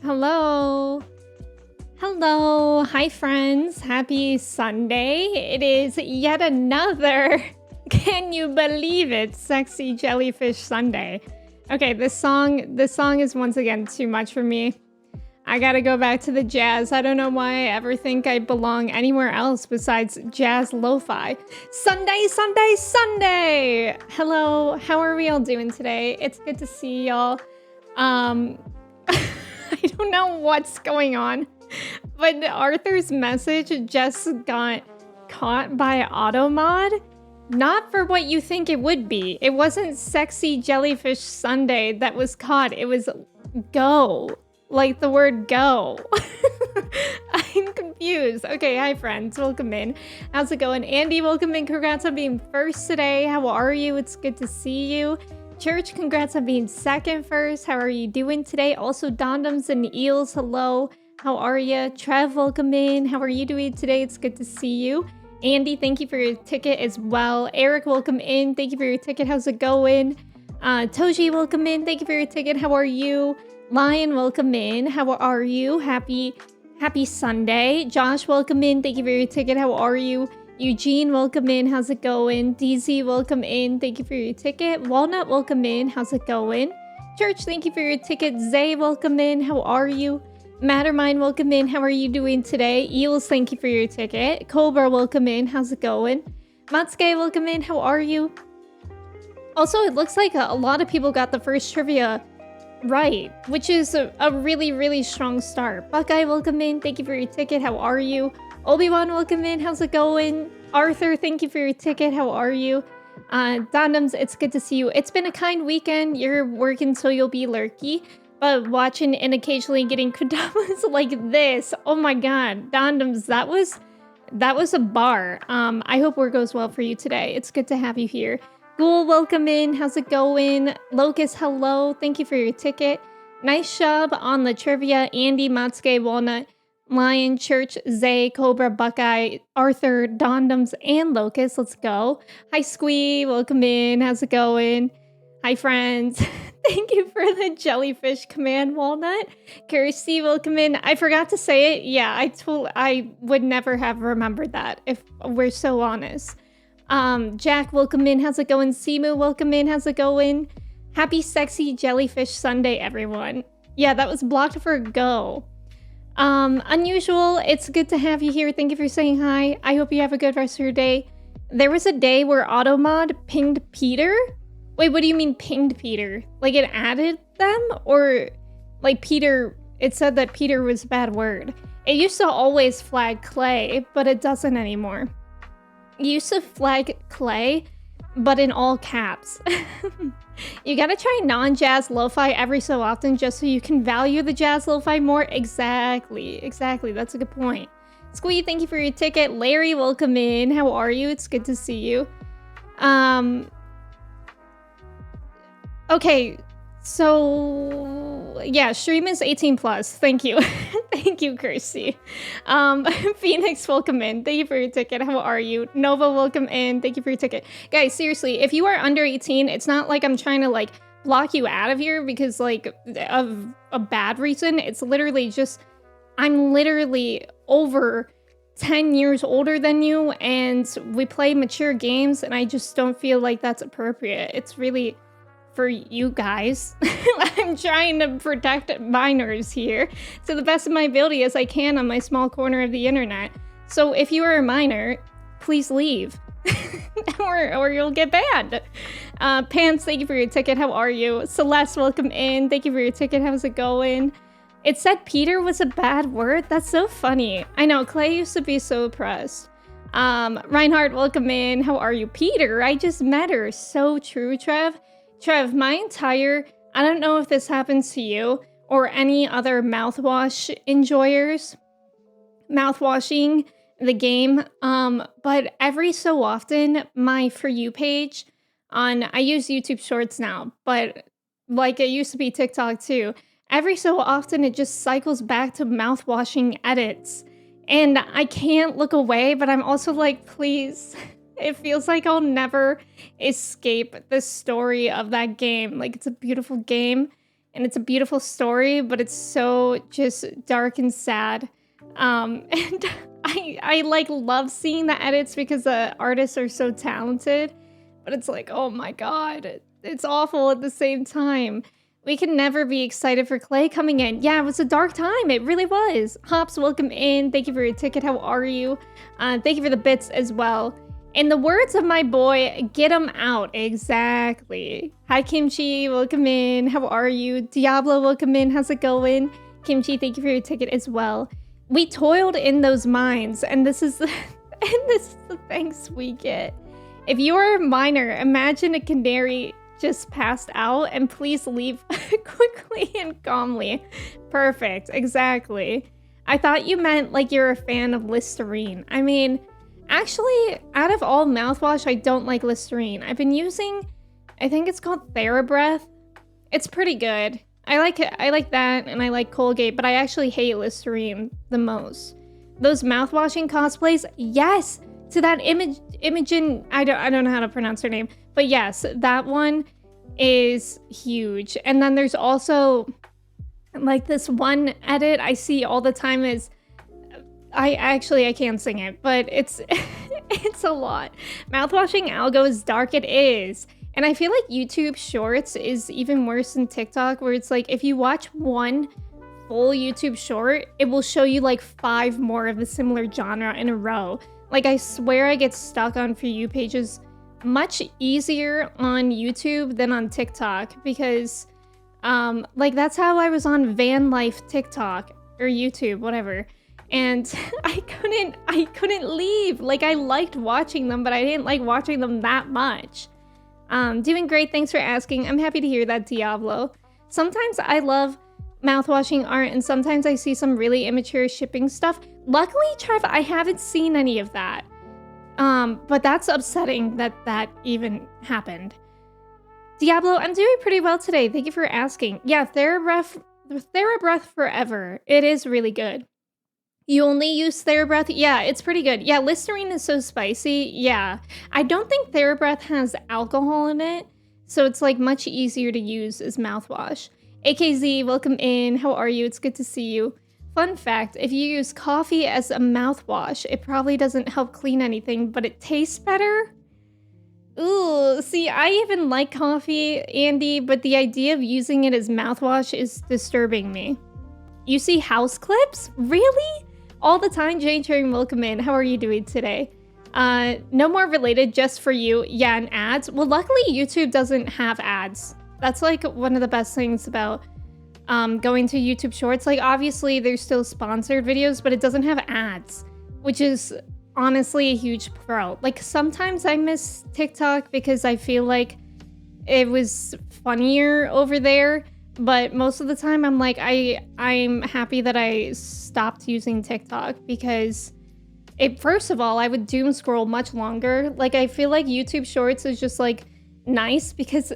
Hello. Hello. Hi, friends. Happy Sunday. It is yet another, can you believe it, Sexy Jellyfish Sunday. Okay, this song is once again too much for me. I gotta go back to the jazz. I don't know why I ever think I belong anywhere else besides jazz lo-fi. Sunday, Sunday, Sunday! Hello, how are we all doing today? It's good to see y'all. I don't know what's going on, but Arthur's message just got caught by AutoMod. Not for what you think it would be. It wasn't Sexy Jellyfish Sunday that was caught. It was go. Like the word go. I'm confused. Okay, hi friends. Welcome in. How's it going? Andy, welcome in. Congrats on being first today. How are you? It's good to see you. Church, congrats on being second first. How are you doing today? Also, Dondoms and Eels, hello. How are you? Trev, welcome in. How are you doing today? It's good to see you. Andy, thank you for your ticket as well. Eric, welcome in. Thank you for your ticket. How's it going? Toji, welcome in. Thank you for your ticket. How are you? Lion, welcome in. How are you? Happy Sunday. Josh, welcome in. Thank you for your ticket. How are you? Eugene, welcome in. How's it going? DZ, welcome in. Thank you for your ticket. Walnut, welcome in. How's it going? Church, thank you for your ticket. Zay, welcome in. How are you? Mattermind, welcome in. How are you doing today? Eels, thank you for your ticket. Cobra, welcome in. How's it going? Matsuke, welcome in. How are you? Also, it looks like a lot of people got the first trivia right, which is a really, really strong start. Buckeye, welcome in. Thank you for your ticket. How are you? Obi-Wan, welcome in. How's it going? Arthur, thank you for your ticket. How are you? Dondoms, it's good to see you. It's been a kind weekend. You're working so you'll be lurky, but watching and occasionally getting kudamas like this. Oh my god. Dondoms, that was a bar. I hope work goes well for you today. It's good to have you here. Ghoul, welcome in. How's it going? Locust, hello. Thank you for your ticket. Nice job on the trivia. Andy, Matsuke, Walnut, Lion, Church, Zay, Cobra, Buckeye, Arthur, Dondoms, and Locust. Let's go. Hi, Squee. Welcome in. How's it going? Hi, friends. Thank you for the jellyfish command, Walnut. Kirsty, welcome in. I forgot to say it. Yeah, I would never have remembered that if we're so honest. Jack, welcome in. How's it going? Simu, welcome in. How's it going? Happy Sexy Jellyfish Sunday, everyone. Yeah, that was blocked for go. Unusual, it's good to have you here. Thank you for saying hi. I hope you have a good rest of your day. There was a day where AutoMod pinged Peter. Wait, what do you mean pinged Peter? Like it added them? Or like Peter, it said that Peter was a bad word. It used to always flag Clay, but it doesn't anymore. It used to flag Clay, but in all caps. You gotta try non-jazz lo-fi every so often just so you can value the jazz lo-fi more. Exactly. That's a good point. Squee, thank you for your ticket. Larry, welcome in. How are you? It's good to see you. Okay, so yeah, stream is 18 plus. Thank you. Thank you, Kirsty. Phoenix, welcome in. Thank you for your ticket. How are you? Nova, welcome in. Thank you for your ticket. Guys, seriously, if you are under 18, it's not like I'm trying to like block you out of here because like of a bad reason. It's literally just, I'm literally over 10 years older than you and we play mature games and I just don't feel like that's appropriate. It's really for you guys. I'm trying to protect minors here to the best of my ability as I can on my small corner of the internet. So if you are a minor, please leave or you'll get banned. Pants, thank you for your ticket. How are you? Celeste, welcome in. Thank you for your ticket. How's it going? It said Peter was a bad word. That's so funny. I know, Clay used to be so oppressed. Reinhardt, welcome in. How are you? Peter, I just met her. So true, Trev. Trev, my entire, I don't know if this happens to you or any other mouthwash enjoyers, mouthwashing the game, but every so often, my For You page on, I use YouTube Shorts now, but like it used to be TikTok too, every so often it just cycles back to mouthwashing edits. And I can't look away, but I'm also like, please. It feels like I'll never escape the story of that game. Like, it's a beautiful game. and it's a beautiful story, but it's so just dark and sad. And I like love seeing the edits because the artists are so talented, but it's like, oh my god, it's awful at the same time. We can never be excited for Clay coming in. Yeah, it was a dark time. It really was. Hops, welcome in. Thank you for your ticket. How are you? Thank you for the bits as well. In the words of my boy, get him out. Exactly. Hi, Kimchi. Welcome in. How are you? Diablo, welcome in. How's it going? Kimchi, thank you for your ticket as well. We toiled in those mines, and this is the thanks we get. If you're a miner, imagine a canary just passed out, and please leave quickly and calmly. Perfect. Exactly. I thought you meant like you're a fan of Listerine. I mean, actually, out of all mouthwash, I don't like Listerine. I've been using, I think it's called TheraBreath. It's pretty good. I like it. I like that, and I like Colgate, but I actually hate Listerine the most. Those mouthwashing cosplays, yes, to that Imogen, I don't know how to pronounce her name, but yes, that one is huge. And then there's also like this one edit I see all the time is, I can't sing it, but it's it's a lot. Mouthwashing algo is dark, it is. And I feel like YouTube Shorts is even worse than TikTok, where it's like if you watch one full YouTube short, it will show you like 5 more of the similar genre in a row. Like I swear I get stuck on For You pages much easier on YouTube than on TikTok because like that's how I was on van life TikTok or YouTube, whatever. And I couldn't leave. Like I liked watching them, but I didn't like watching them that much. Doing great, thanks for asking. I'm happy to hear that, Diablo. Sometimes I love mouthwashing art, and sometimes I see some really immature shipping stuff. Luckily, Trev, I haven't seen any of that. But that's upsetting that that even happened. Diablo, I'm doing pretty well today. Thank you for asking. Yeah, TheraBreath forever. It is really good. You only use TheraBreath? Yeah, it's pretty good. Yeah, Listerine is so spicy. Yeah. I don't think TheraBreath has alcohol in it, so it's like much easier to use as mouthwash. AKZ, welcome in. How are you? It's good to see you. Fun fact, if you use coffee as a mouthwash, it probably doesn't help clean anything, but it tastes better. Ooh, see, I even like coffee, Andy, but the idea of using it as mouthwash is disturbing me. You see house clips? Really? All the time, Jane Cherry, welcome in. How are you doing today? No more related, just for you. Yeah, and ads. Well, luckily, YouTube doesn't have ads. That's like one of the best things about going to YouTube Shorts. Like, obviously, there's still sponsored videos, but it doesn't have ads, which is honestly a huge pro. Like, sometimes I miss TikTok because I feel like it was funnier over there. But most of the time, I'm like, I'm happy that I stopped using TikTok because first of all, I would doom scroll much longer. Like, I feel like YouTube Shorts is just like nice because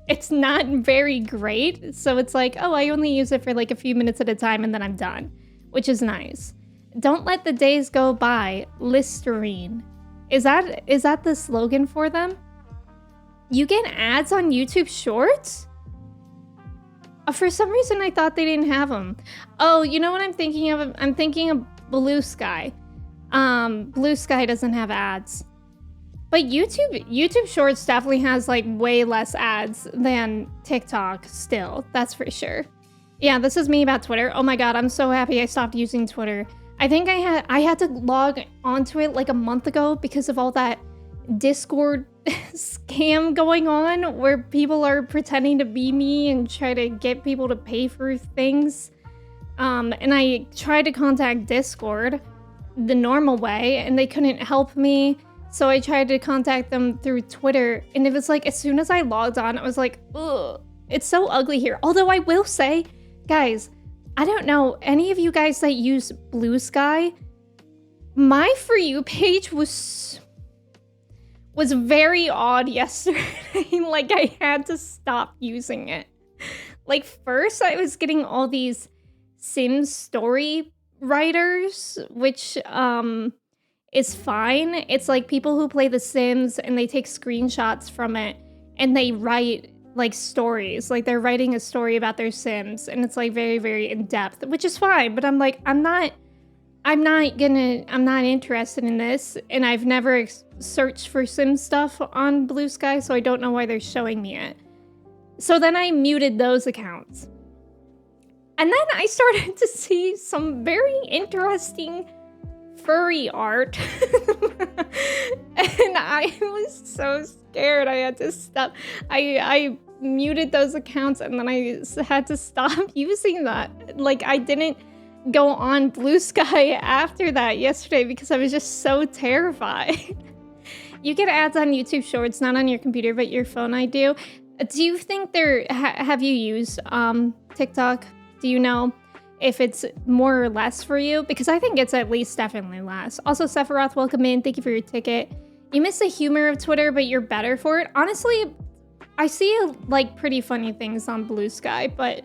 it's not very great. So it's like, oh, I only use it for like a few minutes at a time and then I'm done, which is nice. Don't let the days go by. Listerine. Is that the slogan for them? You get ads on YouTube Shorts? For some reason, I thought they didn't have them. Oh, you know what I'm thinking of? I'm thinking of Blue Sky. Blue Sky doesn't have ads. But YouTube Shorts definitely has like way less ads than TikTok still. That's for sure. Yeah, this is me about Twitter. Oh my god, I'm so happy I stopped using Twitter. I think I had to log onto it like a month ago because of all that Discord scam going on where people are pretending to be me and try to get people to pay for things. And I tried to contact Discord the normal way and they couldn't help me. So I tried to contact them through Twitter, and it was like as soon as I logged on, I was like, ugh, it's so ugly here. Although I will say, guys, I don't know, any of you guys that use Blue Sky, my For You page was very odd yesterday. Like, I had to stop using it. Like, first I was getting all these Sims story writers, which is fine. It's like people who play The Sims and they take screenshots from it and they write like stories. Like they're writing a story about their Sims and it's like very, very in depth, which is fine. But I'm like, I'm not interested in this. And I've never searched for Sim stuff on Blue Sky, so I don't know why they're showing me it. So then I muted those accounts. And then I started to see some very interesting furry art. And I was so scared. I had to stop. I muted those accounts and then I had to stop using that. Like, I didn't go on Blue Sky after that yesterday because I was just so terrified. You get ads on YouTube Shorts, not on your computer, but your phone. I do. Do you think have you used TikTok? Do you know if it's more or less for you? Because I think it's at least definitely less. Also, Sephiroth, welcome in. Thank you for your ticket. You miss the humor of Twitter, but you're better for it. Honestly, I see like pretty funny things on Blue Sky, but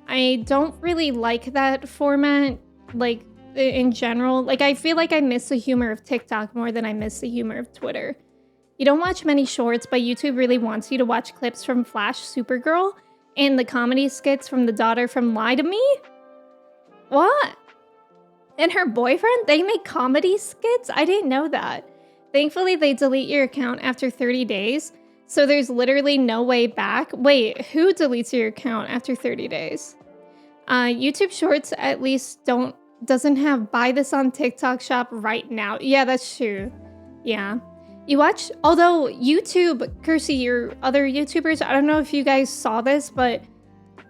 I don't really like that format, like in general. Like I feel like I miss the humor of TikTok more than I miss the humor of Twitter. You don't watch many shorts, but YouTube really wants you to watch clips from Flash, Supergirl, and the comedy skits from the daughter from Lie to Me? What? And her boyfriend? They make comedy skits? I didn't know that. Thankfully, they delete your account after 30 days, so there's literally no way back. Wait, who deletes your account after 30 days? YouTube Shorts at least doesn't have buy this on TikTok shop right now. Yeah, that's true. Yeah. You watch, although YouTube, Kersey, your other YouTubers, I don't know if you guys saw this, but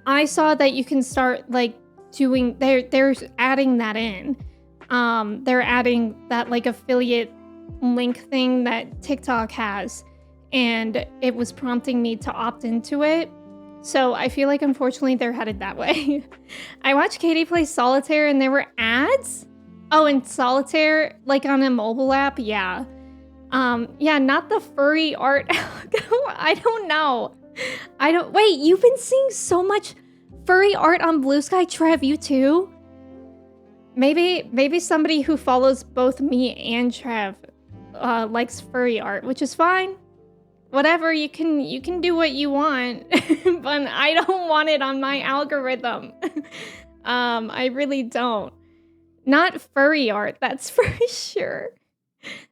I saw that you can start like doing, they're adding that in. They're adding that like affiliate link thing that TikTok has, and it was prompting me to opt into it. So I feel like unfortunately they're headed that way. I watched Katie play Solitaire and there were ads. Oh, and Solitaire, like on a mobile app, yeah. Yeah, not the furry art. I don't know. Wait, you've been seeing so much furry art on Blue Sky, Trev, you too? Maybe somebody who follows both me and Trev likes furry art, which is fine. Whatever, you can do what you want, but I don't want it on my algorithm. I really don't. Not furry art, that's for sure.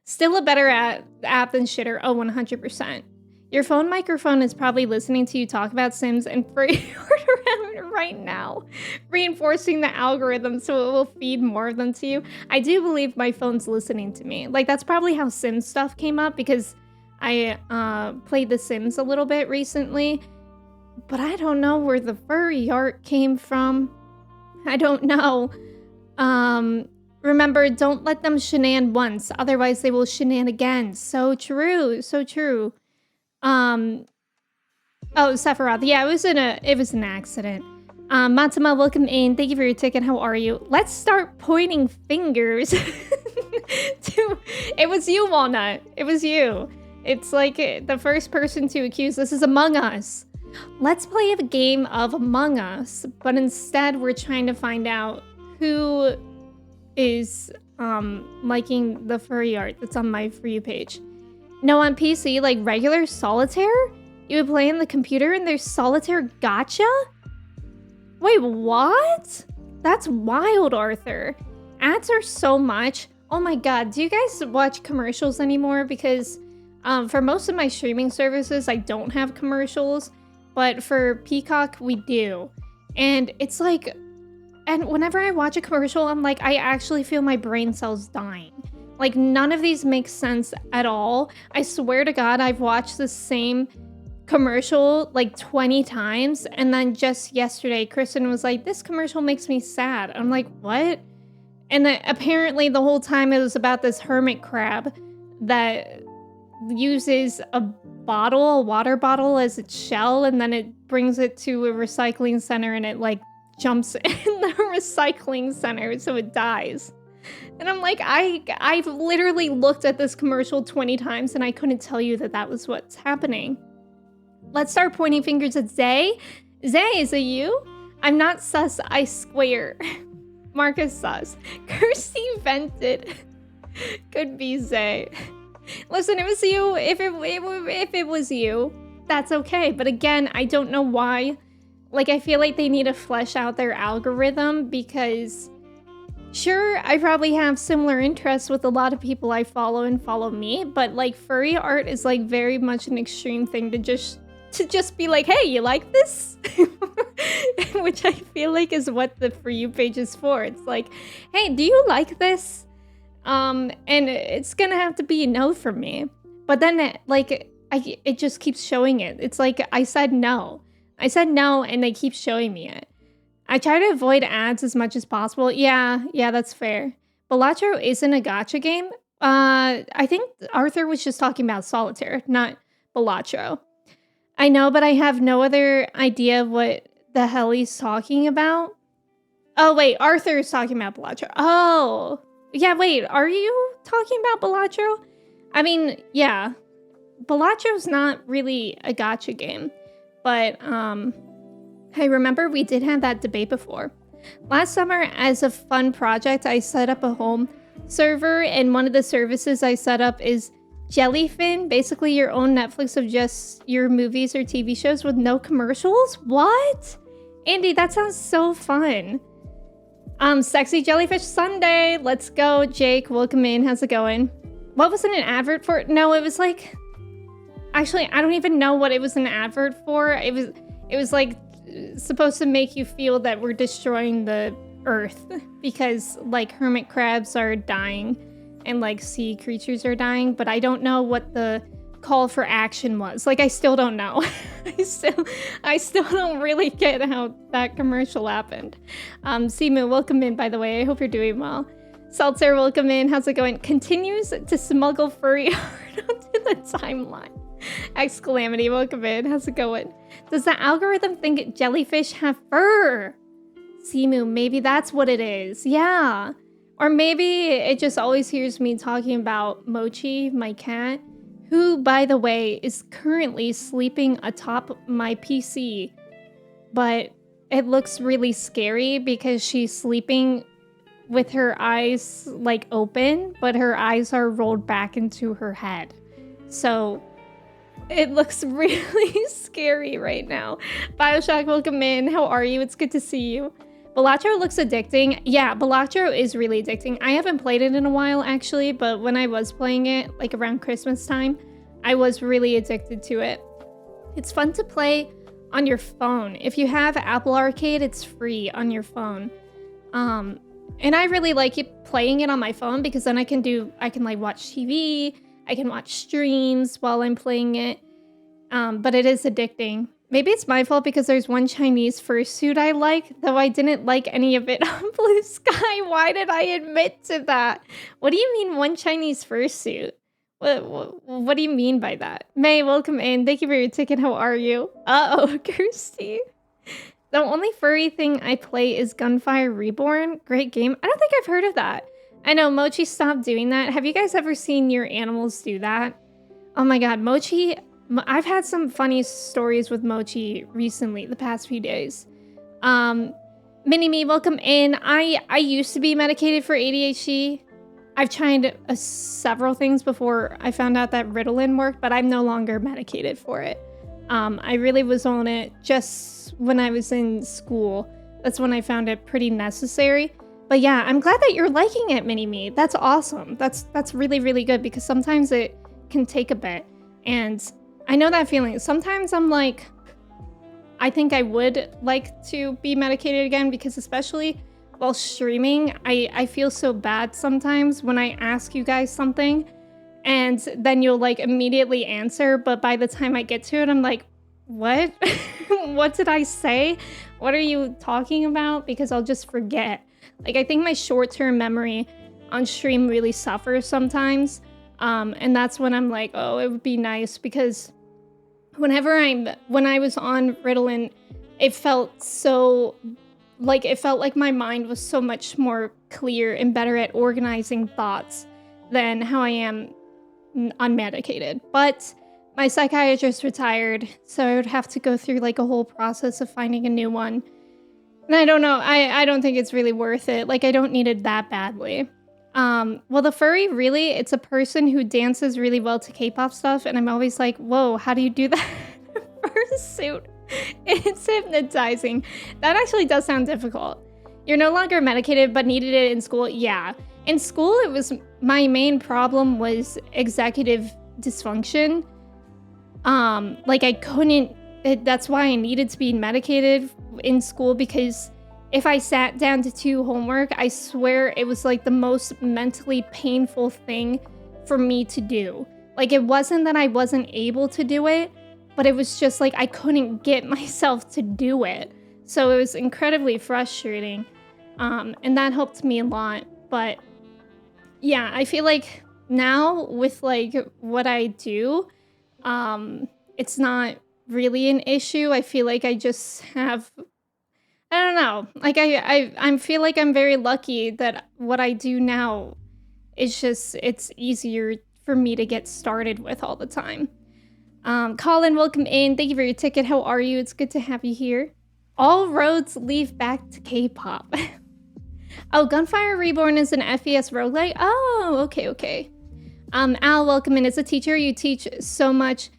Still a better app than Shitter. Oh, 100%. Your phone microphone is probably listening to you talk about Sims and furry art around right now, reinforcing the algorithm so it will feed more of them to you. I do believe my phone's listening to me. Like, that's probably how Sims stuff came up, because I played The Sims a little bit recently, but I don't know where the furry art came from. I don't know. Remember, don't let them shenan once, otherwise they will shenan again. So true, so true. Oh, Sephiroth, yeah, it was an accident. Matsuma, welcome in. Thank you for your ticket. How are you? Let's start pointing fingers. It was you, Walnut. It was you. It's like the first person to accuse. This is Among Us. Let's play a game of Among Us, but instead we're trying to find out who is liking the furry art that's on my For You page. No, on PC, like regular Solitaire? You would play on the computer and there's Solitaire Gacha? Wait, what? That's wild, Arthur. Ads are so much. Oh my god, do you guys watch commercials anymore? Because for most of my streaming services, I don't have commercials, but for Peacock, we do. And it's like, and whenever I watch a commercial, I'm like, I actually feel my brain cells dying. Like, none of these make sense at all. I swear to God, I've watched the same commercial like 20 times. And then just yesterday, Kristen was like, this commercial makes me sad. I'm like, what? And then apparently the whole time it was about this hermit crab that uses a water bottle as its shell, and then it brings it to a recycling center and it like jumps in the recycling center so it dies. And I'm like, I've literally looked at this commercial 20 times and I couldn't tell you that was what's happening. Let's start pointing fingers at Zay. Zay, is it you? I'm not sus, I swear. Marcus sus. Kirsty vented. Could be Zay. Listen, it was you. If it was you, that's okay. But again, I don't know why. Like, I feel like they need to flesh out their algorithm because sure, I probably have similar interests with a lot of people I follow and follow me, but like furry art is like very much an extreme thing to just be like, hey, you like this? Which I feel like is what the For You page is for. It's like, hey, do you like this? And it's gonna have to be a no from me. But then it just keeps showing it. It's like I said no. I said no and they keep showing me it. I try to avoid ads as much as possible. Yeah, that's fair. Balatro isn't a gacha game. I think Arthur was just talking about Solitaire, not Balatro. I know, but I have no other idea what the hell he's talking about. Oh, wait, Arthur is talking about Balatro. Oh, yeah, wait, are you talking about Balatro? I mean, yeah, Balatro's not really a gacha game, but, I remember we did have that debate before. Last summer, as a fun project, I set up a home server, and one of the services I set up is Jellyfin, basically your own Netflix of just your movies or TV shows with no commercials? What? Andy, that sounds so fun. Sexy Jellyfish Sunday, let's go. Jake, welcome in, how's it going? What was it an advert for? No, it was like... Actually, I don't even know what it was an advert for. It was like supposed to make you feel that we're destroying the earth because like hermit crabs are dying and like sea creatures are dying, but I don't know what the call for action was. Like I still don't know. I still don't really get how that commercial happened. Simu, welcome in by the way. I hope you're doing well. Seltzer, welcome in. How's it going? Continues to smuggle furry art onto the timeline. Exclamity, welcome in. How's it going? Does the algorithm think jellyfish have fur? Simu, maybe that's what it is. Yeah. Or maybe it just always hears me talking about Mochi, my cat, who, by the way, is currently sleeping atop my PC. But it looks really scary because she's sleeping with her eyes like open, but her eyes are rolled back into her head. So it looks really scary right now. Bioshock, welcome in. How are you? It's good to see you. Balatro looks addicting. Yeah, Balatro is really addicting. I haven't played it in a while, actually, but when I was playing it, like around Christmas time, I was really addicted to it. It's fun to play on your phone. If you have Apple Arcade, it's free on your phone. And I really like playing it on my phone because then I can like watch TV, I can watch streams while I'm playing it. But it is addicting. Maybe it's my fault because there's one Chinese fursuit I like, though I didn't like any of it on Blue Sky. Why did I admit to that? What do you mean one Chinese fursuit? What do you mean by that? May, welcome in. Thank you for your ticket. How are you? Uh-oh, Kirsty. The only furry thing I play is Gunfire Reborn. Great game. I don't think I've heard of that. I know, Mochi stopped doing that. Have you guys ever seen your animals do that? Oh my god, Mochi... I've had some funny stories with Mochi recently, the past few days. Mini-Me, welcome in. I used to be medicated for ADHD. I've tried several things before I found out that Ritalin worked, but I'm no longer medicated for it. I really was on it just when I was in school. That's when I found it pretty necessary. But yeah, I'm glad that you're liking it, Mini-Me. That's awesome. That's really, really good because sometimes it can take a bit. And I know that feeling. Sometimes I'm like, I think I would like to be medicated again because especially while streaming, I feel so bad sometimes when I ask you guys something and then you'll like immediately answer. But by the time I get to it, I'm like, what? What did I say? What are you talking about? Because I'll just forget. Like, I think my short-term memory on stream really suffers sometimes. And that's when I'm like, oh, it would be nice because when I was on Ritalin, it felt like my mind was so much more clear and better at organizing thoughts than how I am unmedicated. But my psychiatrist retired, so I would have to go through like a whole process of finding a new one. And I don't know, I don't think it's really worth it. Like, I don't need it that badly. Well, the furry, really, it's a person who dances really well to K-pop stuff, and I'm always like, whoa, how do you do that? suit. It's hypnotizing. That actually does sound difficult. You're no longer medicated, but needed it in school. Yeah. In school, it was my main problem was executive dysfunction. Like I couldn't, that's why I needed to be medicated in school, because if I sat down to do homework, I swear it was like the most mentally painful thing for me to do. Like it wasn't that I wasn't able to do it, but it was just like I couldn't get myself to do it. So it was incredibly frustrating. And that helped me a lot. But yeah, I feel like now with like what I do, it's not really an issue. I feel like I just have, I don't know. Like I feel like I'm very lucky that what I do now is just, it's easier for me to get started with all the time. Colin, welcome in. Thank you for your ticket. How are you? It's good to have you here. All roads lead back to K-pop. Oh, Gunfire Reborn is an FES roguelike? Oh, okay. Al, welcome in. As a teacher, you teach so much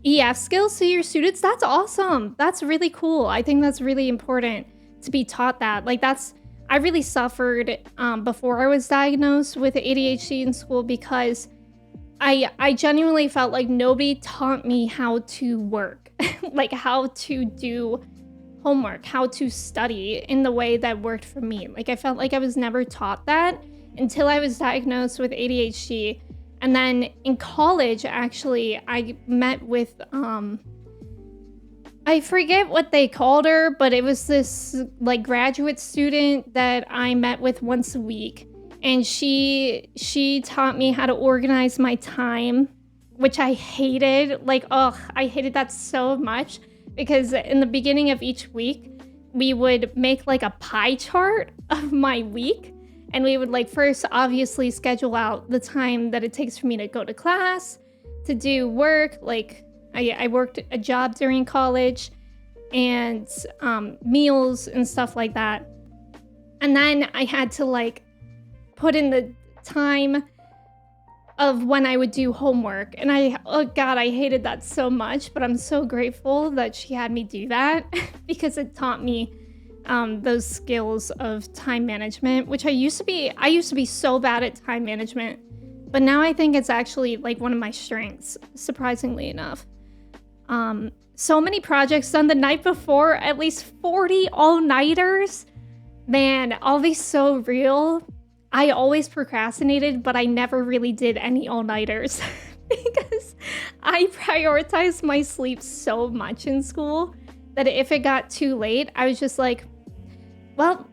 EF skills to your students. That's awesome. That's really cool. I think that's really important to be taught that. Like I really suffered before I was diagnosed with ADHD in school, because I genuinely felt like nobody taught me how to work, like how to do homework, how to study in the way that worked for me. Like I felt like I was never taught that until I was diagnosed with ADHD. And then in college, actually, I met with, I forget what they called her, but it was this like graduate student that I met with once a week. And she taught me how to organize my time, which I hated. Like, I hated that so much, because in the beginning of each week, we would make like a pie chart of my week. And we would like first obviously schedule out the time that it takes for me to go to class, to do work. Like I worked a job during college, and meals and stuff like that. And then I had to like put in the time of when I would do homework. And oh God, I hated that so much, but I'm so grateful that she had me do that because it taught me those skills of time management, which I used to be so bad at time management, but now I think it's actually like one of my strengths, surprisingly enough. So many projects done the night before, at least 40 all-nighters. Man, I'll be so real. I always procrastinated, but I never really did any all-nighters because I prioritized my sleep so much in school that if it got too late, I was just like, well,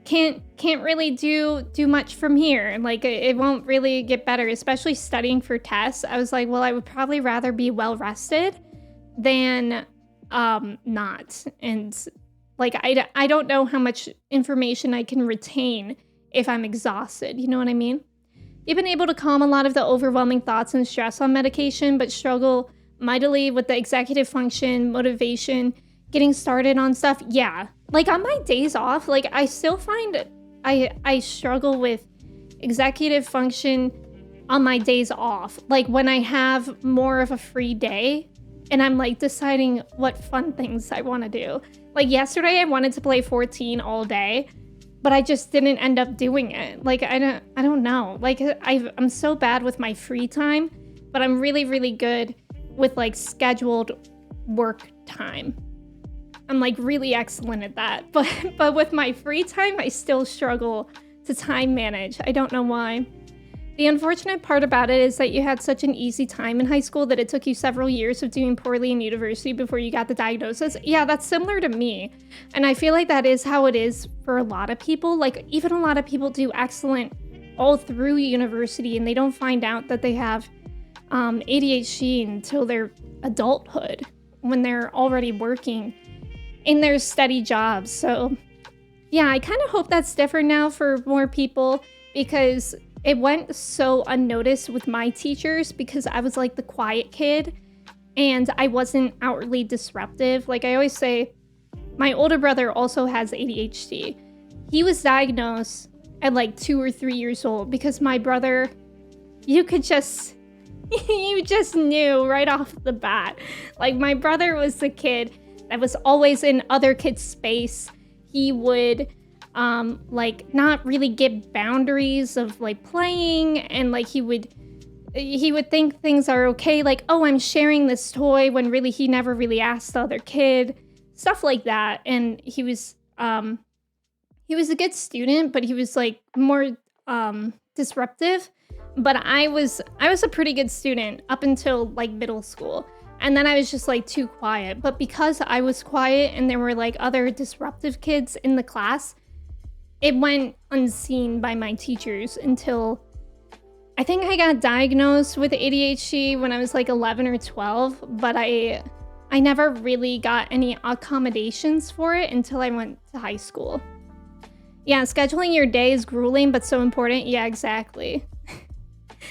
can't really do much from here. And like, it won't really get better, especially studying for tests. I was like, well, I would probably rather be well rested than not. And like, I don't know how much information I can retain if I'm exhausted. You know what I mean? You've been able to calm a lot of the overwhelming thoughts and stress on medication, but struggle mightily with the executive function, motivation, getting started on stuff. Yeah. Like on my days off, like I still find I struggle with executive function on my days off. Like when I have more of a free day and I'm like deciding what fun things I want to do. Like yesterday I wanted to play 14 all day, but I just didn't end up doing it. Like I don't know. Like I'm so bad with my free time, but I'm really, really good with like scheduled work time. I'm like really excellent at that, but with my free time, I still struggle to time manage. I don't know why. The unfortunate part about it is that you had such an easy time in high school that it took you several years of doing poorly in university before you got the diagnosis. Yeah, that's similar to me. And I feel like that is how it is for a lot of people. Like even a lot of people do excellent all through university and they don't find out that they have ADHD until their adulthood, when they're already working in their steady jobs. So yeah, I kind of hope that's different now for more people, because it went so unnoticed with my teachers because I was like the quiet kid and I wasn't outwardly disruptive. Like I always say, my older brother also has ADHD. He was diagnosed at like 2 or 3 years old because my brother, you could just You just knew right off the bat. Like, my brother was the kid that was always in other kids' space. He would, like, not really give boundaries of, like, playing, and, like, he would think things are okay, like, oh, I'm sharing this toy, when really he never really asked the other kid, stuff like that. And he was a good student, but he was, like, more disruptive. But I was a pretty good student up until, like, middle school. And then I was just, like, too quiet. But because I was quiet and there were, like, other disruptive kids in the class, it went unseen by my teachers until I think I got diagnosed with ADHD when I was, like, 11 or 12. But I never really got any accommodations for it until I went to high school. Yeah, scheduling your day is grueling, but so important. Yeah, exactly.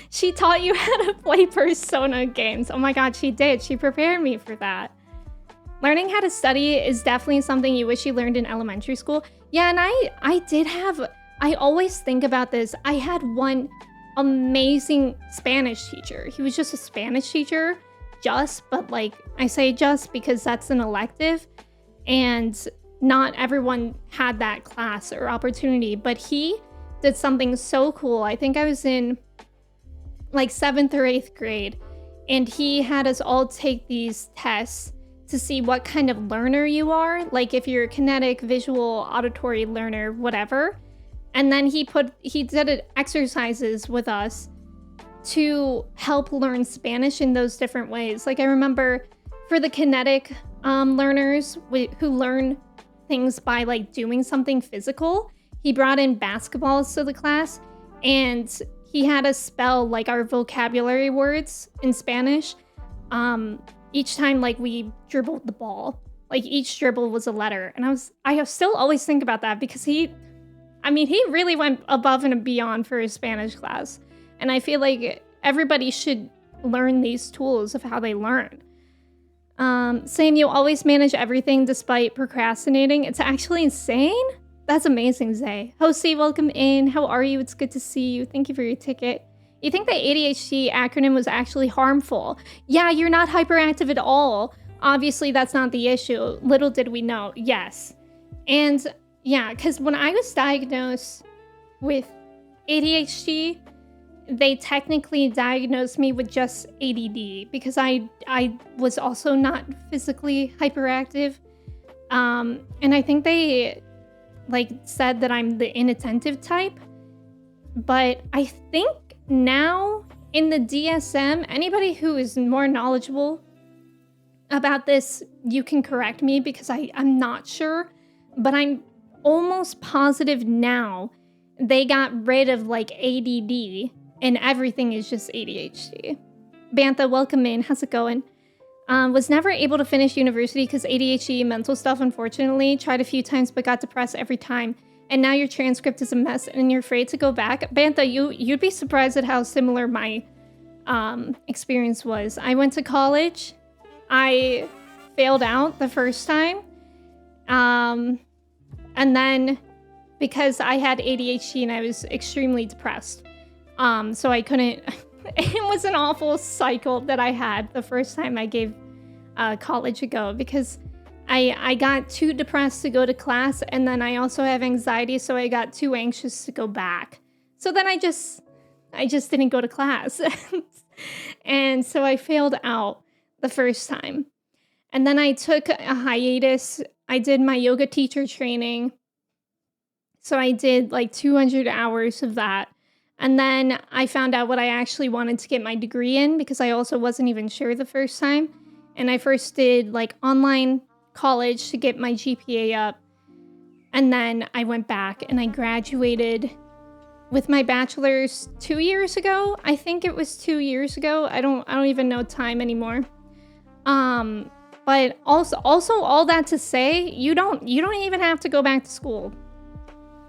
She taught you how to play Persona games. Oh my god, she did. She prepared me for that. Learning how to study is definitely something you wish you learned in elementary school. Yeah, and I always think about this. I had one amazing Spanish teacher. He was just a Spanish teacher, but like, I say just because that's an elective, and not everyone had that class or opportunity, but he did something so cool. I think I was in like 7th or 8th grade, and he had us all take these tests to see what kind of learner you are, like if you're a kinetic, visual, auditory learner, whatever. And then he did exercises with us to help learn Spanish in those different ways. Like, I remember for the kinetic learners who learn things by, like, doing something physical, he brought in basketballs to the class, and he had us spell, like, our vocabulary words in Spanish each time, like, we dribbled the ball. Like, each dribble was a letter. And I still always think about that because he really went above and beyond for his Spanish class. And I feel like everybody should learn these tools of how they learn. Saying you always manage everything despite procrastinating. It's actually insane. That's amazing, Zay. Hosey, welcome in. How are you? It's good to see you. Thank you for your ticket. You think the ADHD acronym was actually harmful? Yeah, you're not hyperactive at all. Obviously, that's not the issue. Little did we know. Yes. And yeah, because when I was diagnosed with ADHD, they technically diagnosed me with just ADD because I was also not physically hyperactive. And I think they said that I'm the inattentive type. But I think now in the DSM, anybody who is more knowledgeable about this, you can correct me because I'm not sure. But I'm almost positive now they got rid of ADD and everything is just ADHD. Bantha, welcome in. How's it going? Was never able to finish university because ADHD mental stuff, unfortunately. Tried a few times but got depressed every time. And now your transcript is a mess and you're afraid to go back. Bantha, you'd be surprised at how similar my experience was. I went to college. I failed out the first time. And then because I had ADHD and I was extremely depressed. So I couldn't, it was an awful cycle that I had the first time I gave college a go because I got too depressed to go to class, and then I also have anxiety, so I got too anxious to go back. So then I just didn't go to class. And so I failed out the first time. And then I took a hiatus. I did my yoga teacher training. So I did 200 hours of that. And then I found out what I actually wanted to get my degree in because I also wasn't even sure the first time. And I first did online college to get my GPA up. And then I went back and I graduated with my bachelor's 2 years ago. I think it was 2 years ago. I don't even know time anymore. But also all that to say, you don't even have to go back to school.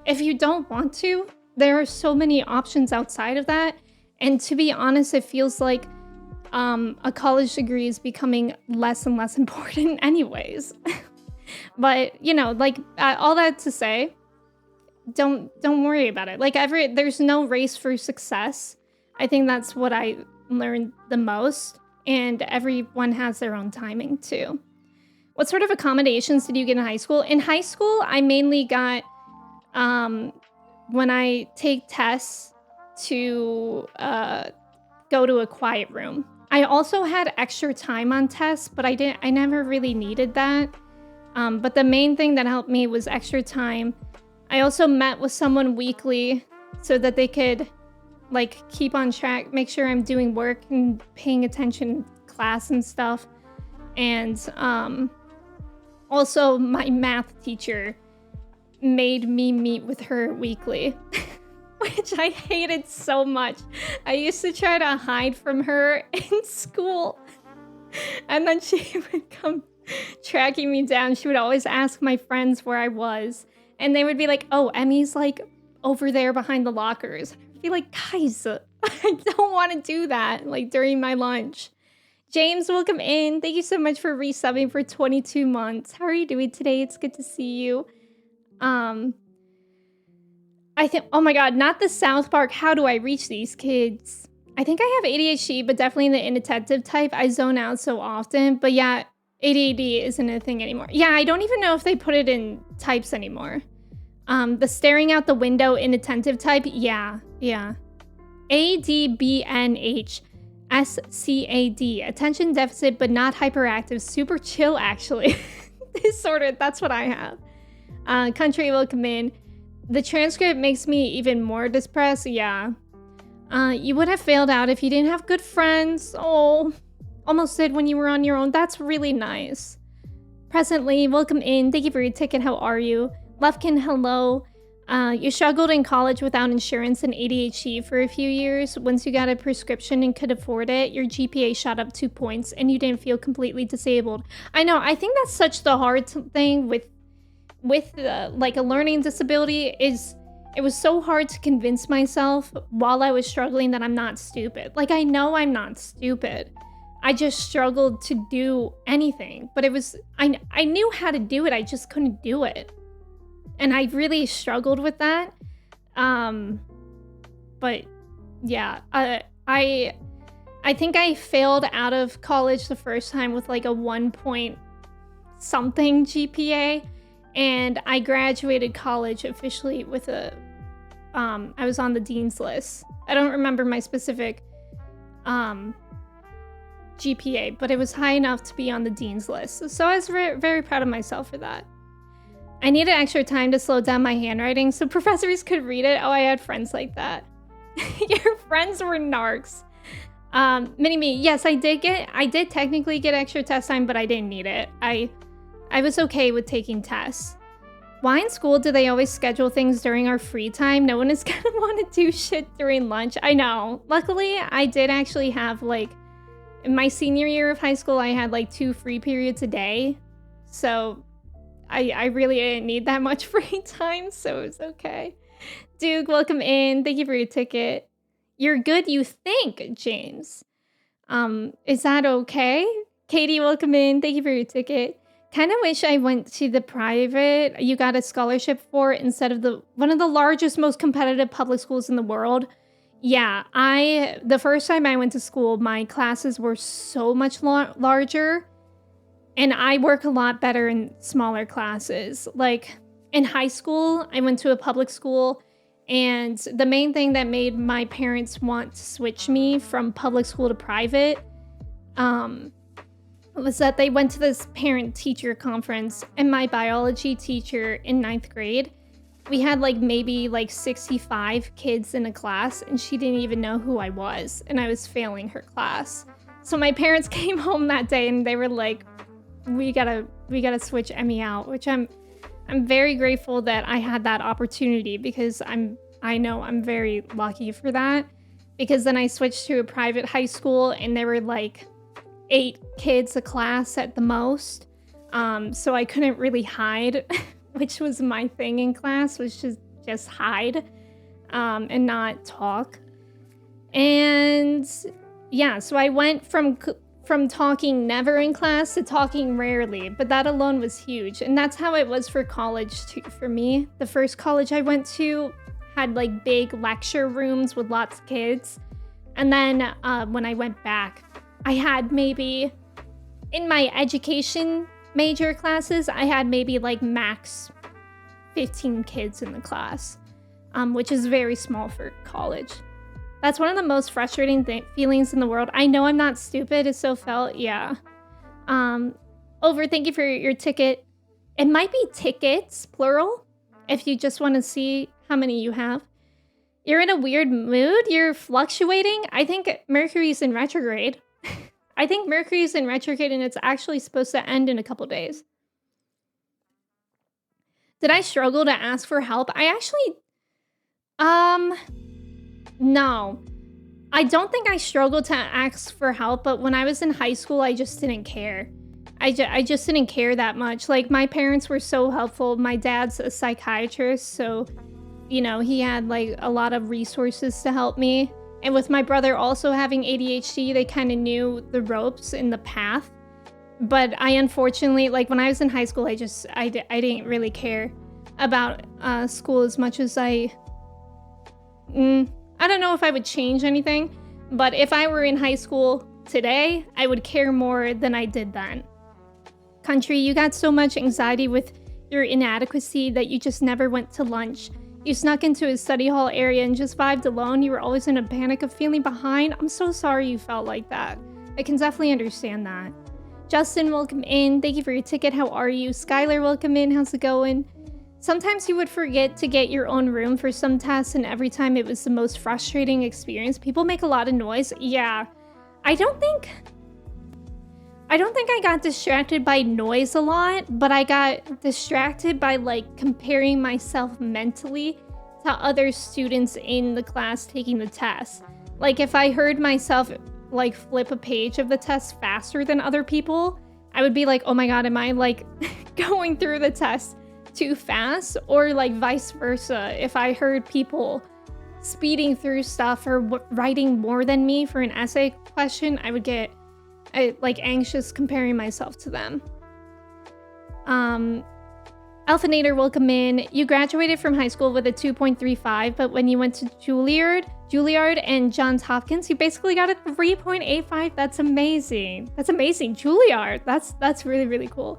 If you don't want to, there are so many options outside of that. And to be honest, it feels like a college degree is becoming less and less important anyways. But, all that to say, don't worry about it. There's no race for success. I think that's what I learn the most, and everyone has their own timing too. What sort of accommodations did you get in high school? In high school, I mainly got, when I take tests, to go to a quiet room. I also had extra time on tests, but I never really needed that. But the main thing that helped me was extra time. I also met with someone weekly so that they could like keep on track, make sure I'm doing work and paying attention to class and stuff. And also my math teacher made me meet with her weekly, which I hated so much. I used to try to hide from her in school, and then she would come tracking me down. She would always ask my friends where I was, and they would be like, oh, Emmy's like over there behind the lockers. I'd be like, guys, I don't want to do that like during my lunch. James, welcome in. Thank you so much for resubbing for 22 months. How are you doing today? It's good to see you. I think, oh my god, not the South Park. How do I reach these kids? I think I have ADHD, but definitely the inattentive type. I zone out so often, but yeah, ADD isn't a thing anymore. Yeah, I don't even know if they put it in types anymore. The staring out the window inattentive type, yeah. ADBNH SCAD, attention deficit but not hyperactive, super chill actually. Disorder, that's what I have. Country, welcome in. The transcript makes me even more depressed, yeah. You would have failed out if you didn't have good friends. Oh, almost did when you were on your own. That's really nice. Presently, welcome in. Thank you for your ticket. How are you? Lufkin, hello. You struggled in college without insurance and ADHD for a few years. Once you got a prescription and could afford it, your GPA shot up 2 points and you didn't feel completely disabled. I know, I think that's such the hard thing with like a learning disability is it was so hard to convince myself while I was struggling that I'm not stupid. Like, I know I'm not stupid. I just struggled to do anything, but it was, I knew how to do it. I just couldn't do it. And I really struggled with that. But yeah, I think I failed out of college the first time with like a 1 point something GPA. And I graduated college officially with a, I was on the dean's list. I don't remember my specific GPA, but it was high enough to be on the dean's list. So I was very proud of myself for that. I needed extra time to slow down my handwriting so professors could read it. Oh, I had friends like that. Your friends were narcs. Mini-me, yes, I did technically get extra test time, but I didn't need it. I was okay with taking tests. Why in school do they always schedule things during our free time? No one is gonna want to do shit during lunch. I know. Luckily, I did actually have like, in my senior year of high school, I had like 2 free periods a day. So I really didn't need that much free time, so it was okay. Duke, welcome in. Thank you for your ticket. You're good, you think, James. Is that okay? Katie, welcome in. Thank you for your ticket. Kind of wish I went to the private you got a scholarship for instead of one of the largest, most competitive public schools in the world. Yeah, the first time I went to school, my classes were so much larger, and I work a lot better in smaller classes. Like in high school, I went to a public school, and the main thing that made my parents want to switch me from public school to private, was that they went to this parent-teacher conference, and my biology teacher in 9th grade, we had like maybe like 65 kids in a class, and she didn't even know who I was, and I was failing her class. So my parents came home that day, and they were like, we gotta switch Emmy out, which I'm very grateful that I had that opportunity, because I know I'm very lucky for that, because then I switched to a private high school, and there were like 8 kids a class at the most, so I couldn't really hide, which was my thing in class, was just hide and not talk. And yeah, so I went from talking never in class to talking rarely, but that alone was huge. And that's how it was for college too. For me, the first college I went to had like big lecture rooms with lots of kids. And then when I went back, I had maybe, in my education major classes, I had maybe like max 15 kids in the class, which is very small for college. That's one of the most frustrating feelings in the world. I know I'm not stupid. It so felt, yeah. Over, thank you for your ticket. It might be tickets, plural, if you just want to see how many you have. You're in a weird mood. You're fluctuating. I think Mercury's in retrograde. I think Mercury's in retrograde and it's actually supposed to end in a couple days. Did I struggle to ask for help? I actually, no. I don't think I struggled to ask for help, but when I was in high school, I just didn't care. I just didn't care that much. Like, my parents were so helpful. My dad's a psychiatrist, so, you know, he had, like, a lot of resources to help me. And with my brother also having ADHD, they kind of knew the ropes in the path. But I unfortunately, like, when I was in high school, I didn't really care about school as much as I don't know if I would change anything, but if I were in high school today, I would care more than I did then. Country, you got so much anxiety with your inadequacy that you just never went to lunch. You snuck into a study hall area and just vibed alone. You were always in a panic of feeling behind. I'm so sorry you felt like that. I can definitely understand that. Justin, welcome in. Thank you for your ticket. How are you? Skylar, welcome in. How's it going? Sometimes you would forget to get your own room for some tests, and every time it was the most frustrating experience. People make a lot of noise. Yeah. I don't think I got distracted by noise a lot, but I got distracted by, like, comparing myself mentally to other students in the class taking the test. Like, if I heard myself, like, flip a page of the test faster than other people, I would be like, oh my god, am I, like, going through the test too fast? Or, like, vice versa. If I heard people speeding through stuff or writing more than me for an essay question, I would get like anxious comparing myself to them. Alphinator, welcome in. You graduated from high school with a 2.35, but when you went to Juilliard and Johns Hopkins, you basically got a 3.85. That's amazing. That's amazing. Juilliard. That's really, really cool.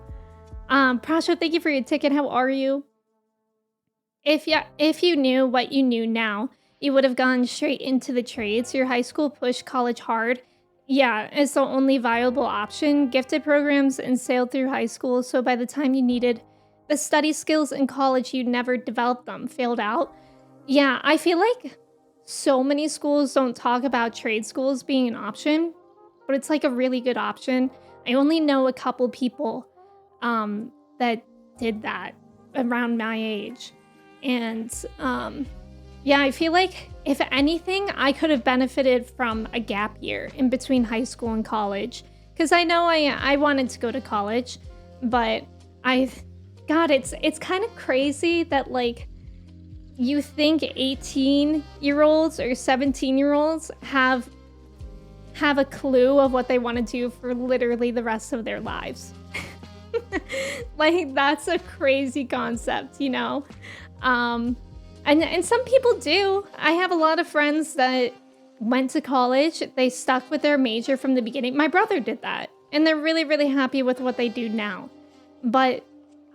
Prasha, thank you for your ticket. How are you? If you knew what you knew now, you would have gone straight into the trades. Your high school pushed college hard. Yeah, it's the only viable option. Gifted programs and sailed through high school, so by the time you needed the study skills in college, you never developed them. Failed out. Yeah, I feel like so many schools don't talk about trade schools being an option, but it's like a really good option. I only know a couple people that did that around my age. And yeah, I feel like if anything, I could have benefited from a gap year in between high school and college. Because I know I wanted to go to college, but God, it's kind of crazy that, like, you think 18-year-olds or 17-year-olds have a clue of what they want to do for literally the rest of their lives. Like, that's a crazy concept, you know? And some people do. I have a lot of friends that went to college. They stuck with their major from the beginning. My brother did that, and they're really, really happy with what they do now. But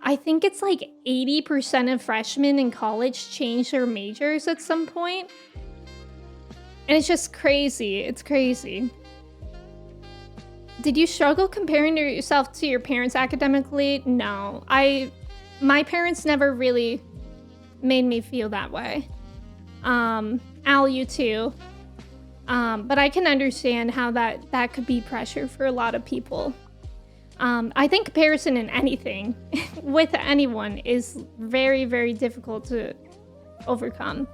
I think it's like 80% of freshmen in college change their majors at some point. And it's just crazy. It's crazy. Did you struggle comparing yourself to your parents academically? No. My parents never really made me feel that way. Al, you too. But I can understand how that could be pressure for a lot of people. I think comparison in anything with anyone is very, very difficult to overcome.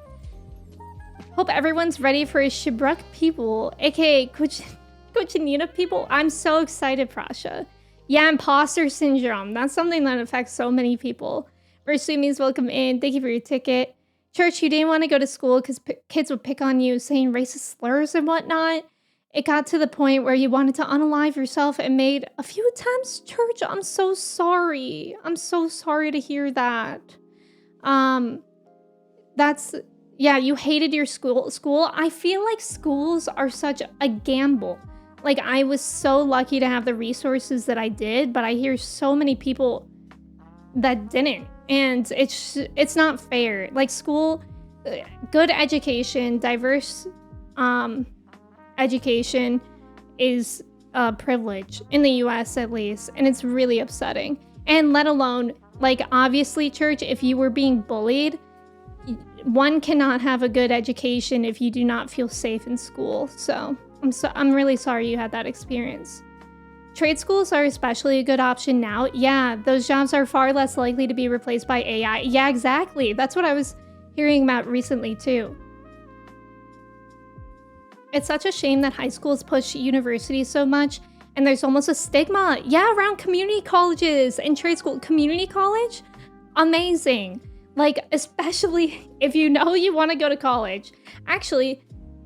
Hope everyone's ready for a Shibruk people, aka Cochinita people. I'm so excited, Prasha. Yeah, imposter syndrome. That's something that affects so many people. Versumi's welcome in. Thank you for your ticket. Church, you didn't want to go to school because kids would pick on you saying racist slurs and whatnot. It got to the point where you wanted to unalive yourself and made a few attempts. Church, I'm so sorry. I'm so sorry to hear that. Yeah, you hated your school. I feel like schools are such a gamble. Like, I was so lucky to have the resources that I did, but I hear so many people that didn't. And it's not fair. Like, school, good education, diverse education is a privilege in the US at least, and it's really upsetting. And let alone, like, obviously, church, if you were being bullied, one cannot have a good education if you do not feel safe in school. So I'm really sorry you had that experience. Trade schools are especially a good option now. Yeah, those jobs are far less likely to be replaced by AI. Yeah, exactly. That's what I was hearing about recently too. It's such a shame that high schools push universities so much, and there's almost a stigma, yeah, around community colleges and trade school. Community college? Amazing. Like, especially if you know you want to go to college. Actually,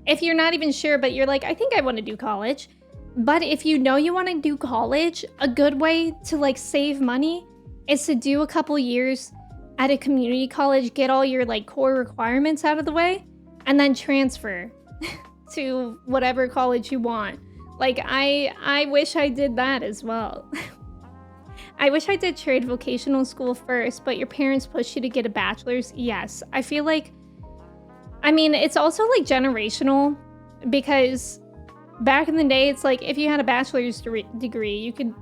if you're not even sure, but you're like, I think I want to do college. But if you know you want to do college, a good way to like save money is to do a couple years at a community college, get all your like core requirements out of the way, and then transfer to whatever college you want. Like, I wish I did that as well. I wish I did trade vocational school first, but your parents push you to get a bachelor's. Yes, I feel like, I mean, it's also like generational, because back in the day, it's like if you had a bachelor's degree, you could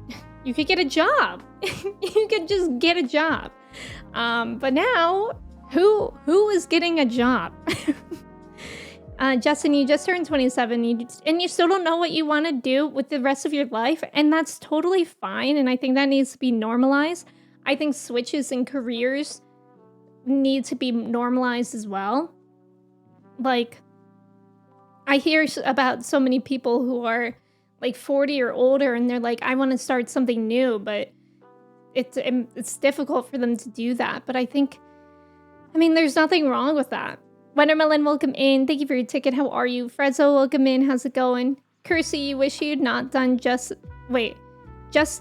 get a job. You could just get a job. But now, who is getting a job? Justin, you just turned 27 and you still don't know what you want to do with the rest of your life, and that's totally fine, and I think that needs to be normalized. I think switches in careers need to be normalized as well. Like, I hear about so many people who are like 40 or older, and they're like, I want to start something new, but it's difficult for them to do that. But I mean, there's nothing wrong with that. Wendermelon, welcome in. Thank you for your ticket. How are you? Fredzo, welcome in. How's it going? Kersey, you wish you'd not done just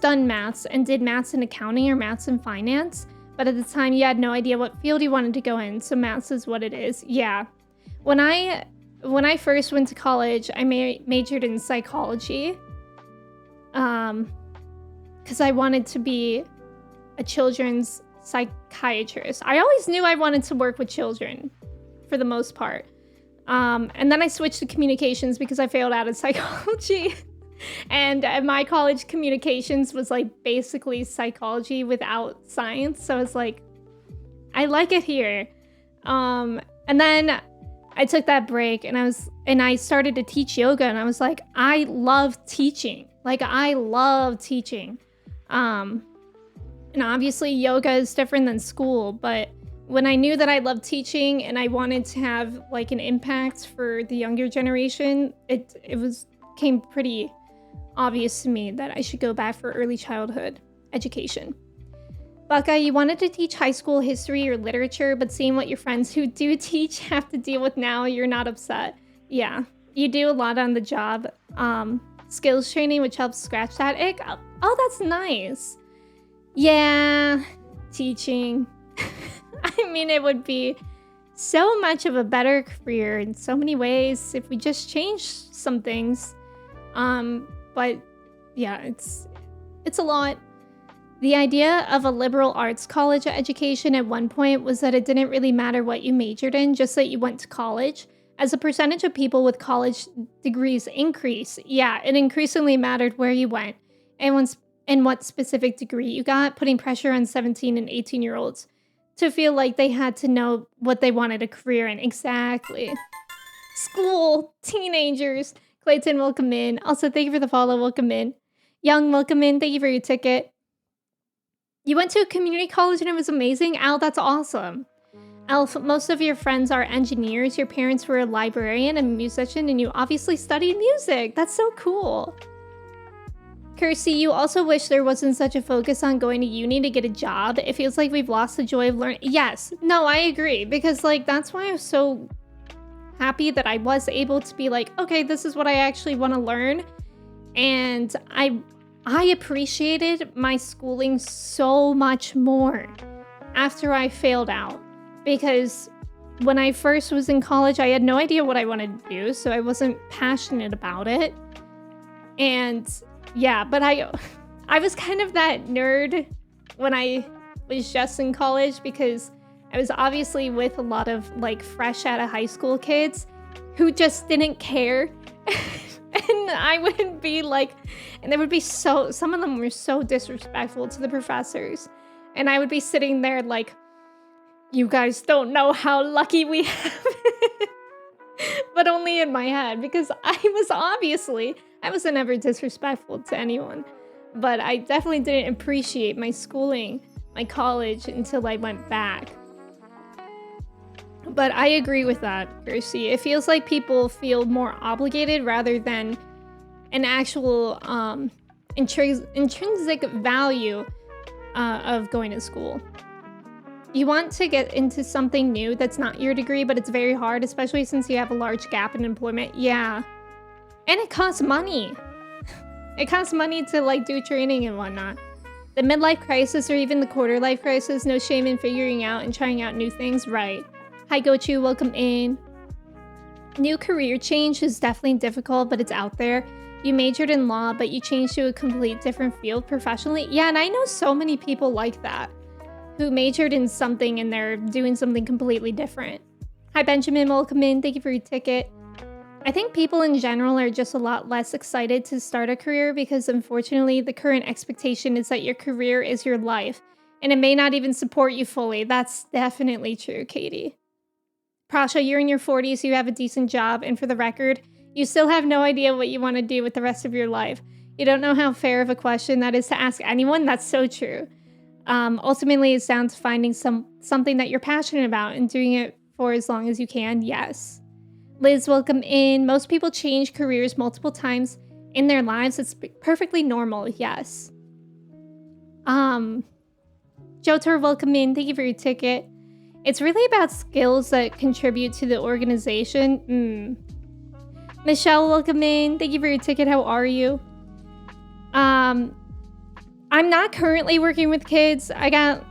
done maths and did maths in accounting or maths in finance, but at the time you had no idea what field you wanted to go in, so maths is what it is. Yeah. When I first went to college, I majored in psychology, because I wanted to be a children's psychiatrist. I always knew I wanted to work with children, for the most part. And then I switched to communications because I failed out of psychology. And my college communications was like basically psychology without science. So I was like, I like it here. And then I took that break and I started to teach yoga, and I was like, I love teaching. Like, I love teaching. And obviously yoga is different than school, but when I knew that I loved teaching and I wanted to have like an impact for the younger generation, it came pretty obvious to me that I should go back for early childhood education. Buckeye, you wanted to teach high school history or literature, but seeing what your friends who do teach have to deal with now, you're not upset. Yeah, you do a lot on the job. Skills training, which helps scratch that ick. Oh, that's nice. Yeah, teaching. I mean, it would be so much of a better career in so many ways if we just changed some things. But yeah, it's a lot. The idea of a liberal arts college education at one point was that it didn't really matter what you majored in, just that you went to college. As a percentage of people with college degrees increase, yeah, it increasingly mattered where you went and what specific degree you got, putting pressure on 17 and 18-year-olds to feel like they had to know what they wanted a career in. Exactly. School, teenagers. Clayton, welcome in. Also, thank you for the follow, welcome in. Young, welcome in. Thank you for your ticket. You went to a community college and it was amazing? Al, that's awesome. Alf, most of your friends are engineers. Your parents were a librarian and a musician, and you obviously studied music. That's so cool. Kirsty, you also wish there wasn't such a focus on going to uni to get a job. It feels like we've lost the joy of learning. Yes, no, I agree. Because like, that's why I was so happy that I was able to be like, okay, this is what I actually want to learn. And I appreciated my schooling so much more after I failed out, because when I first was in college, I had no idea what I wanted to do, so I wasn't passionate about it. And yeah, but I was kind of that nerd when I was just in college, because I was obviously with a lot of like fresh out of high school kids who just didn't care. And I would be like, and there would be some of them were so disrespectful to the professors. And I would be sitting there like, you guys don't know how lucky we have it. But only in my head, because I wasn't ever disrespectful to anyone. But I definitely didn't appreciate my schooling, my college, until I went back. But I agree with that, Gracie. It feels like people feel more obligated rather than an actual intrinsic value of going to school. You want to get into something new that's not your degree, but it's very hard, especially since you have a large gap in employment. Yeah. And it costs money. It costs money to like do training and whatnot. The midlife crisis or even the quarter life crisis, no shame in figuring out and trying out new things, right? Hi Gochu, welcome in. New career change is definitely difficult, but it's out there. You majored in law, but you changed to a complete different field professionally. Yeah, and I know so many people like that, who majored in something and they're doing something completely different. Hi Benjamin, welcome in. Thank you for your ticket. I think people in general are just a lot less excited to start a career because unfortunately the current expectation is that your career is your life and it may not even support you fully. That's definitely true, Katie. Prasha, you're in your 40s, you have a decent job, and for the record, you still have no idea what you want to do with the rest of your life. You don't know how fair of a question that is to ask anyone. That's so true. Ultimately, it's down to finding something that you're passionate about and doing it for as long as you can. Yes. Liz, welcome in. Most people change careers multiple times in their lives. It's perfectly normal. Yes. Jotor, welcome in. Thank you for your ticket. It's really about skills that contribute to the organization. Michelle, welcome in. Thank you for your ticket. How are you? I'm not currently working with kids. I got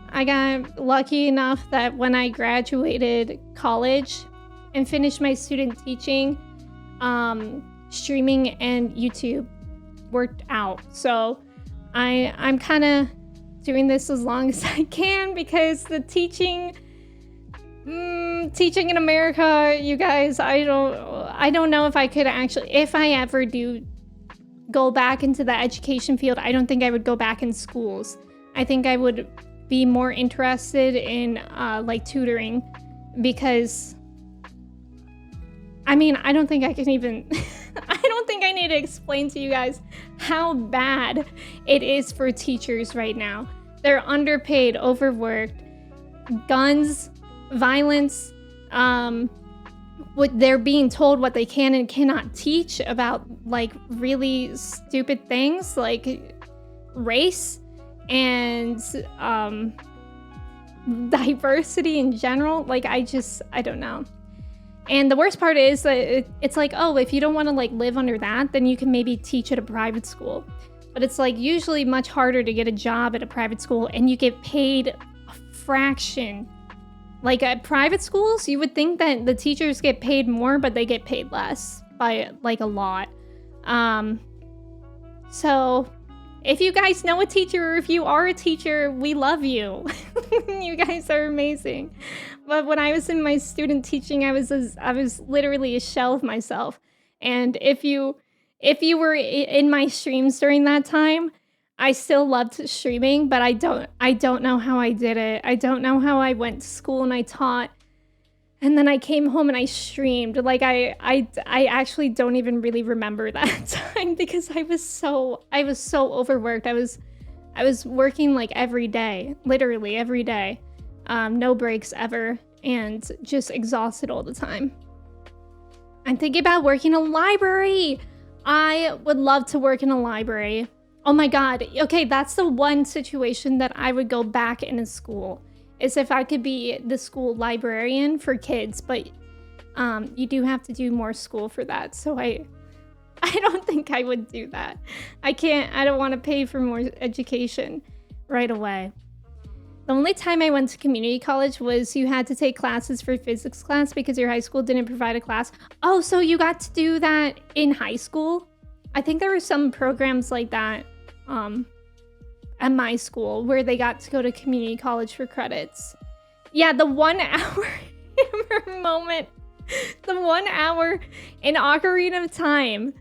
lucky enough that when I graduated college and finished my student teaching, streaming and YouTube worked out. So I'm kind of doing this as long as I can because the teaching in America, you guys, I don't know if I could actually, if I ever do go back into the education field, I don't think I would go back in schools. I think I would be more interested in like tutoring, because I mean, I don't think I can even I don't think I need to explain to you guys how bad it is for teachers right now. They're underpaid, overworked, guns, violence, what they're being told what they can and cannot teach about like really stupid things like race and diversity in general. Like I don't know. And the worst part is that it's like, oh, if you don't want to like live under that, then you can maybe teach at a private school. But it's like usually much harder to get a job at a private school and you get paid a fraction. Like at private schools, you would think that the teachers get paid more, but they get paid less by like a lot. So if you guys know a teacher, or if you are a teacher, we love you. You guys are amazing. But when I was in my student teaching, I was literally a shell of myself. And if you were in my streams during that time, I still loved streaming, but I don't know how I did it. I don't know how I went to school and I taught, and then I came home and I streamed. Like I actually don't even really remember that time because I was so overworked. I was working like every day, literally every day, no breaks ever, and just exhausted all the time. I'm thinking about working in a library. I would love to work in a library. Oh my God. Okay, that's the one situation that I would go back in a school, is if I could be the school librarian for kids, but you do have to do more school for that. So I don't think I would do that. I don't want to pay for more education right away. The only time I went to community college was you had to take classes for physics class because your high school didn't provide a class. Oh, so you got to do that in high school? I think there were some programs like that at my school where they got to go to community college for credits. Yeah, the 1 hour moment, the 1 hour in Ocarina of Time,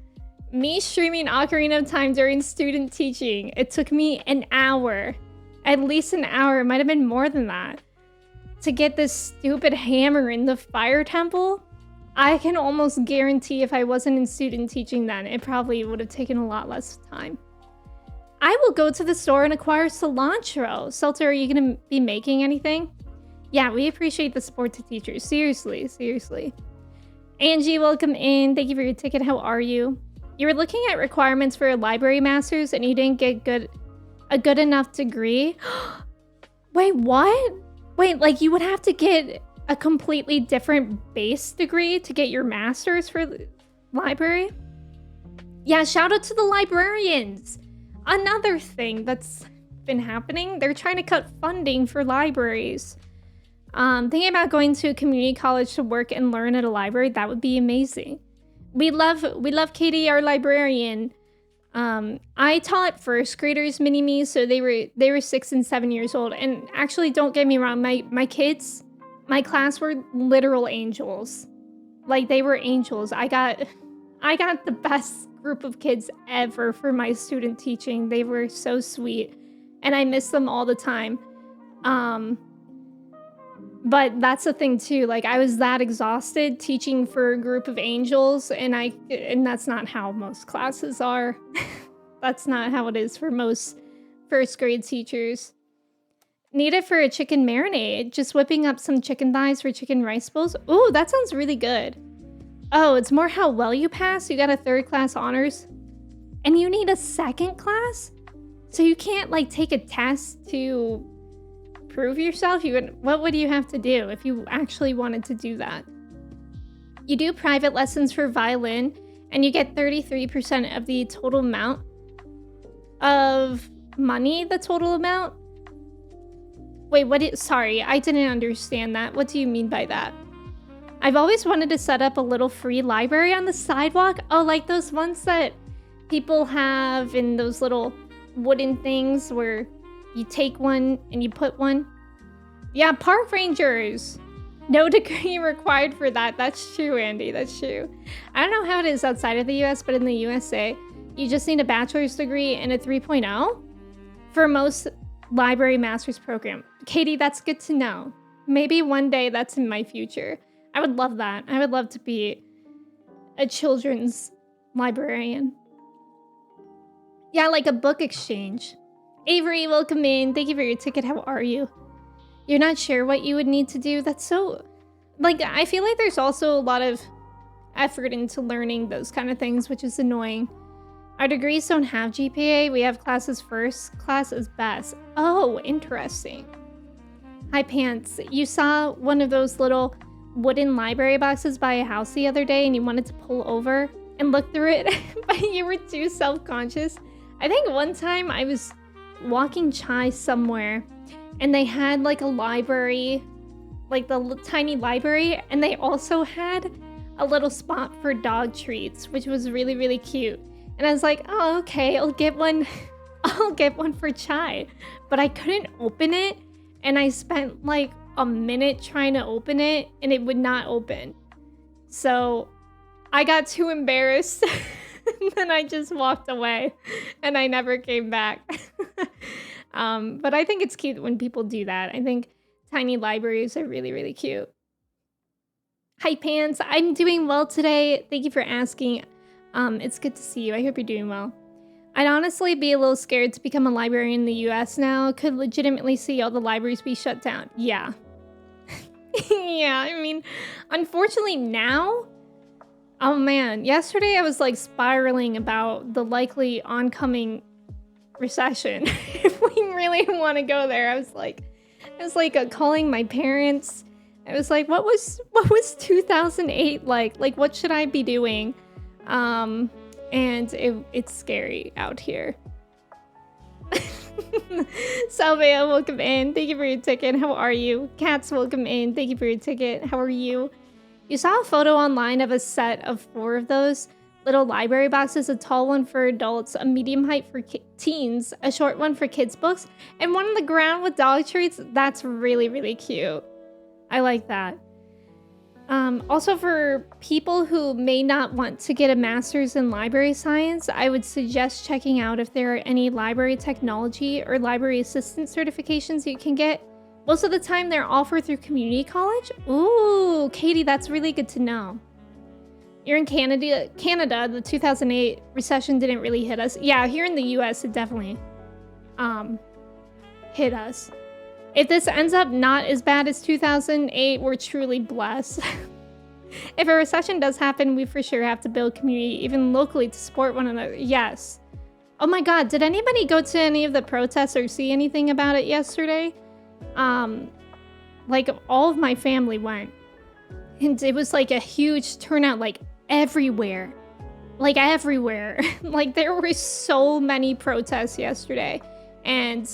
me streaming Ocarina of Time during student teaching, it took me an hour. At least an hour, it might have been more than that, to get this stupid hammer in the fire temple. I can almost guarantee if I wasn't in student teaching then, it probably would have taken a lot less time. I will go to the store and acquire cilantro. Seltzer, are you going to be making anything? Yeah, we appreciate the support to teachers. Seriously, seriously. Angie, welcome in. Thank you for your ticket. How are you? You were looking at requirements for a library master's and you didn't get a good enough degree. Wait, what? Wait, like you would have to get a completely different base degree to get your master's for the library? Yeah, shout out to the librarians. Another thing that's been happening, they're trying to cut funding for libraries. Thinking about going to a community college to work and learn at a library, that would be amazing. We love Katie, our librarian. I taught first graders mini-me, so they were 6 and 7 years old. And actually, don't get me wrong, my kids, my class were literal angels. Like, they were angels. I got the best group of kids ever for my student teaching. They were so sweet, and I miss them all the time. But that's the thing too, like I was that exhausted teaching for a group of angels, and that's not how most classes are. That's not how it is for most first grade teachers. Need it for a chicken marinade, just whipping up some chicken thighs for chicken rice bowls. Ooh, that sounds really good. Oh, it's more how well you pass. You got a 3rd class honors and you need a 2nd class? So you can't like take a test to prove yourself? What would you have to do if you actually wanted to do that? You do private lessons for violin, and you get 33% of the total amount of money, the total amount? Wait, sorry, I didn't understand that. What do you mean by that? I've always wanted to set up a little free library on the sidewalk. Oh, like those ones that people have in those little wooden things where you take one and you put one. Yeah, park rangers. No degree required for that. That's true, Andy. That's true. I don't know how it is outside of the US, but in the USA, you just need a bachelor's degree and a 3.0 for most library master's program. Katie, that's good to know. Maybe one day that's in my future. I would love that. I would love to be a children's librarian. Yeah, like a book exchange. Avery, welcome in. Thank you for your ticket. How are you? You're not sure what you would need to do? That's so... Like, I feel like there's also a lot of effort into learning those kind of things, which is annoying. Our degrees don't have GPA. We have classes first, class is best. Oh, interesting. Hi, Pants. You saw one of those little wooden library boxes by a house the other day and you wanted to pull over and look through it, but you were too self-conscious. I think one time I was walking Chai somewhere and they had like a library, like the tiny library, and they also had a little spot for dog treats, which was really, really cute. And I was like, oh, okay, I'll get one. I'll get one for Chai. But I couldn't open it, and I spent like a minute trying to open it, and it would not open. So I got too embarrassed, and then I just walked away, and I never came back. But I think it's cute when people do that. I think tiny libraries are really, really cute. Hi, Pants. I'm doing well today. Thank you for asking. It's good to see you. I hope you're doing well. I'd honestly be a little scared to become a librarian in the US now. Could legitimately see all the libraries be shut down. Yeah. Yeah, I mean, unfortunately now, oh man, yesterday I was like spiraling about the likely oncoming recession. If we really want to go there, I was like calling my parents. I was like, what was 2008 like? Like, what should I be doing? And it's scary out here. Salvia, welcome in. Thank you for your ticket. How are you? Cats, welcome in. Thank you for your ticket. How are you? You saw a photo online of a set of 4 of those little library boxes, a tall one for adults, a medium height for teens, a short one for kids' books, and one on the ground with dog treats. That's really, really cute. I like that. Also, for people who may not want to get a master's in library science, I would suggest checking out if there are any library technology or library assistant certifications you can get. Most of the time, they're offered through community college. Ooh, Katie, that's really good to know. You're in Canada. The 2008 recession didn't really hit us. Yeah, here in the US, it definitely hit us. If this ends up not as bad as 2008, we're truly blessed. If a recession does happen, we for sure have to build community, even locally, to support one another. Yes. Oh my God, did anybody go to any of the protests or see anything about it yesterday? Like, all of my family went. And it was like a huge turnout, like everywhere. Like everywhere. Like, there were so many protests yesterday. And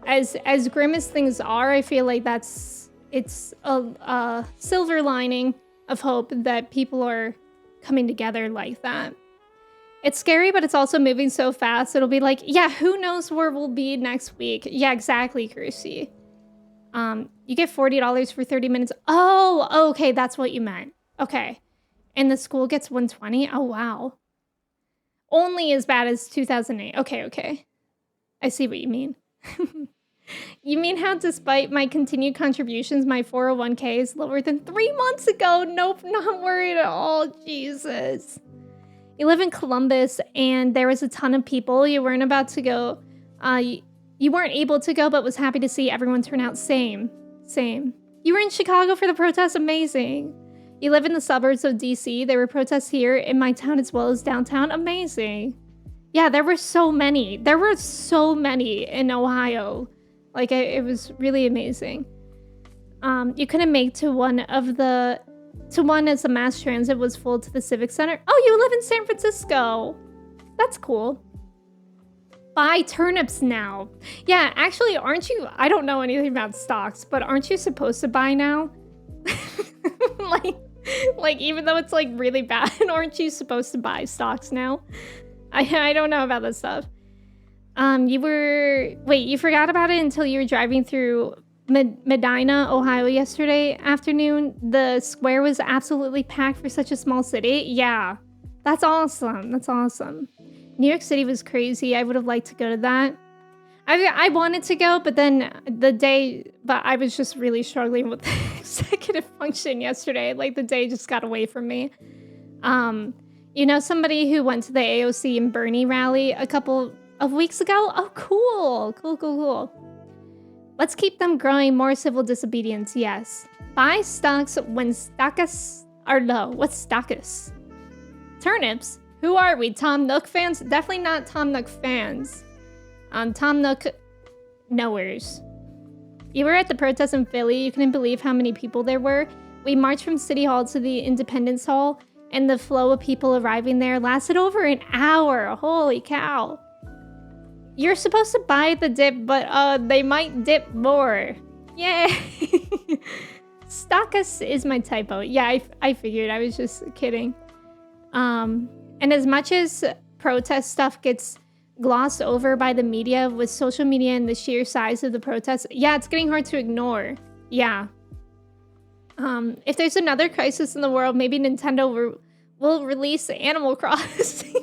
as grim as things are, I feel like it's a silver lining of hope that people are coming together like that. It's scary, but it's also moving so fast. It'll be like, yeah, who knows where we'll be next week? Yeah, exactly, Kirsty. You get $40 for 30 minutes. Oh, okay, that's what you meant. Okay. And the school gets $120? Oh, wow. Only as bad as 2008. Okay. I see what you mean. You mean how despite my continued contributions, my 401k is lower than 3 months ago? Nope, not worried at all. Jesus. You live in Columbus and there was a ton of people. You weren't about to go. You weren't able to go, but was happy to see everyone turn out. Same. You were in Chicago for the protest. Amazing. You live in the suburbs of DC. There were protests here in my town as well as downtown. Amazing. Yeah, there were so many. There were so many in Ohio. Like, it was really amazing. You couldn't make to one as the mass transit was full to the Civic Center. Oh, you live in San Francisco. That's cool. Buy turnips now. Yeah, actually, aren't you? I don't know anything about stocks, but aren't you supposed to buy now? like even though it's like really bad, aren't you supposed to buy stocks now? I don't know about this stuff. You forgot about it until you were driving through Medina, Ohio yesterday afternoon. The square was absolutely packed for such a small city. Yeah, that's awesome. New York City was crazy. I would have liked to go to that. I wanted to go, but then I was just really struggling with the executive function yesterday. Like, the day just got away from me. You know somebody who went to the AOC and Bernie rally a couple of weeks ago? Oh, cool. Let's keep them growing. More civil disobedience, yes. Buy stocks when stocks are low. What's stocks? Turnips? Who are we? Tom Nook fans? Definitely not Tom Nook fans. Tom Nook knowers. You were at the protest in Philly. You couldn't believe how many people there were. We marched from City Hall to the Independence Hall, and the flow of people arriving there lasted over an hour. Holy cow. You're supposed to buy the dip, but they might dip more. Yay! Stockus is my typo. Yeah, I figured. I was just kidding. And as much as protest stuff gets glossed over by the media with social media and the sheer size of the protests, yeah, it's getting hard to ignore. Yeah. If there's another crisis in the world, maybe Nintendo will release Animal Crossing.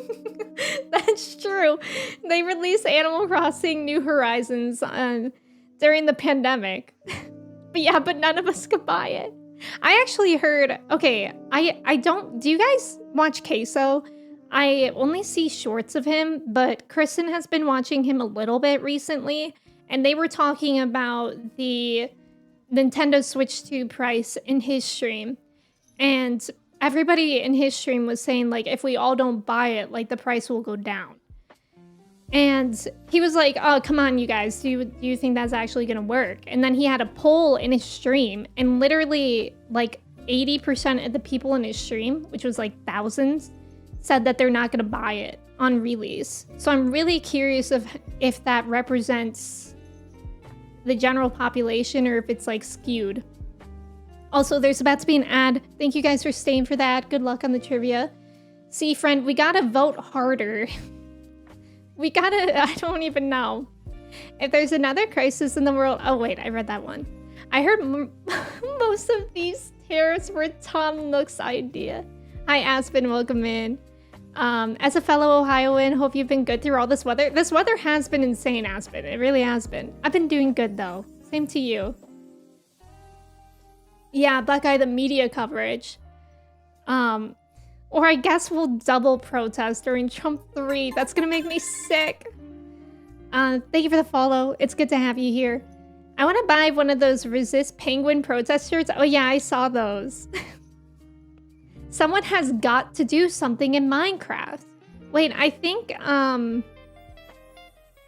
That's true. They released Animal Crossing New Horizons during the pandemic. But none of us could buy it. I actually heard, okay, do you guys watch Queso? I only see shorts of him, but Kristen has been watching him a little bit recently, and they were talking about the Nintendo Switch 2 price in his stream. And everybody in his stream was saying, like, if we all don't buy it, like, the price will go down. And he was like, oh, come on, you guys. Do you think that's actually going to work? And then he had a poll in his stream, and literally, like, 80% of the people in his stream, which was, like, thousands, said that they're not going to buy it. on release. So I'm really curious if that represents the general population or if it's like skewed. Also, there's about to be an ad. Thank you guys for staying for that. Good luck on the trivia. See, friend, we gotta vote harder. We gotta, I don't even know. If there's another crisis in the world, oh wait, I read that one. I heard most of these tariffs were Tom Nook's idea. Hi Aspen, welcome in. As a fellow Ohioan, hope you've been good through all this weather. This weather has been insane, Aspen. It really has been. I've been doing good though. Same to you. Yeah, Black Eye, the media coverage. Or I guess we'll double protest during Trump 3. That's gonna make me sick. Thank you for the follow. It's good to have you here. I want to buy one of those Resist Penguin protest shirts. Oh yeah, I saw those. Someone has got to do something in Minecraft. Wait, I think, I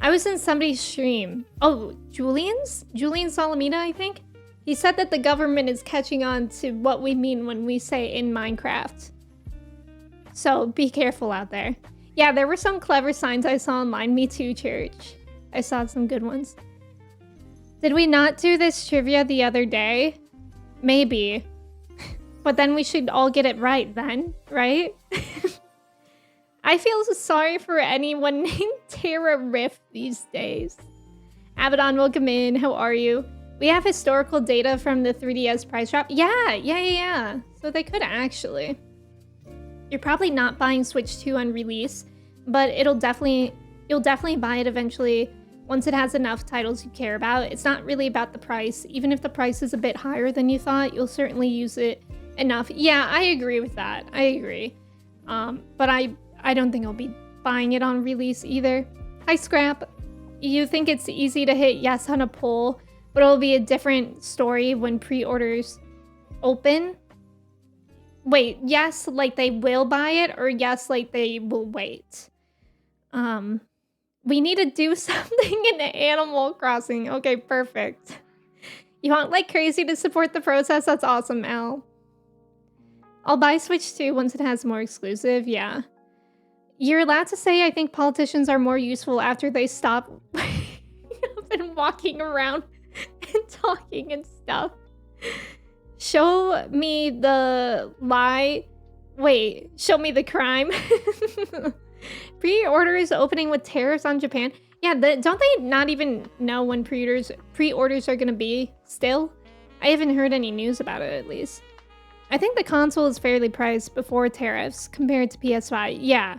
was in somebody's stream. Oh, Julian's? Julian Salamina, I think? He said that the government is catching on to what we mean when we say in Minecraft. So be careful out there. Yeah, there were some clever signs I saw online. Me too, church. I saw some good ones. Did we not do this trivia the other day? Maybe. But then we should all get it right then, right? I feel sorry for anyone named Tara Riff these days. Abaddon, welcome in. How are you? We have historical data from the 3DS price drop. Yeah. So they could actually. You're probably not buying Switch 2 on release, but you'll definitely buy it eventually once it has enough titles you care about. It's not really about the price. Even if the price is a bit higher than you thought, you'll certainly use it enough. Yeah, I agree with that. I agree. But I don't think I'll be buying it on release either. Hi, Scrap. You think it's easy to hit yes on a poll, but it'll be a different story when pre-orders open? Wait, yes, like they will buy it, or yes, like they will wait? We need to do something in Animal Crossing. Okay, perfect. You want like crazy to support the process? That's awesome, Al. I'll buy Switch 2 once it has more exclusive, yeah. You're allowed to say I think politicians are more useful after they stop and walking around and talking and stuff. Show me the lie. Wait, show me the crime. Pre-orders opening with tariffs on Japan. Yeah, don't they not even know when pre-orders are gonna be still? I haven't heard any news about it, at least. I think the console is fairly priced before tariffs compared to PS5. Yeah,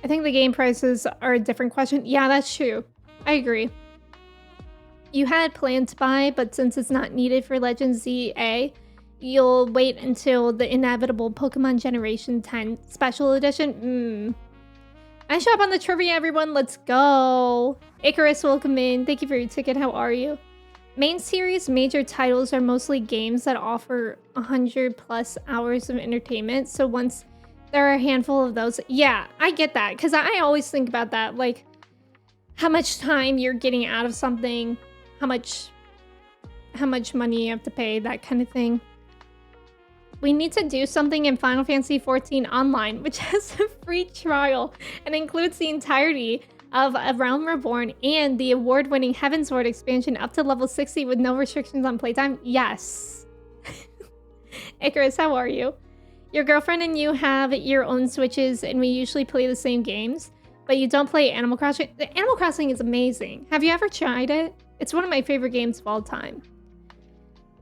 I think the game prices are a different question. Yeah, that's true. I agree. You had planned to buy, but since it's not needed for Legend ZA, you'll wait until the inevitable Pokemon Generation 10 Special Edition? Nice job on the trivia, everyone. Let's go. Icarus, welcome in. Thank you for your ticket. How are you? Main series major titles are mostly games that offer 100+ hours of entertainment. So once there are a handful of those, yeah, I get that. Because I always think about that. Like, how much time you're getting out of something. How much money you have to pay. That kind of thing. We need to do something in Final Fantasy XIV Online, which has a free trial and includes the entirety of A Realm Reborn and the award-winning Heavensward expansion up to level 60 with no restrictions on playtime. Yes. Icarus, how are you? Your girlfriend and you have your own Switches and we usually play the same games, but you don't play Animal Crossing. Animal Crossing is amazing. Have you ever tried it? It's one of my favorite games of all time.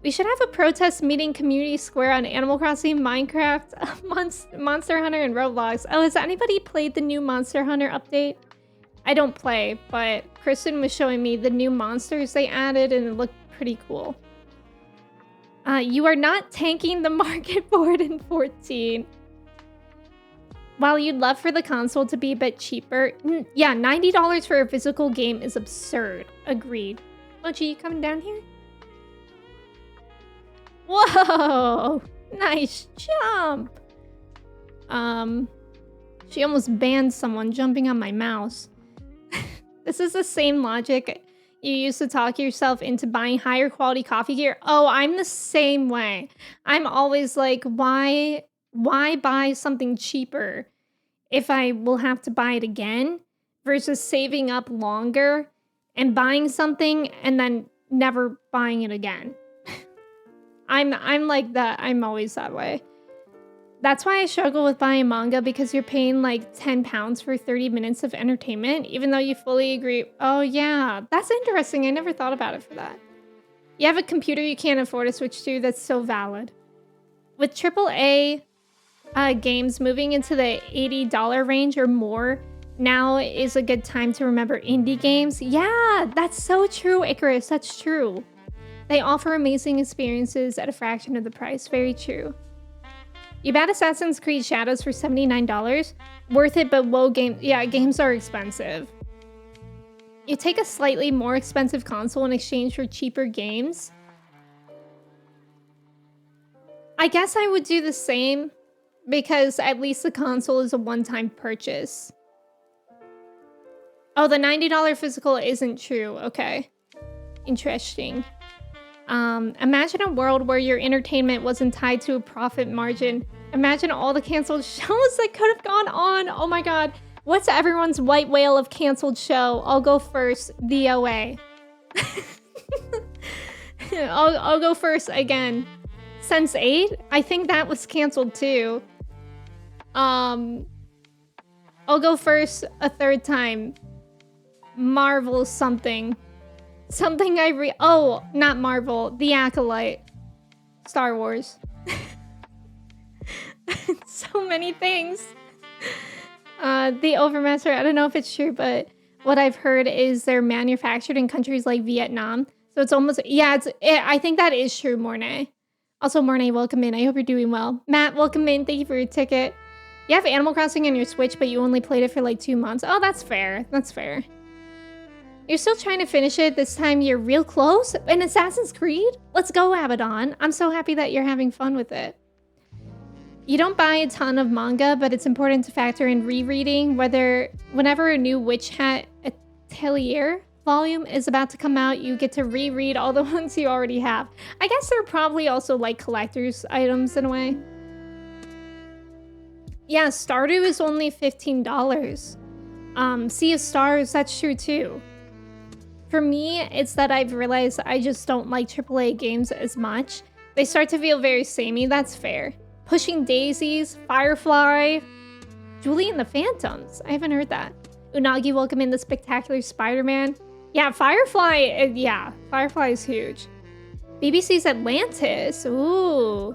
We should have a protest meeting Community Square on Animal Crossing, Minecraft, Monster Hunter, and Roblox. Oh, has anybody played the new Monster Hunter update? I don't play, but Kristen was showing me the new monsters they added, and it looked pretty cool. You are not tanking the market for it in 14. While you'd love for the console to be a bit cheaper, yeah, $90 for a physical game is absurd. Agreed. Mochi, you coming down here? Whoa! Nice jump! She almost banned someone jumping on my mouse. This is the same logic you used to talk yourself into buying higher quality coffee gear. Oh, I'm the same way. I'm always like, why buy something cheaper if I will have to buy it again versus saving up longer and buying something and then never buying it again. I'm like that. I'm always that way. That's why I struggle with buying manga, because you're paying like 10 pounds for 30 minutes of entertainment, even though you fully agree. Oh yeah, that's interesting. I never thought about it for that. You have a computer you can't afford to switch to. That's so valid. With AAA games moving into the $80 range or more, now is a good time to remember indie games. Yeah, that's so true, Icarus. That's true. They offer amazing experiences at a fraction of the price. Very true. You bought Assassin's Creed Shadows for $79. Worth it, but whoa, games are expensive. You take a slightly more expensive console in exchange for cheaper games. I guess I would do the same, because at least the console is a one-time purchase. Oh, the $90 physical isn't true. Okay. Interesting. Imagine a world where your entertainment wasn't tied to a profit margin. Imagine all the canceled shows that could have gone on. Oh my god. What's everyone's white whale of canceled show? I'll go first. The OA. I'll go first again. Sense8? I think that was canceled too. I'll go first a third time. Marvel something. Something oh, not Marvel. The Acolyte. Star Wars. So many things. The Overmaster, I don't know if it's true, but what I've heard is they're manufactured in countries like Vietnam. So it's almost, yeah, I think that is true, Mornay. Also, Mornay, welcome in. I hope you're doing well. Matt, welcome in. Thank you for your ticket. You have Animal Crossing on your Switch, but you only played it for like 2 months. Oh, that's fair. That's fair. You're still trying to finish it. This time you're real close. In Assassin's Creed? Let's go, Abaddon. I'm so happy that you're having fun with it. You don't buy a ton of manga, but it's important to factor in rereading. Whenever a new Witch Hat Atelier volume is about to come out, you get to reread all the ones you already have. I guess they're probably also like collector's items in a way. Yeah, Stardew is only $15. Sea of Stars, that's true too. For me, it's that I've realized I just don't like AAA games as much. They start to feel very samey, that's fair. Pushing Daisies, Firefly, Julie and the Phantoms. I haven't heard that. Unagi, welcome in the Spectacular Spider-Man. Yeah, Firefly, yeah, Firefly is huge. BBC's Atlantis, ooh.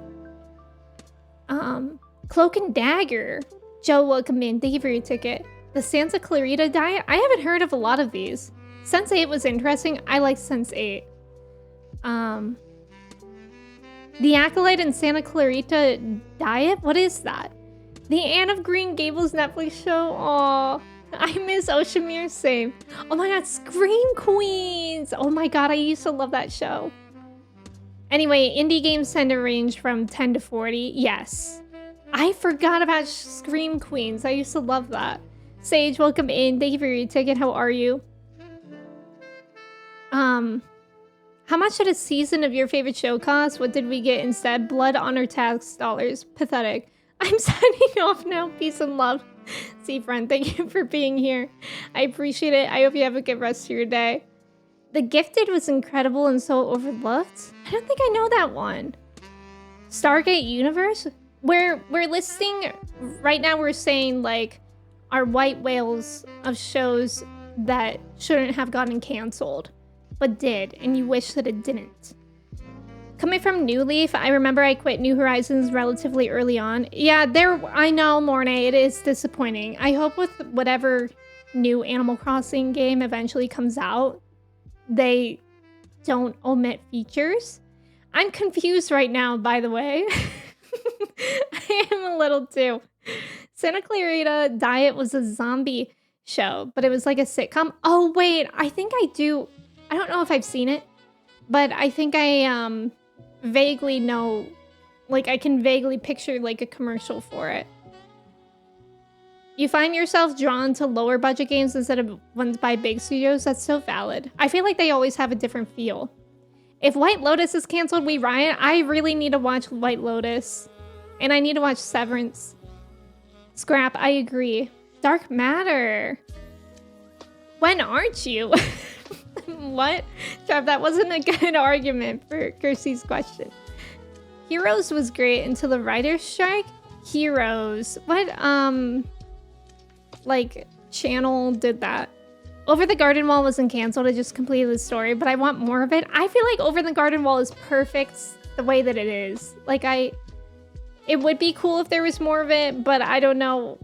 Cloak and Dagger. Joe, welcome in, thank you for your ticket. The Santa Clarita Diet, I haven't heard of a lot of these. Sense8 was interesting, I like Sense8. The Acolyte and Santa Clarita Diet? What is that? The Anne of Green Gables Netflix show? Aw, I miss Oshimir, same. Oh my god, Scream Queens! Oh my god, I used to love that show. Anyway, indie games tend to range from 10 to 40. Yes. I forgot about Scream Queens. I used to love that. Sage, welcome in. Thank you for your ticket. How are you? How much did a season of your favorite show cost? What did we get instead? Blood on our tax dollars. Pathetic. I'm signing off now. Peace and love. See, friend, thank you for being here. I appreciate it. I hope you have a good rest of your day. The Gifted was incredible and so overlooked. I don't think I know that one. Stargate Universe? We're listing, right now we're saying like our white whales of shows that shouldn't have gotten canceled, but did, and you wish that it didn't. Coming from New Leaf, I remember I quit New Horizons relatively early on. Yeah, I know, Mornay, it is disappointing. I hope with whatever new Animal Crossing game eventually comes out, they don't omit features. I'm confused right now, by the way. I am a little too. Santa Clarita Diet was a zombie show, but it was like a sitcom. Oh, wait, I think I do. I don't know if I've seen it, but I think I vaguely know, like I can vaguely picture like a commercial for it. You find yourself drawn to lower budget games instead of ones by big studios? That's so valid. I feel like they always have a different feel. If White Lotus is canceled, we riot. I really need to watch White Lotus. And I need to watch Severance. Scrap, I agree. Dark matter. When aren't you? What? Scrap, that wasn't a good argument for Kirsty's question. Heroes was great until the writer's strike. Heroes. What, like, channel did that? Over the Garden Wall wasn't canceled. It just completed the story, but I want more of it. I feel like Over the Garden Wall is perfect the way that it is. Like, it would be cool if there was more of it, but I don't know.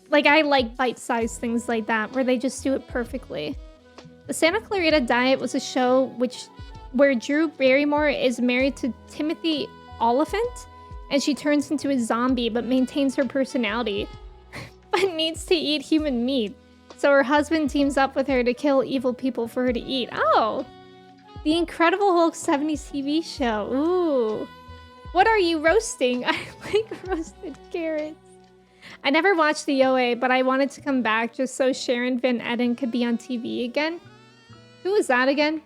Like, I like bite-sized things like that, where they just do it perfectly. The Santa Clarita Diet was a show where Drew Barrymore is married to Timothy Oliphant, and she turns into a zombie but maintains her personality, but needs to eat human meat. So her husband teams up with her to kill evil people for her to eat. Oh! The Incredible Hulk 70s TV show. Ooh. What are you roasting? I like roasted carrots. I never watched the OA, but I wanted to come back just so Sharon Van Etten could be on TV again. Who was that again?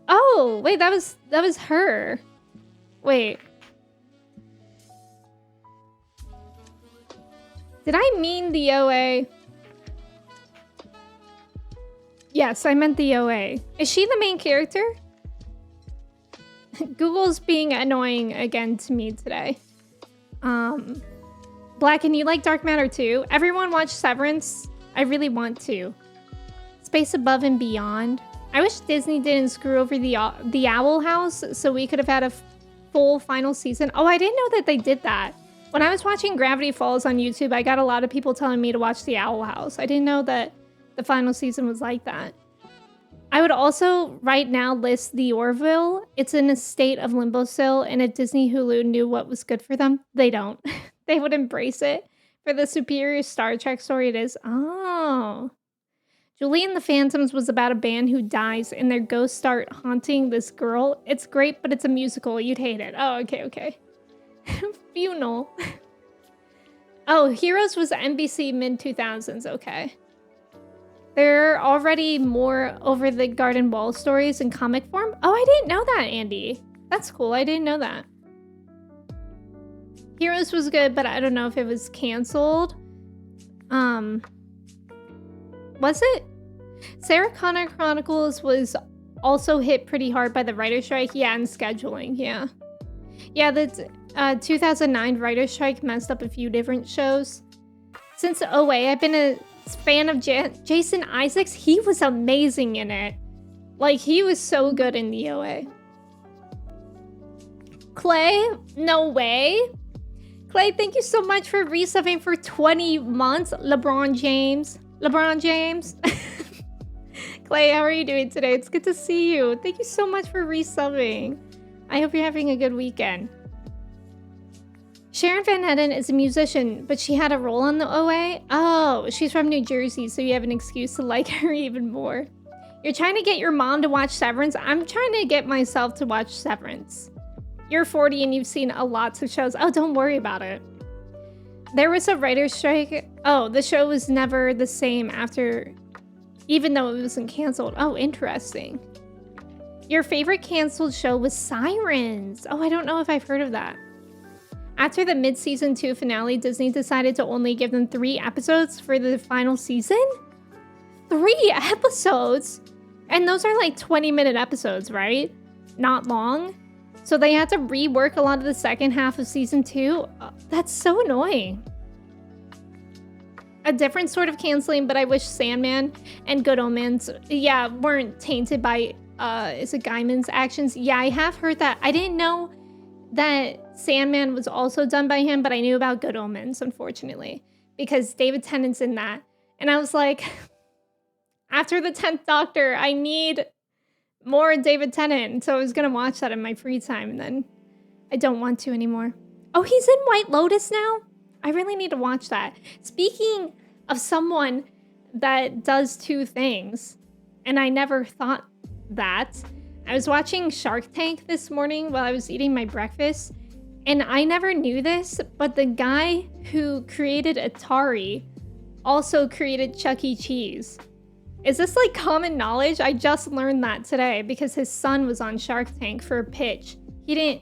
Oh, wait, that was her. Wait. Did I mean the OA? Yes, I meant the OA. Is she the main character? Google's being annoying again to me today. Black, and you like Dark Matter too? Everyone watch Severance? I really want to. Space Above and Beyond. I wish Disney didn't screw over the Owl House so we could have had a full final season. Oh, I didn't know that they did that. When I was watching Gravity Falls on YouTube, I got a lot of people telling me to watch the Owl House. I didn't know that the final season was like that. I would also right now list The Orville. It's in a state of limbo still, and if Disney Hulu knew what was good for them, they don't. They would embrace it for the superior Star Trek story it is. Oh. Julie and the Phantoms was about a band who dies and their ghosts start haunting this girl. It's great, but it's a musical. You'd hate it. Oh, okay. Funeral. Oh, Heroes was NBC mid-2000s. Okay. There are already more Over the Garden Wall stories in comic form. Oh, I didn't know that, Andy. That's cool. I didn't know that. Heroes was good, but I don't know if it was canceled. Was it? Sarah Connor Chronicles was also hit pretty hard by the writer's strike. Yeah, and scheduling. Yeah. Yeah, the 2009 writer's strike messed up a few different shows. Since OA, I've been a fan of Jason Isaacs. He was amazing in it. Like, he was so good in the OA. Clay, no way. Clay, thank you so much for resubbing for 20 months. LeBron James. Clay, how are you doing today? It's good to see you. Thank you so much for resubbing. I hope you're having a good weekend. Sharon Van Etten is a musician, but she had a role on the OA. Oh, she's from New Jersey, so you have an excuse to like her even more. You're trying to get your mom to watch Severance? I'm trying to get myself to watch Severance. You're 40 and you've seen a lot of shows. Oh, don't worry about it. There was a writer's strike. Oh, the show was never the same after, even though it wasn't canceled. Oh, interesting. Your favorite canceled show was Sirens. Oh, I don't know if I've heard of that. After the mid-season 2 finale, Disney decided to only give them 3 episodes for the final season? 3 episodes? And those are like 20-minute episodes, right? Not long. So they had to rework a lot of the second half of season 2. That's so annoying. A different sort of canceling, but I wish Sandman and Good Omens, yeah, weren't tainted by, is it Gaiman's actions? Yeah, I have heard that. I didn't know that Sandman was also done by him, but I knew about Good Omens, unfortunately, because David Tennant's in that. And I was like, after the 10th Doctor, I need more David Tennant. So I was going to watch that in my free time, and then I don't want to anymore. Oh, he's in White Lotus now? I really need to watch that. Speaking of someone that does 2 things, and I never thought that, I was watching Shark Tank this morning while I was eating my breakfast, and I never knew this, but the guy who created Atari also created Chuck E. Cheese. Is this like common knowledge? I just learned that today because his son was on Shark Tank for a pitch. He didn't...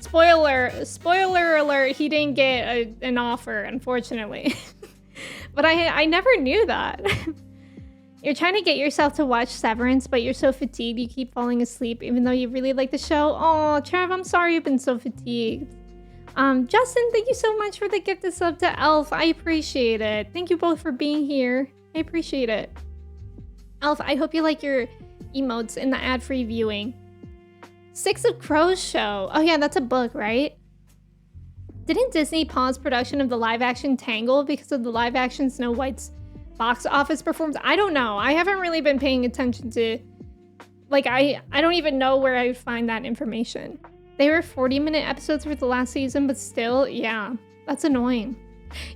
Spoiler alert, he didn't get an offer, unfortunately. But I never knew that. You're trying to get yourself to watch Severance, but you're so fatigued you keep falling asleep even though you really like the show. Oh, Trev, I'm sorry you've been so fatigued. Justin, thank you so much for the gifted sub to Elf. I appreciate it. Thank you both for being here. I appreciate it. Elf, I hope you like your emotes in the ad-free viewing. Six of Crows show. Oh yeah, that's a book, right? Didn't Disney pause production of the live-action Tangle because of the live-action Snow White's box office performance? I don't know. I haven't really been paying attention to... Like, I don't even know where I would find that information. They were 40-minute episodes for the last season, but still, yeah. That's annoying.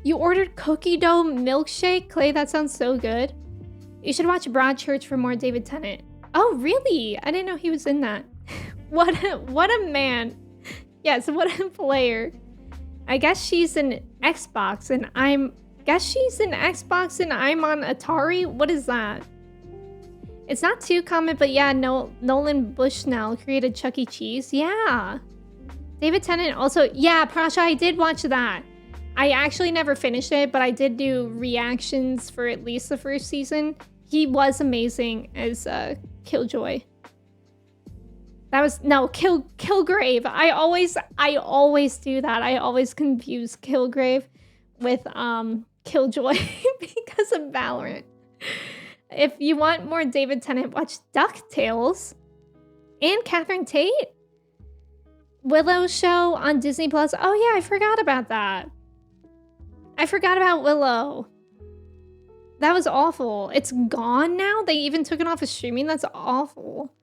You ordered cookie dough milkshake? Clay, that sounds so good. You should watch Broadchurch for more David Tennant. Oh, really? I didn't know he was in that. What a man. Yes, what a player. I guess she's an Xbox and I'm on Atari? What is that? It's not too common, but yeah, Nolan Bushnell created Chuck E. Cheese. Yeah. David Tennant also, yeah, Prasha, I did watch that. I actually never finished it, but I did do reactions for at least the first season. He was amazing as Killjoy. That was, no, Kilgrave. I always do that. I always confuse Kilgrave with Killjoy because of Valorant. If you want more David Tennant, watch DuckTales and Catherine Tate. Willow show on Disney Plus. Oh yeah, I forgot about that. I forgot about Willow. That was awful. It's gone now? They even took it off of streaming? That's awful.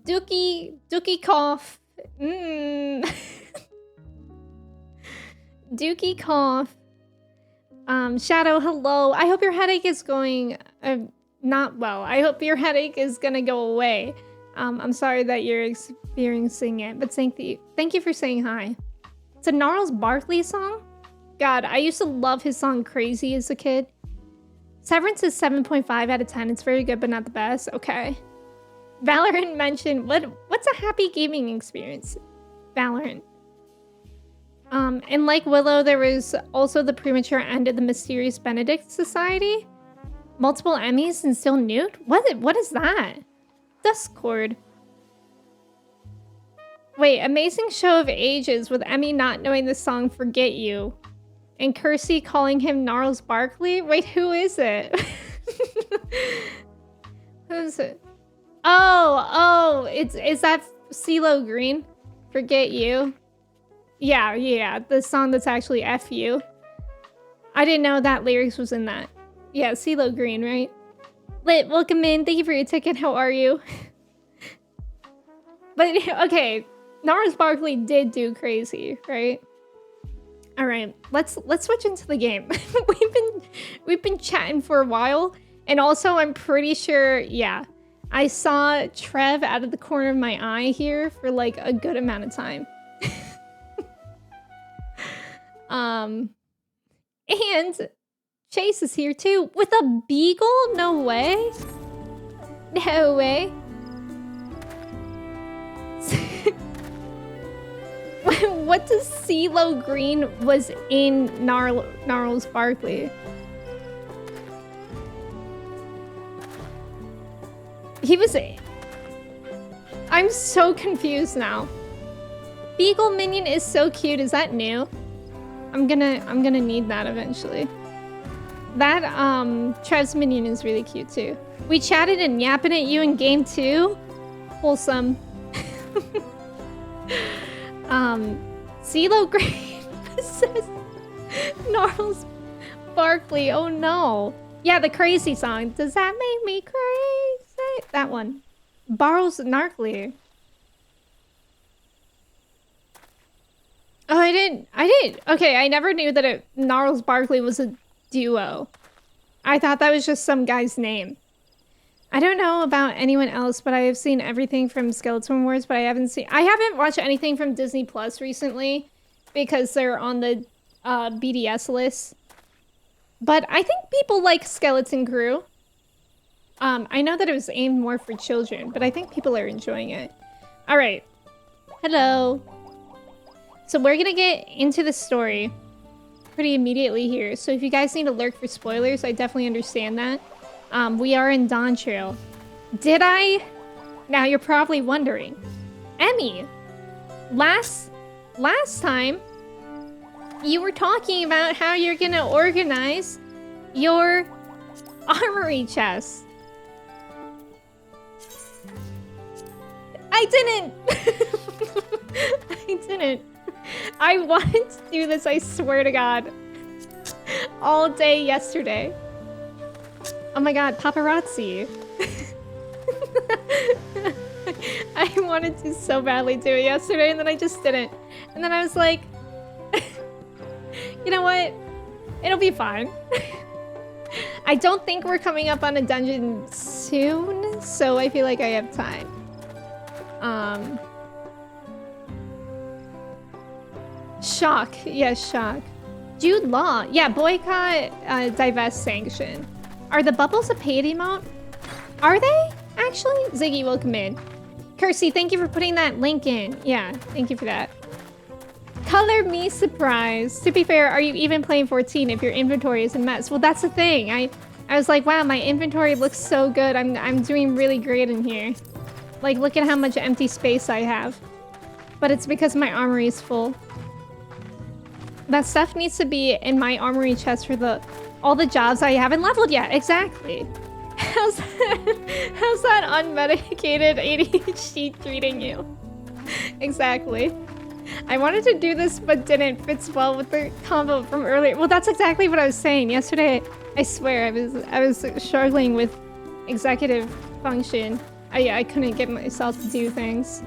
Dookie cough. Dookie cough. Shadow, hello. I hope your headache is going not well. I hope your headache is gonna go away. I'm sorry that you're experiencing it, but thank you for saying hi. It's a Gnarls Barkley song? God, I used to love his song Crazy as a kid. Severance is 7.5 out of 10. It's very good, but not the best. Okay. Valorant mentioned, what's a happy gaming experience? Valorant. And like Willow, there was also the premature end of the Mysterious Benedict Society. Multiple Emmys and still nude? What is that? Discord. Wait, amazing show of ages with Emmy not knowing the song Forget You. And Kersey calling him Gnarls Barkley? Wait, who is it? Who's it? Oh, is that CeeLo Green? Forget You. Yeah, the song that's actually F You. I didn't know that lyrics was in that. Yeah, CeeLo Green, right? Lit, welcome in. Thank you for your ticket. How are you? But okay, Gnarls Barkley did do Crazy, right? All right, let's switch into the game. we've been chatting for a while, and also I'm pretty sure, yeah, I saw Trev out of the corner of my eye here for like a good amount of time. And Chase is here too with a beagle. No way. No way. What does CeeLo Green was in Gnarls Barkley? He was... I'm so confused now. Beagle Minion is so cute. Is that new? I'm gonna need that eventually. That Trev's Minion is really cute too. We chatted and yapping at you in game 2. Wholesome. CeeLo Green says Gnarls Barkley. Oh no. Yeah, the Crazy song. Does that make me crazy? That one. Barrels Narkly. Oh, I didn't. Okay, I never knew that Gnarls Barkley was a duo. I thought that was just some guy's name. I don't know about anyone else, but I have seen everything from Skeleton Wars, but I haven't watched anything from Disney Plus recently because they're on the BDS list. But I think people like Skeleton Crew. I know that it was aimed more for children, but I think people are enjoying it. All right. Hello. So we're gonna get into the story pretty immediately here. So if you guys need to lurk for spoilers, I definitely understand that. We are in Dawntrail. Did I? Now you're probably wondering. Emmy, last time you were talking about how you're gonna organize your armory chest. I didn't. I didn't. I wanted to do this, I swear to God, all day yesterday. Oh my God, paparazzi. I wanted to so badly do it yesterday, and then I just didn't. And then I was like, you know what? It'll be fine. I don't think we're coming up on a dungeon soon, so I feel like I have time. Shock. Yes, shock. Jude Law. Yeah, boycott, divest, sanction. Are the bubbles a paid emote? Are they? Actually? Ziggy, welcome in. Kersey, thank you for putting that link in. Yeah, thank you for that. Color me surprised. To be fair, are you even playing 14 if your inventory is a mess? Well, that's the thing. I was like, wow, my inventory looks so good. I'm doing really great in here. Like, look at how much empty space I have. But it's because my armory is full. That stuff needs to be in my armory chest for all the jobs I haven't leveled yet. Exactly. How's that unmedicated ADHD treating you? Exactly. I wanted to do this, but didn't. Fits well with the combo from earlier. Well, that's exactly what I was saying yesterday. I swear, I was struggling with executive function. I couldn't get myself to do things.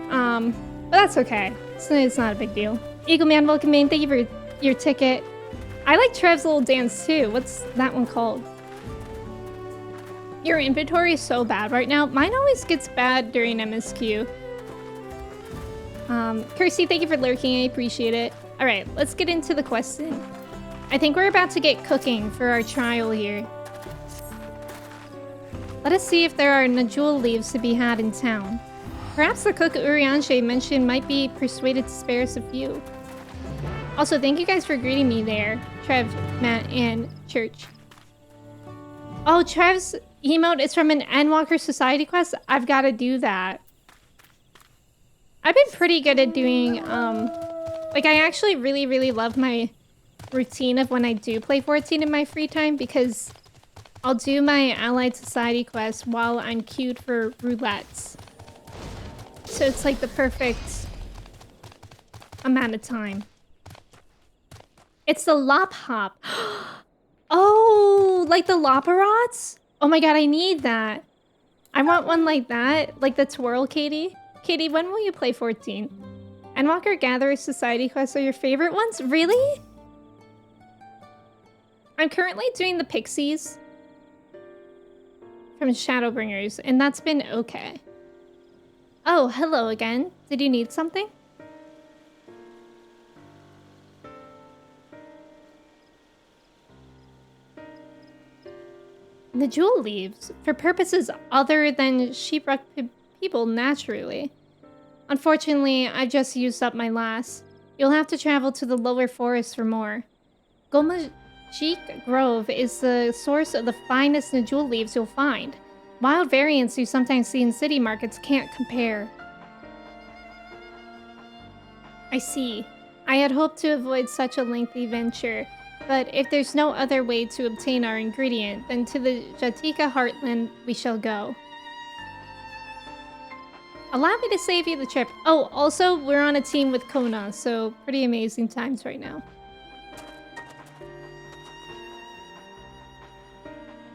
But that's okay. It's not a big deal. Eagle Man, welcome in. Thank you for your ticket. I like Trev's little dance too. What's that one called? Your inventory is so bad right now. Mine always gets bad during MSQ. Kirsty, thank you for lurking. I appreciate it. All right, let's get into the question. I think we're about to get cooking for our trial here. Let us see if there are Najul leaves to be had in town. Perhaps the cook Urianshe mentioned might be persuaded to spare us a few. Also, thank you guys for greeting me there, Trev, Matt, and Church. Oh, Trev's emote is from an Endwalker Society quest? I've got to do that. I've been pretty good at doing, like, I actually really, really love my routine of when I do play 14 in my free time, because I'll do my Allied Society quest while I'm queued for roulettes. So it's like the perfect amount of time. It's the Lop Hop. Oh, like the Loparots? Oh my God, I need that. I want one like that, like the Twirl, Katie. Katie, when will you play 14? Endwalker Gatherer Society quests are your favorite ones? Really? I'm currently doing the Pixies from Shadowbringers, and that's been okay. Oh, hello again. Did you need something? The jewel leaves, for purposes other than sheeprock people naturally. Unfortunately, I just used up my last. You'll have to travel to the lower forest for more. Gomajik Grove is the source of the finest Najul leaves you'll find. Wild variants you sometimes see in city markets can't compare. I see. I had hoped to avoid such a lengthy venture, but if there's no other way to obtain our ingredient, then to the Jatika Heartland we shall go. Allow me to save you the trip. Oh, also, we're on a team with Kona, so pretty amazing times right now.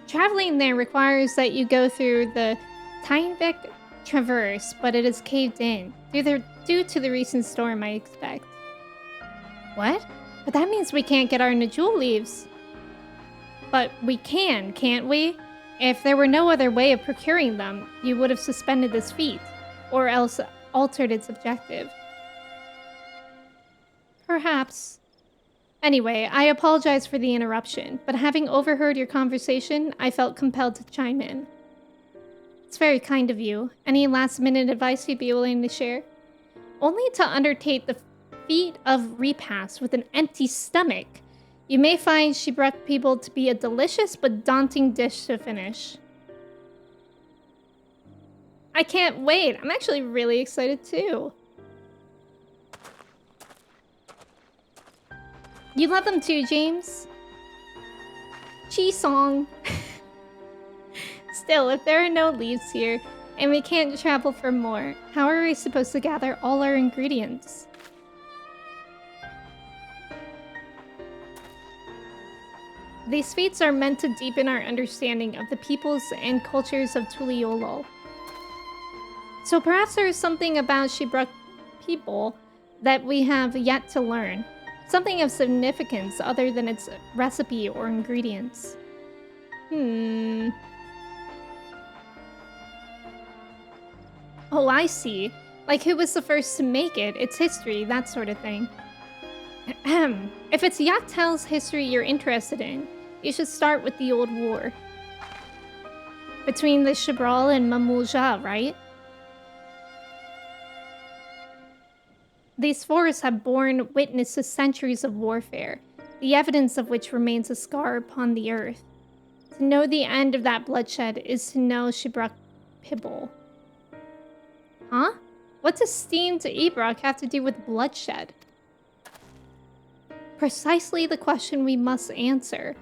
Traveling there requires that you go through the Tynebeck Traverse, but it is caved in, due to the recent storm, I expect. What? But that means we can't get our Najul leaves. But we can, can't we? If there were no other way of procuring them, you would have suspended this feat, or else altered its objective. Perhaps. Anyway, I apologize for the interruption, but having overheard your conversation, I felt compelled to chime in. It's very kind of you. Any last-minute advice you'd be willing to share? only to undertake the feat of repast with an empty stomach. You may find shipwrecked people to be a delicious but daunting dish to finish. I can't wait. I'm actually really excited too. You love them too, James? Chi-song. Still, if there are no leaves here, and we can't travel for more, how are we supposed to gather all our ingredients? These feats are meant to deepen our understanding of the peoples and cultures of Tuliolo. So perhaps there is something about shipwrecked people that we have yet to learn. Something of significance other than its recipe or ingredients. Oh, I see. Like who was the first to make it, its history, that sort of thing. If it's Yachtel's history you're interested in, you should start with the old war. Between the Chibral and Mamulja, right? These forests have borne witness to centuries of warfare, the evidence of which remains a scar upon the earth. To know the end of that bloodshed is to know shipwrecked people. Huh? What does steamed Ibrak have to do with bloodshed? Precisely the question we must answer.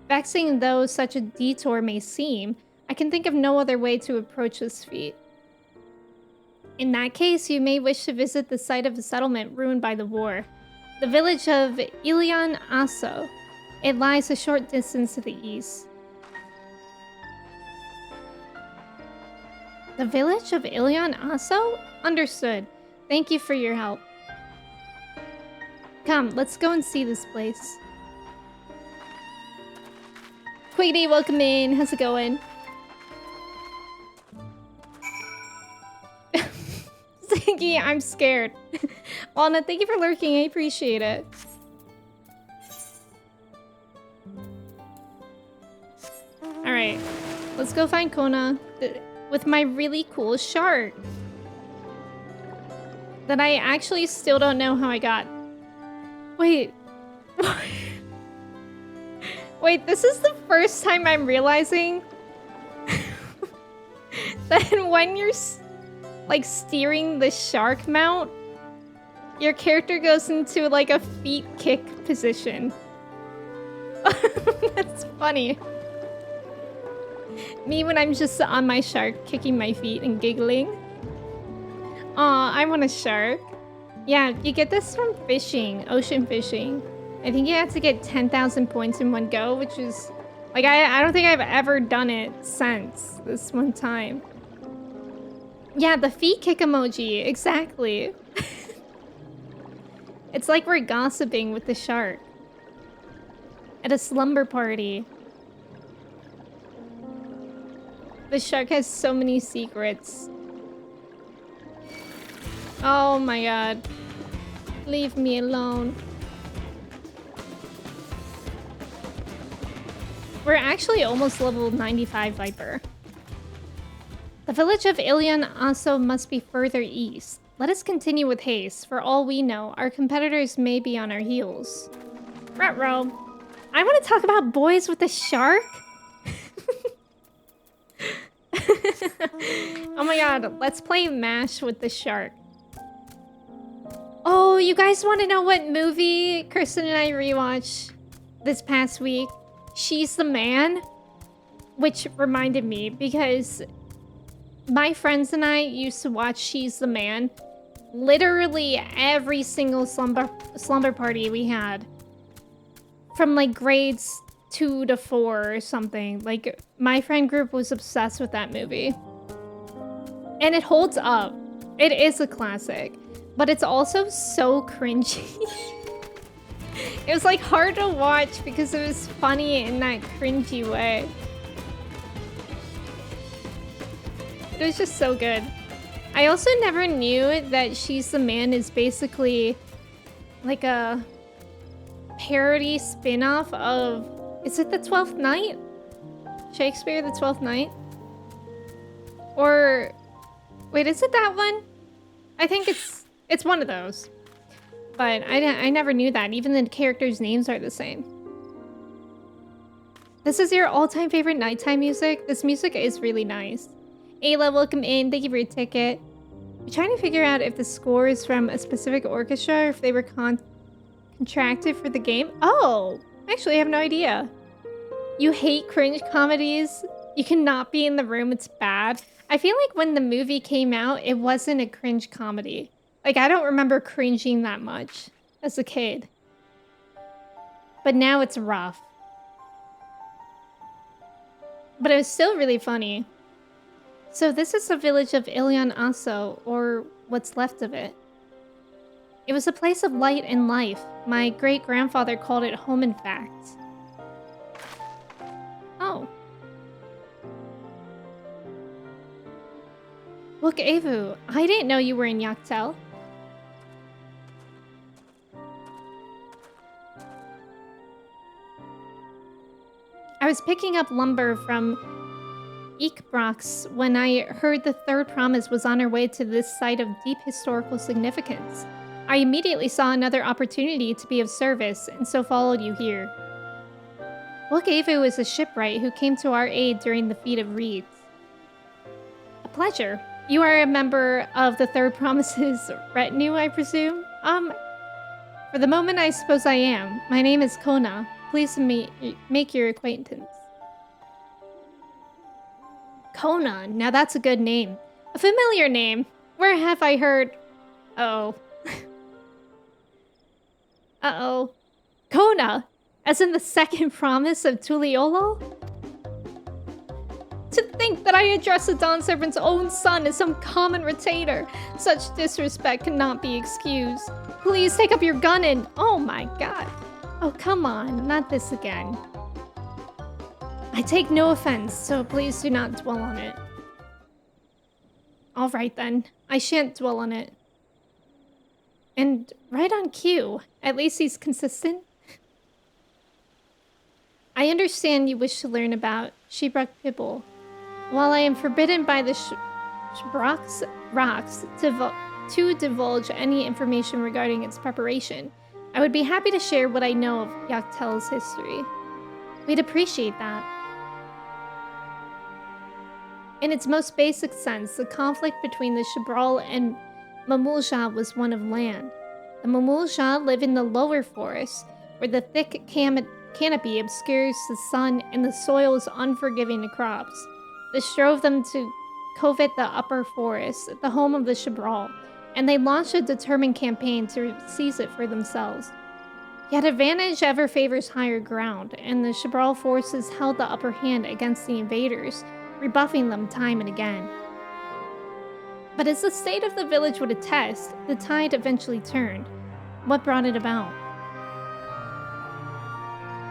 Vexing though such a detour may seem, I can think of no other way to approach this feat. In that case, you may wish to visit the site of the settlement ruined by the war, the village of Ilian Aso. It lies a short distance to the east. The village of Ilian Aso? Understood. Thank you for your help. Come, let's go and see this place. Quiggy, welcome in. How's it going? Ziggy, I'm scared. Walnut, thank you for lurking. I appreciate it. Alright. Let's go find Kona with my really cool shark. That I actually still don't know how I got. Wait. Wait, this is the first time I'm realizing that when you're like steering the shark mount, your character goes into like a feet kick position. That's funny. Me when I'm just on my shark kicking my feet and giggling. Aw, I want a shark. Yeah, you get this from fishing, ocean fishing. I think you have to get 10,000 points in one go, which is... Like, I don't think I've ever done it since this one time. Yeah, the feet kick emoji, exactly. It's like we're gossiping with the shark. At a slumber party. The shark has so many secrets. Oh my god. Leave me alone. We're actually almost level 95 Viper. The village of Ilian also must be further east. Let us continue with haste. For all we know, our competitors may be on our heels. Ruh-roh. I want to talk about boys with a shark? Oh my god, let's play MASH with the shark. Oh, you guys want to know what movie Kristen and I rewatched this past week? She's the Man? Which reminded me because my friends and I used to watch She's the Man literally every single slumber party we had. From like grades 2 to 4 or something. Like my friend group was obsessed with that movie. And it holds up. It is a classic. But it's also so cringy. It was like hard to watch because it was funny in that cringy way. It was just so good. I also never knew that She's the Man is basically like a parody spin-off of... Is it the 12th Night? Shakespeare, the 12th Night? Or... Wait, is it that one? I think it's It's one of those. But I never knew that. Even the characters' names are the same. This is your all-time favorite nighttime music? This music is really nice. Ayla, welcome in. Thank you for your ticket. I'm trying to figure out if the score is from a specific orchestra or if they were contracted for the game. Oh, actually, I have no idea. You hate cringe comedies? You cannot be in the room, it's bad. I feel like when the movie came out, it wasn't a cringe comedy. Like, I don't remember cringing that much as a kid. But now it's rough. But it was still really funny. So this is the village of Ilion Aso, or what's left of it. It was a place of light and life. My great-grandfather called it home, in fact. Oh. Look, Avu, I didn't know you were in Yaktel. I was picking up lumber from Eekbrox when I heard the third promise was on her way to this site of deep historical significance. I immediately saw another opportunity to be of service, and so followed you here. Look, Avu is a shipwright who came to our aid during the feat of reeds. A pleasure. You are a member of the Third Promise's retinue, I presume? For the moment, I suppose I am. My name is Kona. Pleased to make your acquaintance. Kona, now that's a good name. A familiar name. Where have I heard... Uh-oh. Uh-oh. Kona, as in the second promise of Tuliolo? To think that I address a Dawn Servant's own son as some common retainer. Such disrespect cannot be excused. Please take up your gun and... Oh my god. Oh, come on, not this again. I take no offense, so please do not dwell on it. Alright then, I shan't dwell on it. And right on cue. At least he's consistent. I understand you wish to learn about Shebruk Pibble. While I am forbidden by the Shebruk's rocks to divulge any information regarding its preparation, I would be happy to share what I know of Yaktel's history. We'd appreciate that. In its most basic sense, the conflict between the Shibral and Mamulja was one of land. The Mamulja live in the lower forest, where the thick canopy obscures the sun and the soil is unforgiving to crops. This drove them to covet the upper forest, the home of the Shibral, and they launched a determined campaign to seize it for themselves. Yet advantage ever favors higher ground, and the Shibral forces held the upper hand against the invaders, rebuffing them time and again. But as the state of the village would attest, the tide eventually turned. What brought it about?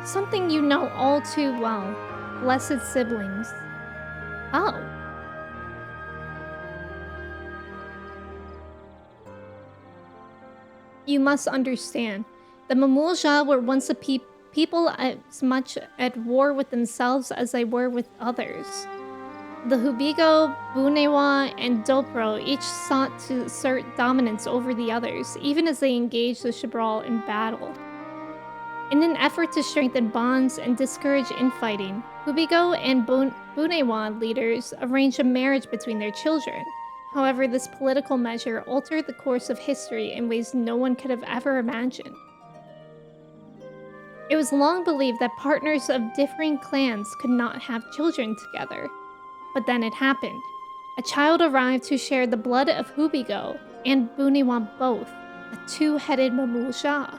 Something you know all too well. Blessed siblings. Oh. You must understand. The Mamulja were once a people as much at war with themselves as they were with others. The Hubigo, Bunewa, and Dopro each sought to assert dominance over the others, even as they engaged the Shibral in battle. In an effort to strengthen bonds and discourage infighting, Hubigo and Bunewa leaders arranged a marriage between their children. However, this political measure altered the course of history in ways no one could have ever imagined. It was long believed that partners of differing clans could not have children together. But then it happened. A child arrived who shared the blood of Hubigo and Bunewa both, a two-headed Mamulja.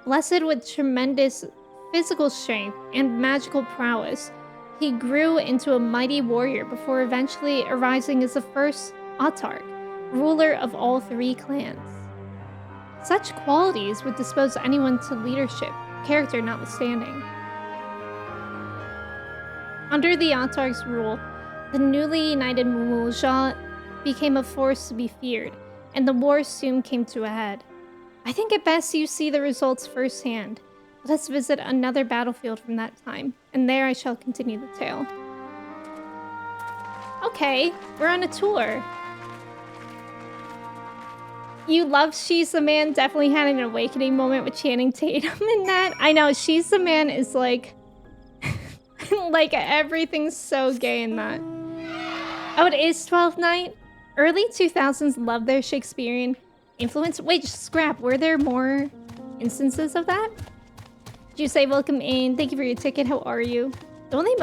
Blessed with tremendous physical strength and magical prowess, he grew into a mighty warrior before eventually arising as the first autarch, ruler of all three clans. Such qualities would dispose anyone to leadership, character notwithstanding. Under the autarch's rule, the newly united Mamulja became a force to be feared, and the war soon came to a head. I think it best you see the results firsthand. Let us visit another battlefield from that time, and there I shall continue the tale. Okay, we're on a tour. You love She's the Man. Definitely had an awakening moment with Channing Tatum in that. I know, She's the Man is like... like, everything's so gay in that. Oh, it is 12th Night? Early 2000s loved their Shakespearean influence. Wait, scrap, were there more instances of that? Did you say welcome in? Thank you for your ticket. How are you? The only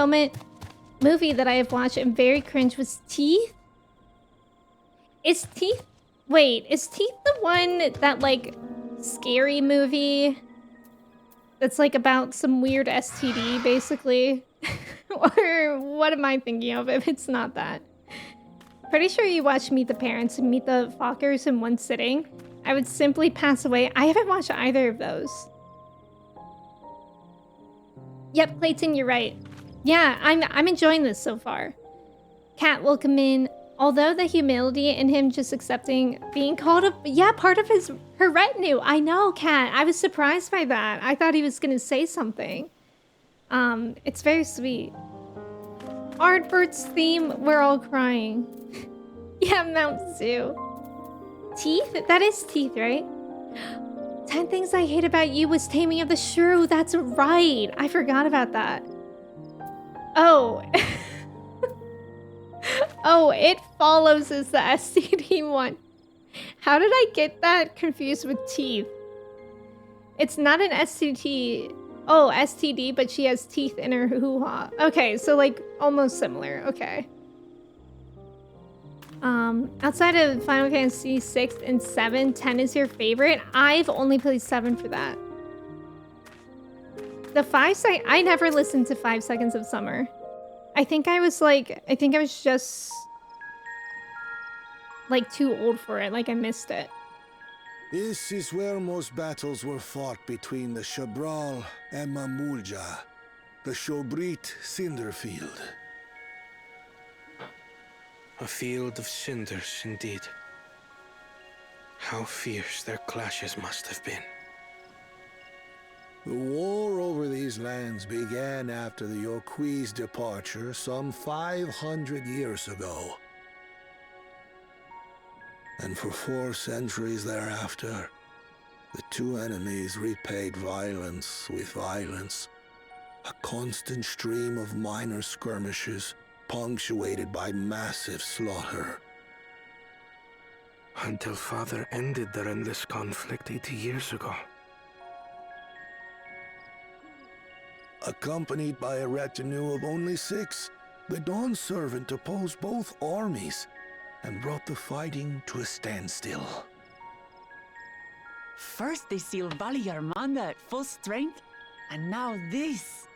movie that I have watched and very cringe was Teeth. Is Teeth... Wait, is Teeth the one that, like, scary movie that's, like, about some weird STD, basically? Or what am I thinking of if it's not that? Pretty sure you watched Meet the Parents and Meet the Fockers in one sitting. I would simply pass away. I haven't watched either of those. Yep, Clayton, you're right. Yeah, I'm enjoying this so far. Kat, welcome in. Although the humility in him just accepting being called part of her retinue. I know, Kat. I was surprised by that. I thought he was gonna say something. It's very sweet. Aardbird's theme, we're all crying. Yeah, Mount Zoo. Teeth? That is Teeth, right? 10 Things I Hate About You was Taming of the Shrew. That's right. I forgot about that. Oh. Oh, It Follows is the STD one. How did I get that confused with teeth? It's not an STD. Oh, STD, but she has teeth in her hoo-ha. Okay, so like almost similar. Okay. Outside of Final Fantasy 6 and 7, 10 is your favorite? I've only played 7 for that. I never listened to 5 Seconds of Summer. I think I was just like too old for it, like I missed it. This is where most battles were fought between the Shabral and Mamulja, the Shobrit Cinderfield. A field of cinders, indeed. How fierce their clashes must have been. The war over these lands began after the Yokui's departure some 500 years ago. And for 4 centuries thereafter, the two enemies repaid violence with violence. A constant stream of minor skirmishes, punctuated by massive slaughter. Until Father ended their endless conflict 80 years ago. Accompanied by a retinue of only 6, the Dawn Servant opposed both armies and brought the fighting to a standstill. First they sealed Valley Armanda at full strength, and now this.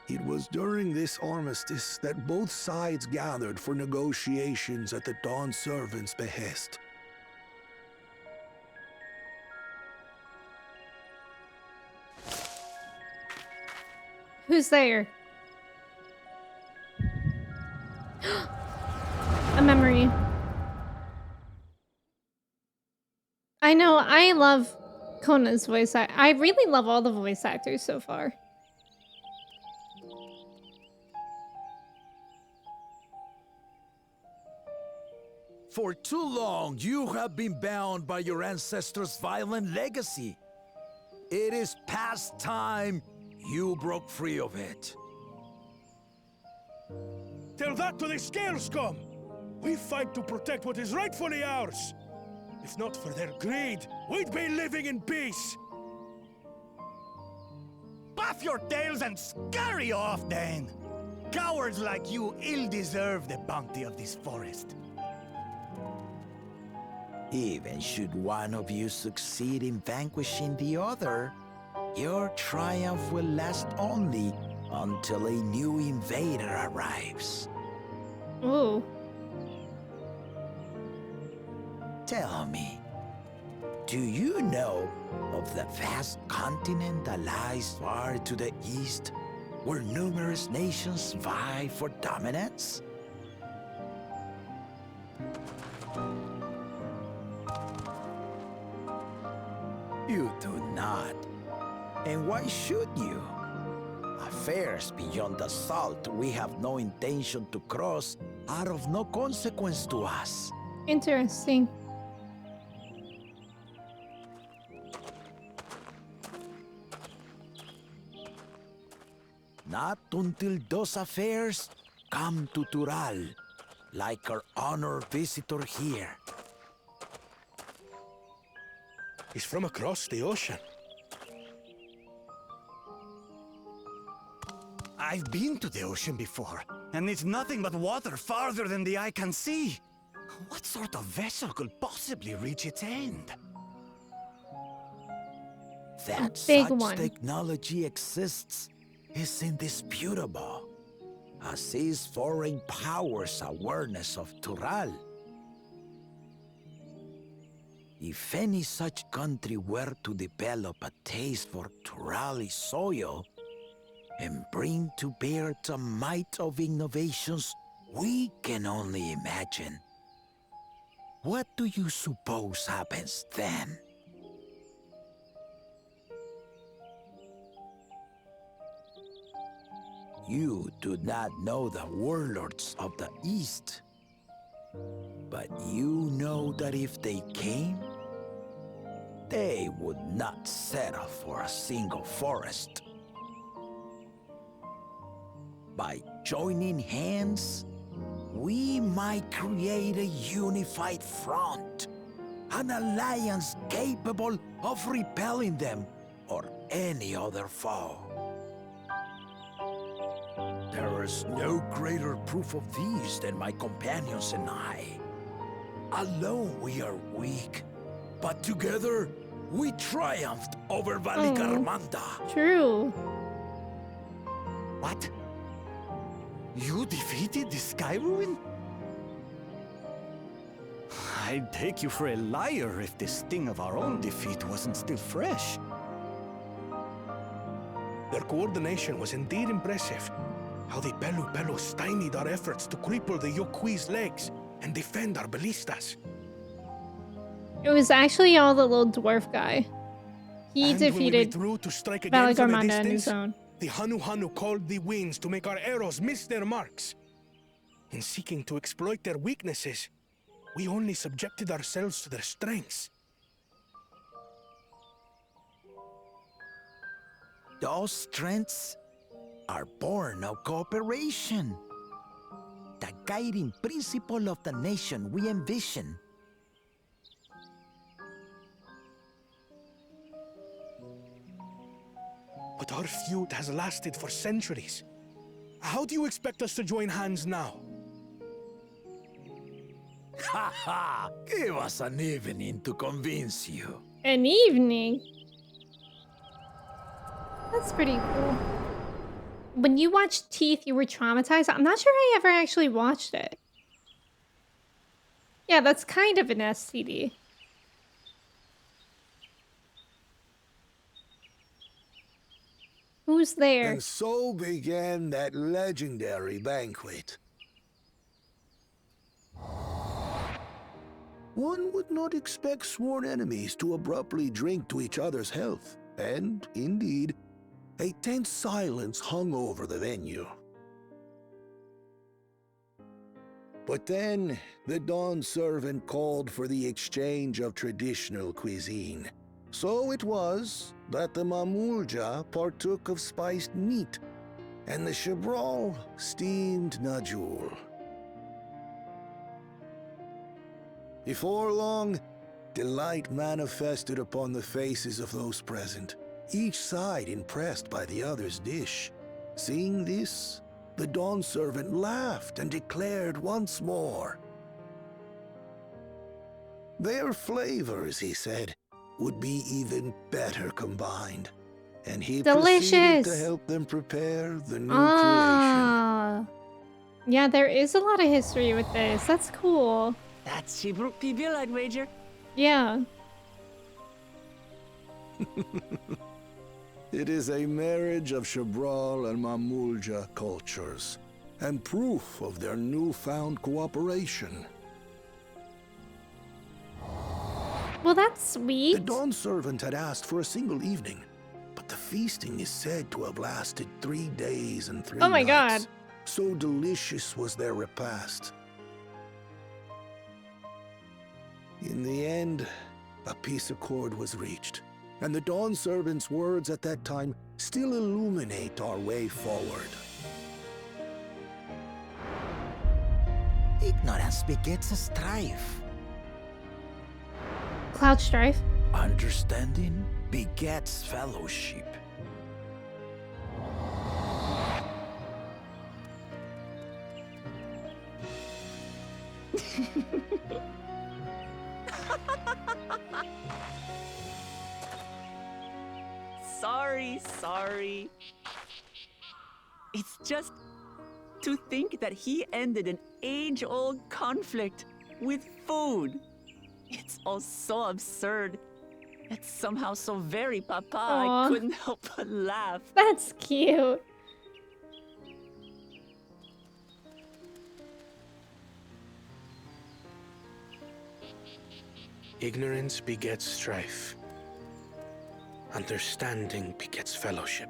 It was during this armistice that both sides gathered for negotiations at the Dawn Servant's behest. Who's there? A memory. I know, I love Kona's voice. I really love all the voice actors so far. For too long, you have been bound by your ancestors' violent legacy. It is past time you broke free of it. Tell that to the Scale Scum! We fight to protect what is rightfully ours. If not for their greed, we'd be living in peace. Puff your tails and scurry off, then! Cowards like you ill-deserve the bounty of this forest. Even should one of you succeed in vanquishing the other, your triumph will last only until a new invader arrives. Ooh. Tell me, do you know of the vast continent that lies far to the east, where numerous nations vie for dominance? You do not. And why should you? Affairs beyond the salt we have no intention to cross are of no consequence to us. Interesting. Not until those affairs come to Tural, like our honored visitor here. He's from across the ocean. I've been to the ocean before, and it's nothing but water farther than the eye can see. What sort of vessel could possibly reach its end? That big such one. technology exists is indisputable, as is foreign powers' awareness of Tural. If any such country were to develop a taste for Turali soil and bring to bear the might of innovations we can only imagine, what do you suppose happens then? You do not know the warlords of the East, but you know that if they came, they would not settle for a single forest. By joining hands, we might create a unified front, an alliance capable of repelling them or any other foe. There is no greater proof of these than my companions and I. Alone we are weak, but together we triumphed over Valigarmanda. True. What? You defeated the Sky Ruin? I'd take you for a liar if the sting of our own defeat wasn't still fresh. Their coordination was indeed impressive. How the Belu stymied our efforts to cripple the Yokui's legs and defend our ballistas. It was actually all the little dwarf guy. He And when we defeated withdrew to strike again from a Valigarmanda on his distance, own. the Hanu called the winds to make our arrows miss their marks. In seeking to exploit their weaknesses, we only subjected ourselves to their strengths. Those strengths are born of cooperation. The guiding principle of the nation we envision. But our feud has lasted for centuries. How do you expect us to join hands now? Ha ha! Give us an evening to convince you. An evening? That's pretty cool. When you watched Teeth, you were traumatized? I'm not sure I ever actually watched it. Yeah, that's kind of an STD. Who's there? And so began that legendary banquet. One would not expect sworn enemies to abruptly drink to each other's health, and, indeed, a tense silence hung over the venue. But then, the Dawn servant called for the exchange of traditional cuisine. So it was that the Mamulja partook of spiced meat, and the Chibral steamed najul. Before long, delight manifested upon the faces of those present, each side impressed by the other's dish. Seeing this, the Dawn servant laughed and declared once more. Their flavors, he said, would be even better combined, and he proceeded to help them prepare the new creation. Yeah, there is a lot of history with this. That's cool. That's Shibruk Pibil, I'd wager. Yeah. It is a marriage of Chibral and Mamulja cultures, and proof of their newfound cooperation. Well, that's sweet. The Dawn servant had asked for a single evening, but the feasting is said to have lasted 3 days and 3 nights. Oh my god. So delicious was their repast. In the end, a peace accord was reached, and the Dawn Servant's words at that time still illuminate our way forward. Ignorance begets strife. Cloud Strife. Understanding begets fellowship. Sorry. It's just to think that he ended an age-old conflict with food. It's all so absurd. It's somehow so very papa, Aw. I couldn't help but laugh. That's cute. Ignorance begets strife. Understanding begets fellowship.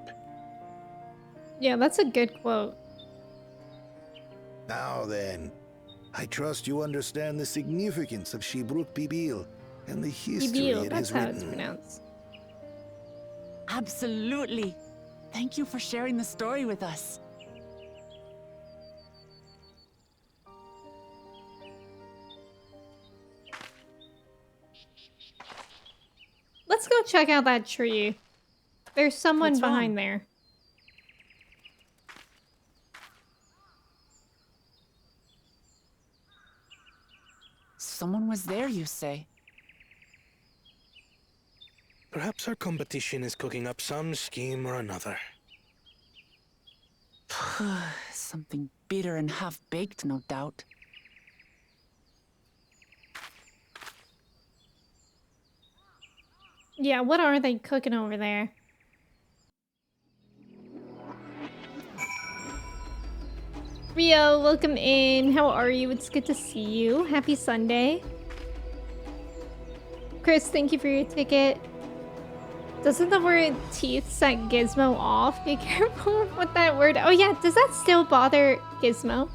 Yeah, that's a good quote. Now then, I trust you understand the significance of Shibruk Bibil and the history Bibil, it that's has how it's written. pronounced. Absolutely. Thank you for sharing the story with us. Let's go check out that tree. There's someone What's behind wrong? there. Someone was there, you say? Perhaps our competition is cooking up some scheme or another. Something bitter and half-baked, no doubt. Yeah, what are they cooking over there? Rio, welcome in. How are you? It's good to see you. Happy Sunday. Chris, thank you for your ticket. Doesn't the word teeth set Gizmo off? Be careful with that word. Oh yeah, does that still bother Gizmo?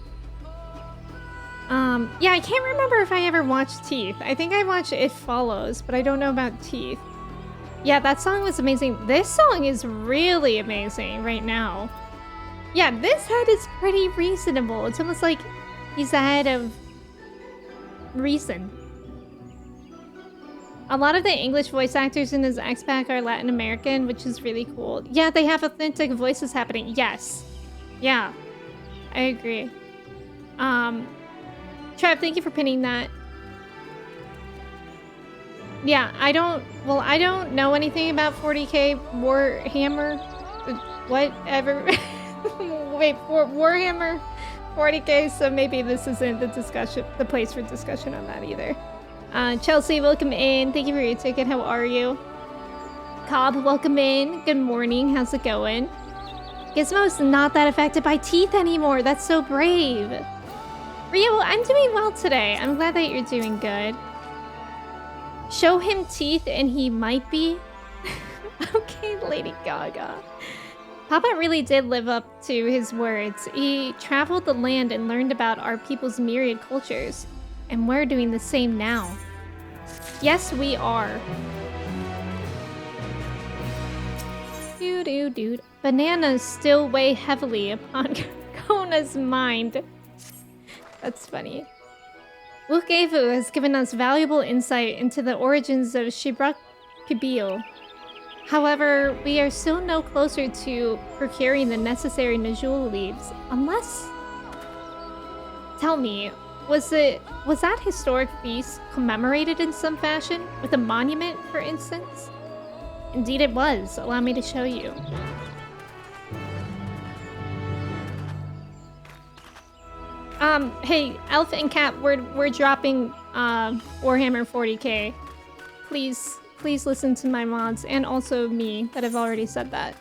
Yeah, I can't remember if I ever watched Teeth. I think I watched It Follows, but I don't know about Teeth. Yeah, that song was amazing. This song is really amazing right now. Yeah, this head is pretty reasonable. It's almost like he's ahead of reason. A lot of the English voice actors in this X-Pack are Latin American, which is really cool. Yeah, they have authentic voices happening. Yes. Yeah. I agree. Trev, thank you for pinning that. Yeah, I don't know anything about 40k Warhammer. Whatever. Wait, Warhammer 40k, so maybe this isn't the place for discussion on that either. Chelsea, welcome in. Thank you for your ticket. How are you? Cobb, welcome in. Good morning. How's it going? Gizmo's not that affected by teeth anymore. That's so brave. Rio, I'm doing well today. I'm glad that you're doing good. Show him teeth and he might be. Okay, Lady Gaga. Papa really did live up to his words. He traveled the land and learned about our people's myriad cultures. And we're doing the same now. Yes, we are. Dude. Bananas still weigh heavily upon Kona's mind. That's funny. Wukevu has given us valuable insight into the origins of Shibruk Pibil. However, we are still no closer to procuring the necessary Najul leaves, unless... Tell me, was that historic feast commemorated in some fashion? With a monument, for instance? Indeed it was. Allow me to show you. Hey, Elf and Cat, we're dropping Warhammer 40k. Please listen to my mods and also me that have already said that.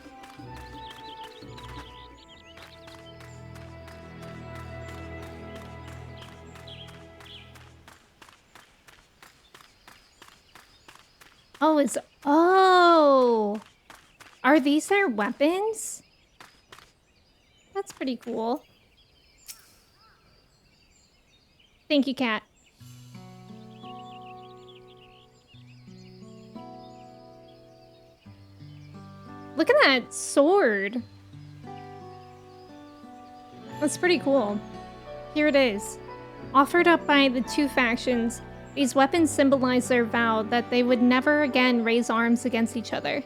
Oh, are these their weapons? That's pretty cool. Thank you, Cat. Look at that sword. That's pretty cool. Here it is. Offered up by the two factions, these weapons symbolize their vow that they would never again raise arms against each other.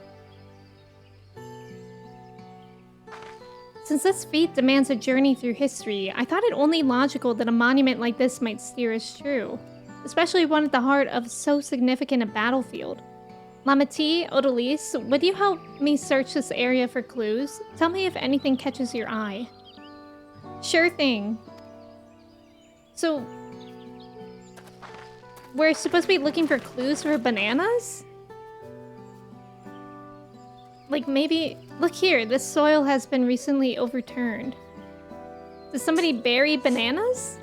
Since this feat demands a journey through history, I thought it only logical that a monument like this might steer us true, especially one at the heart of so significant a battlefield. Lamati, Odalise, would you help me search this area for clues? Tell me if anything catches your eye. Sure thing. So, we're supposed to be looking for clues for bananas? Like maybe... Look here, this soil has been recently overturned. Did somebody bury bananas?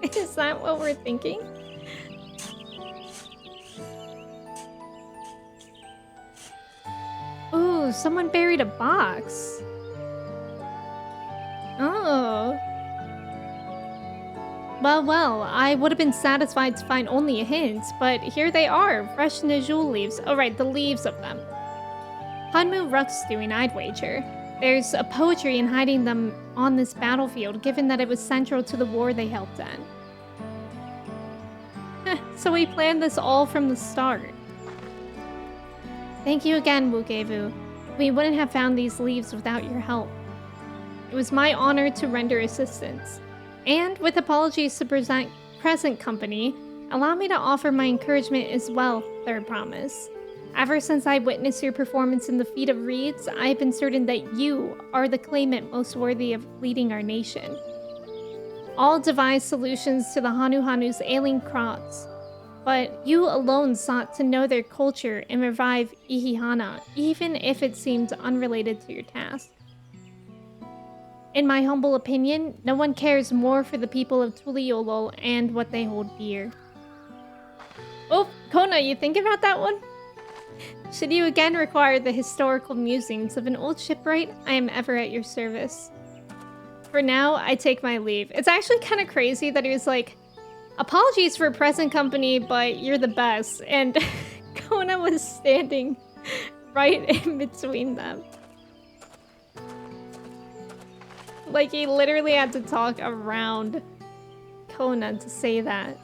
Is that what we're thinking? Ooh, someone buried a box. Oh. Well, I would have been satisfied to find only a hint, but here they are, fresh Nejul leaves. Oh right, the leaves of them. Hanmu Ruck's doing, I'd wager. There's a poetry in hiding them on this battlefield, given that it was central to the war they helped end. So we planned this all from the start. Thank you again, Wugevu. We wouldn't have found these leaves without your help. It was my honor to render assistance. And with apologies to present company, allow me to offer my encouragement as well, Third Promise. Ever since I witnessed your performance in the Feat of Reeds, I have been certain that you are the claimant most worthy of leading our nation. All devised solutions to the Hanu's ailing crops, but you alone sought to know their culture and revive Ihihana, even if it seemed unrelated to your task. In my humble opinion, no one cares more for the people of Tuliolol and what they hold dear. Oh, Kona, you think about that one? Should you again require the historical musings of an old shipwright, I am ever at your service. For now, I take my leave. It's actually kind of crazy that he was like, apologies for present company, but you're the best. And Kona was standing right in between them. Like, he literally had to talk around Kona to say that.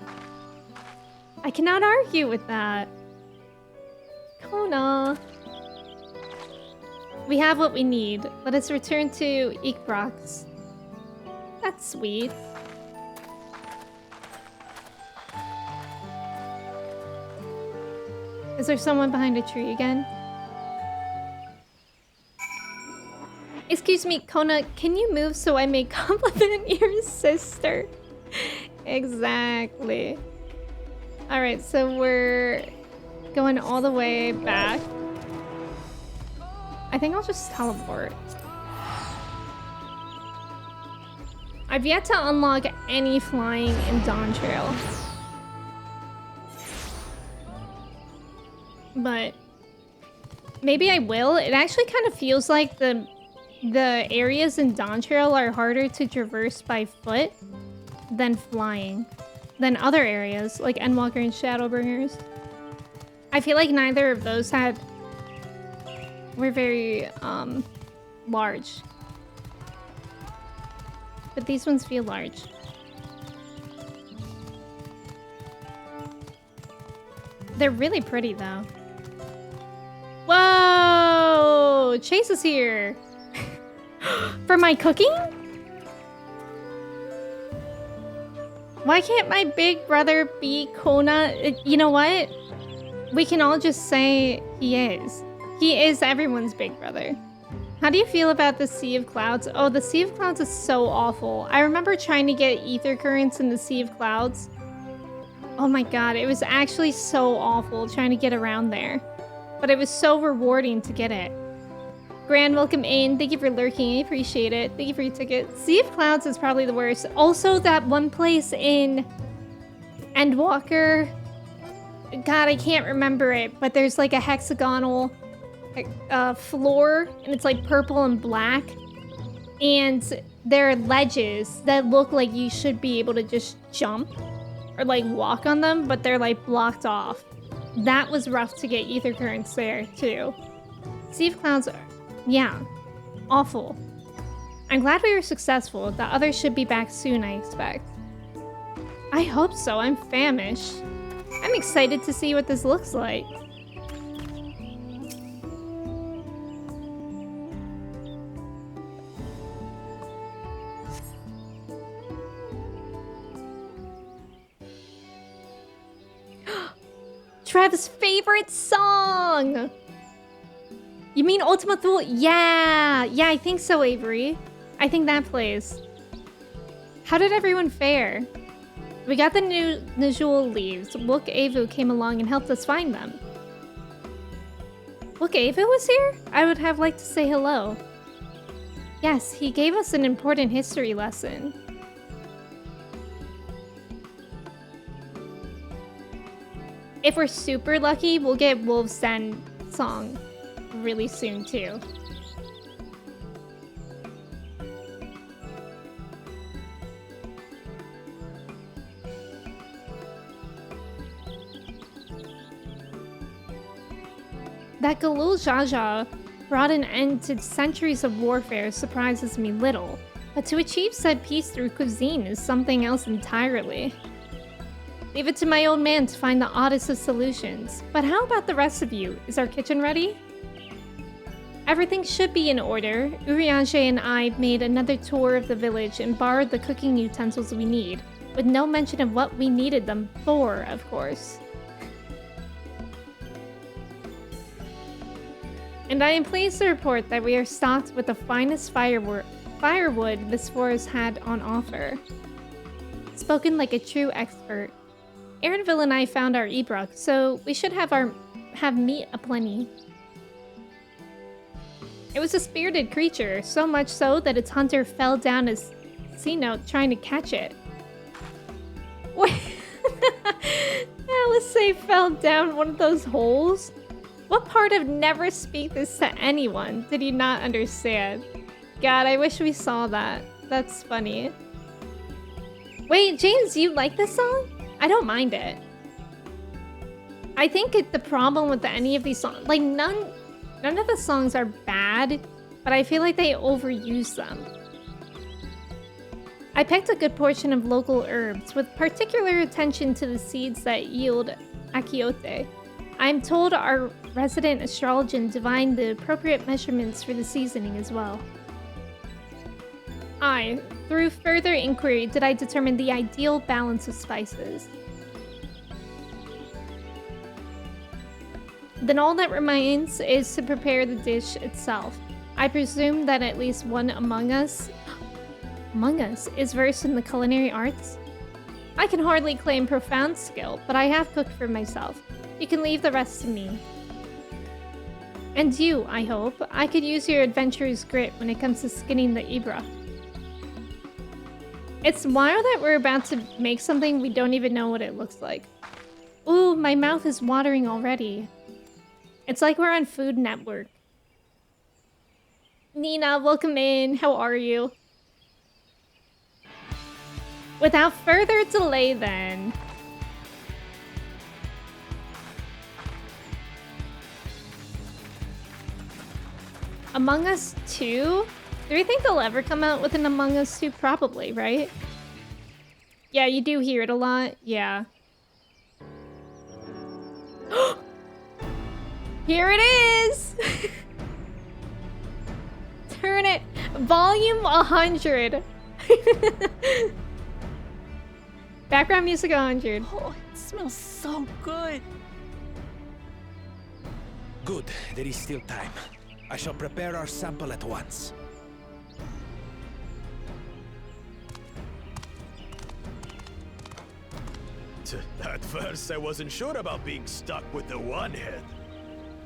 I cannot argue with that. Kona. We have what we need. Let us return to Ikbrox. That's sweet. Is there someone behind a tree again? Excuse me, Kona, can you move so I may compliment your sister? Exactly. Alright, so we're going all the way back. I think I'll just teleport. I've yet to unlock any flying in Dawntrail. But maybe I will. It actually kind of feels like the areas in Dawntrail are harder to traverse by foot than flying. Than other areas, like Endwalker and Shadowbringers. I feel like neither of those were very, large. But these ones feel large. They're really pretty, though. Whoa! Chase is here! For my cooking? Why can't my big brother be Kona? You know what? We can all just say he is. He is everyone's big brother. How do you feel about the Sea of Clouds? Oh, the Sea of Clouds is so awful. I remember trying to get ether currents in the Sea of Clouds. Oh my god, it was actually so awful trying to get around there. But it was so rewarding to get it. Grand welcome in. Thank you for lurking. I appreciate it. Thank you for your ticket. Sea of Clouds is probably the worst. Also, that one place in Endwalker. God, I can't remember it. But there's like a hexagonal floor. And it's like purple and black. And there are ledges that look like you should be able to just jump. Or like walk on them. But they're like blocked off. That was rough to get ether currents there too. Sea of Clouds Yeah, awful. I'm glad we were successful. The others should be back soon, I expect. I hope so. I'm famished. I'm excited to see what this looks like. Trev's favorite song! You mean Ultima Thule? Yeah! Yeah, I think so, Avery. I think that plays. How did everyone fare? We got the new Najul leaves. Wook Avu came along and helped us find them. Wook Avu was here? I would have liked to say hello. Yes, he gave us an important history lesson. If we're super lucky, we'll get Wolf's Den song really soon too. That Galul Jaja brought an end to centuries of warfare surprises me little, but to achieve said peace through cuisine is something else entirely. Leave it to my old man to find the oddest of solutions, but how about the rest of you? Is our kitchen ready? Everything should be in order. Urianger and I made another tour of the village and borrowed the cooking utensils we need, with no mention of what we needed them for, of course. And I am pleased to report that we are stocked with the finest firewood this forest had on offer. Spoken like a true expert. Aaronville and I found our Ebruk, so we should have meat aplenty. It was a spirited creature, so much so that its hunter fell down his C-note trying to catch it. Wait, Alice say fell down one of those holes? What part of never speak this to anyone did you not understand? God, I wish we saw that. That's funny. Wait, James, you like this song? I don't mind it. I think the problem with any of these songs, like none of the songs are bad, but I feel like they overuse them. I picked a good portion of local herbs, with particular attention to the seeds that yield achiote. I'm told our resident astrologian divined the appropriate measurements for the seasoning as well. Through further inquiry, did I determine the ideal balance of spices. Then all that remains is to prepare the dish itself. I presume that at least one among us is versed in the culinary arts. I can hardly claim profound skill, but I have cooked for myself. You can leave the rest to me. And you, I hope. I could use your adventurer's grit when it comes to skinning the Ibra. It's wild that we're about to make something we don't even know what it looks like. Ooh, my mouth is watering already. It's like we're on Food Network. Nina, welcome in. How are you? Without further delay then. Among Us 2? Do we think they'll ever come out with an Among Us 2? Probably, right? Yeah, you do hear it a lot. Yeah. Here it is! Turn it. Volume 100. Background music 100. Oh, it smells so good. Good, there is still time. I shall prepare our sample at once. At first, I wasn't sure about being stuck with the one head.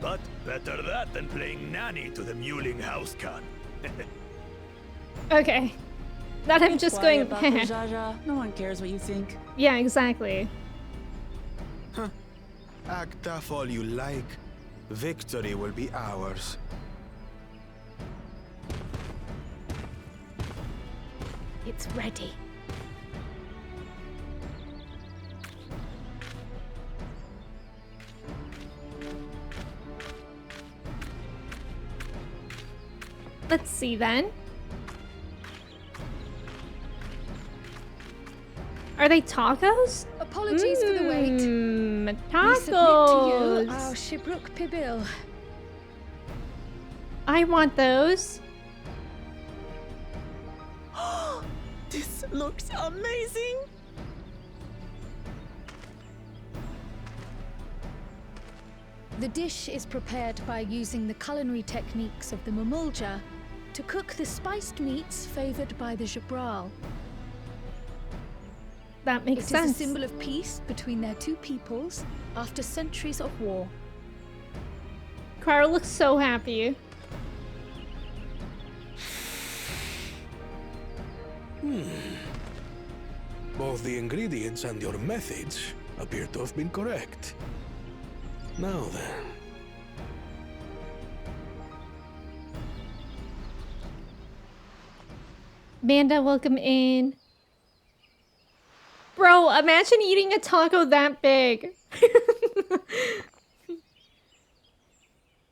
But better that than playing nanny to the mewling housecan. Okay. Not him just going... About the Jaja. No one cares what you think. Yeah, exactly. Act tough all you like. Victory will be ours. It's ready. Let's see then. Are they tacos? Apologies for the wait. Tacos. We submit to you our Shibruk Pibil. I want those. This looks amazing! The dish is prepared by using the culinary techniques of the Mamulja to cook the spiced meats favored by the Jabral. That makes sense. It is a symbol of peace between their two peoples after centuries of war. Carl looks so happy. Both the ingredients and your methods appear to have been correct. Now then. Manda, welcome in. Bro, imagine eating a taco that big.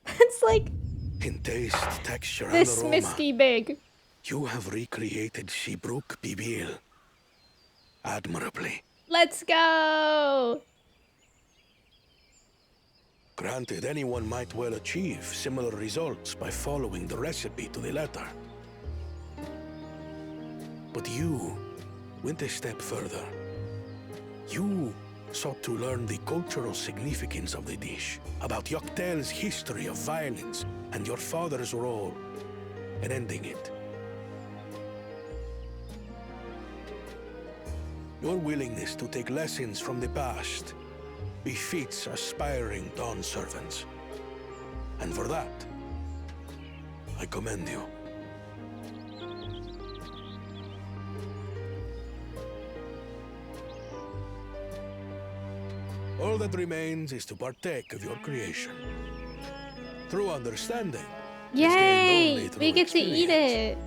That's like In taste, texture, and this aroma, misky big. You have recreated Shibruk Pibil admirably. Let's go! Granted, anyone might well achieve similar results by following the recipe to the letter. But you went a step further. You sought to learn the cultural significance of the dish, about Yoctel's history of violence and your father's role in ending it. Your willingness to take lessons from the past befits aspiring Dawn servants. And for that, I commend you. All that remains is to partake of your creation. Through understanding. Yay! We get to eat it.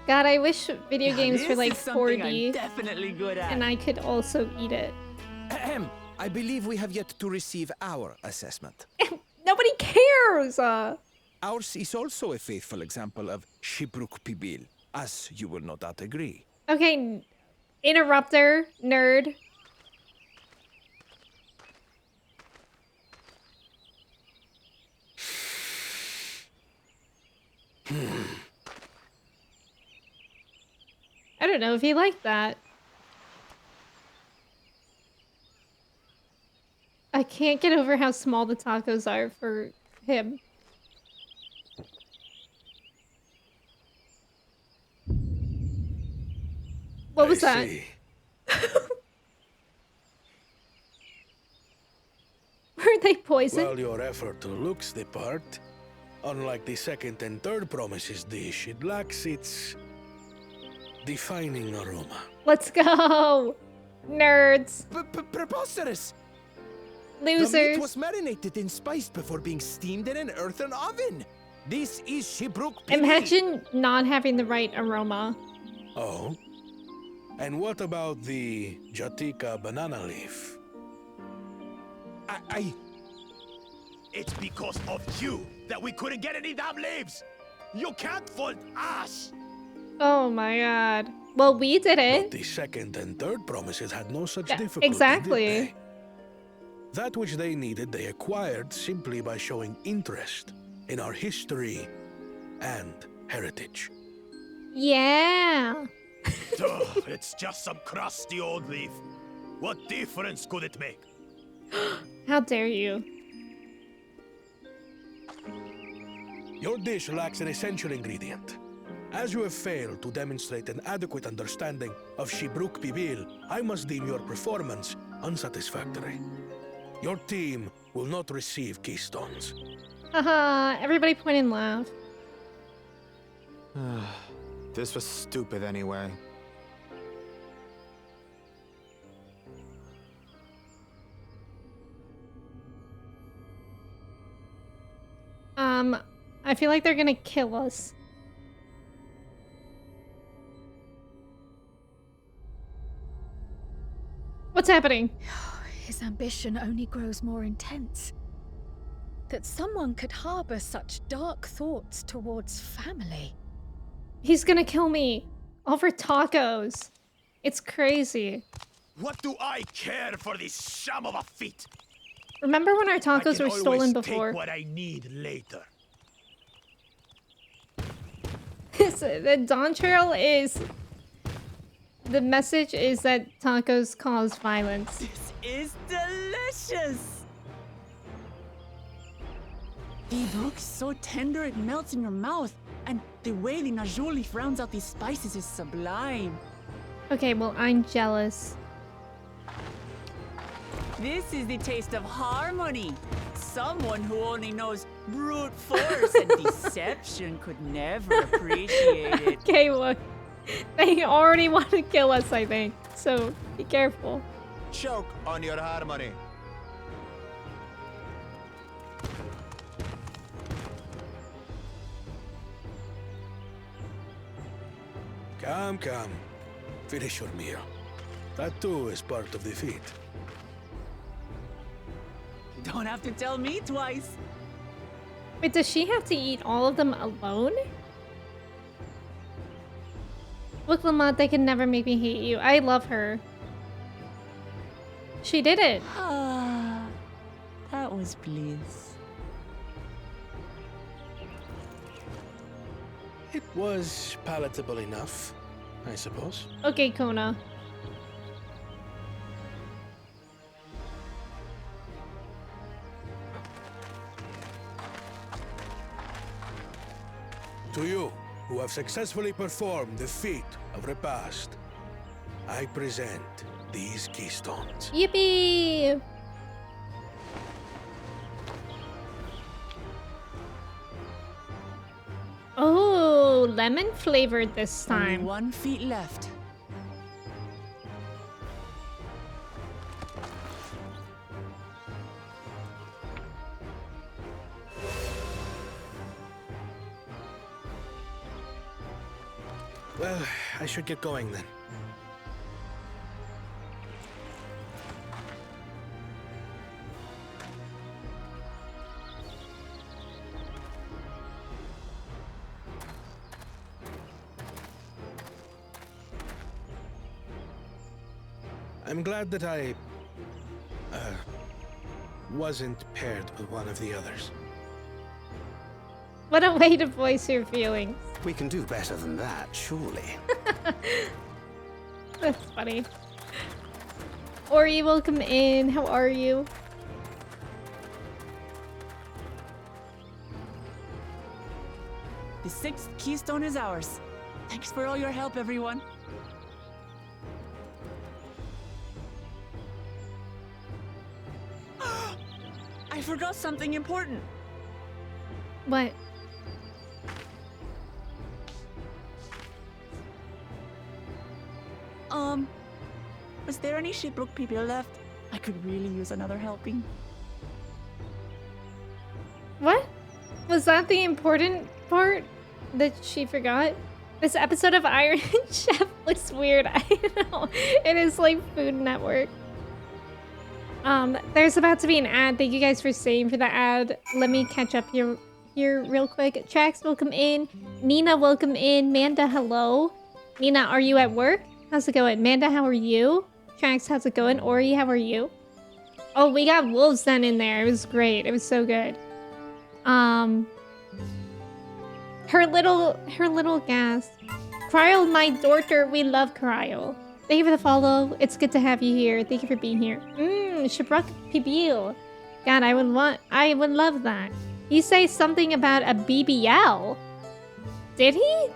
God, I wish video games were like 4D. I'm definitely good at. And I could also eat it. Ahem. I believe we have yet to receive our assessment. Nobody cares! Ours is also a faithful example of Shibruk Pibil, as you will no doubt agree. Okay, interrupter, nerd. I don't know if he liked that. I can't get over how small the tacos are for him. What was that? Were they poisoned? While your effort looks the part, unlike the second and third promises dish, it lacks its defining aroma. Let's go! Nerds. Preposterous! Losers. The meat was marinated and spiced before being steamed in an earthen oven. This is Shibruk Pibil. Imagine not having the right aroma. Oh? And what about the Jatika banana leaf? It's because of you that we couldn't get any damn leaves! You can't fault us! Oh my god. Well, we did But it. the second and third promises had no such Yeah, difficulty, exactly. did they? That which they needed, they acquired simply by showing interest in our history and heritage. Yeah. Ugh, it's just some crusty old leaf. What difference could it make? How dare you? Your dish lacks an essential ingredient. As you have failed to demonstrate an adequate understanding of Shibruk Pibil, I must deem your performance unsatisfactory. Your team will not receive keystones. Haha, everybody point and laugh. This was stupid anyway. I feel like they're gonna kill us. What's happening? His ambition only grows more intense. that someone could harbor such dark thoughts towards family. He's gonna kill me over tacos. It's crazy. What do I care for this sham of a feat? Remember when our I tacos can were stolen always before? take what I need later. The Dawntrail is... The message is that tacos cause violence. This is delicious! They look so tender it melts in your mouth. And the way the najoli rounds out these spices is sublime. Okay, well, I'm jealous. This is the taste of harmony. Someone who only knows brute force and deception could never appreciate it. Okay, look. They already want to kill us, I think. So, be careful. Choke on your harmony. Come, come. Finish your meal. That too is part of the feat. You don't have to tell me twice. Wait, does she have to eat all of them alone? Look, Lamont, they can never make me hate you. I love her. She did it. Ah, that was bliss. It was palatable enough, I suppose. Okay, Kona. To you, who have successfully performed the feat of repast, I present these keystones. Yippee! Oh, lemon flavored this Only time. 1 feet left. Well, I should get going then. I'm glad that I wasn't paired with one of the others. What a way to voice your feelings. We can do better than that, surely. That's funny. Ori, welcome in. How are you? The 6th keystone is ours. Thanks for all your help, everyone. I forgot something important. What? Was there any shipwreck people left? I could really use another helping. What? Was that the important part that she forgot? This episode of Iron Chef looks weird. I know. It is like Food Network. There's about to be an ad. Thank you guys for staying for the ad. Let me catch up here real quick. Trax, welcome in. Nina, welcome in. Manda, hello. Nina, are you at work? How's it going? Manda, how are you? Trax, how's it going? Ori, how are you? Oh, we got Wolves Den in there. It was great. It was so good. Her little gas. Cryo, my daughter. We love Cryo. Thank you for the follow. It's good to have you here. Thank you for being here. Shabrak Pibil. God, I would love that. You say something about a BBL. Did he?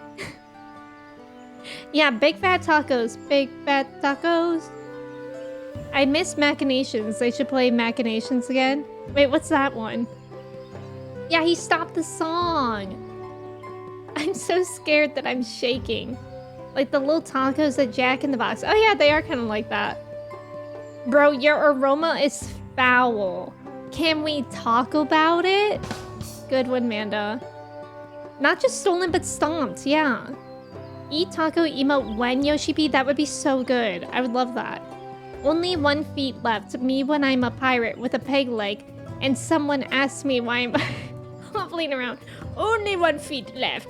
Yeah, big fat tacos. Big fat tacos. I miss Machinations. They should play Machinations again. Wait, what's that one? Yeah, he stopped the song. I'm so scared that I'm shaking. Like the little tacos that Jack in the Box. Oh yeah, they are kind of like that. Bro, your aroma is foul. Can we talk about it? Good one, Manda. Not just stolen, but stomped. Yeah. Eat taco emote when Yoshi P. That would be so good. I would love that. Only 1 feet left. Me when I'm a pirate with a peg leg and someone asked me why I'm hobbling around. Only 1 feet left.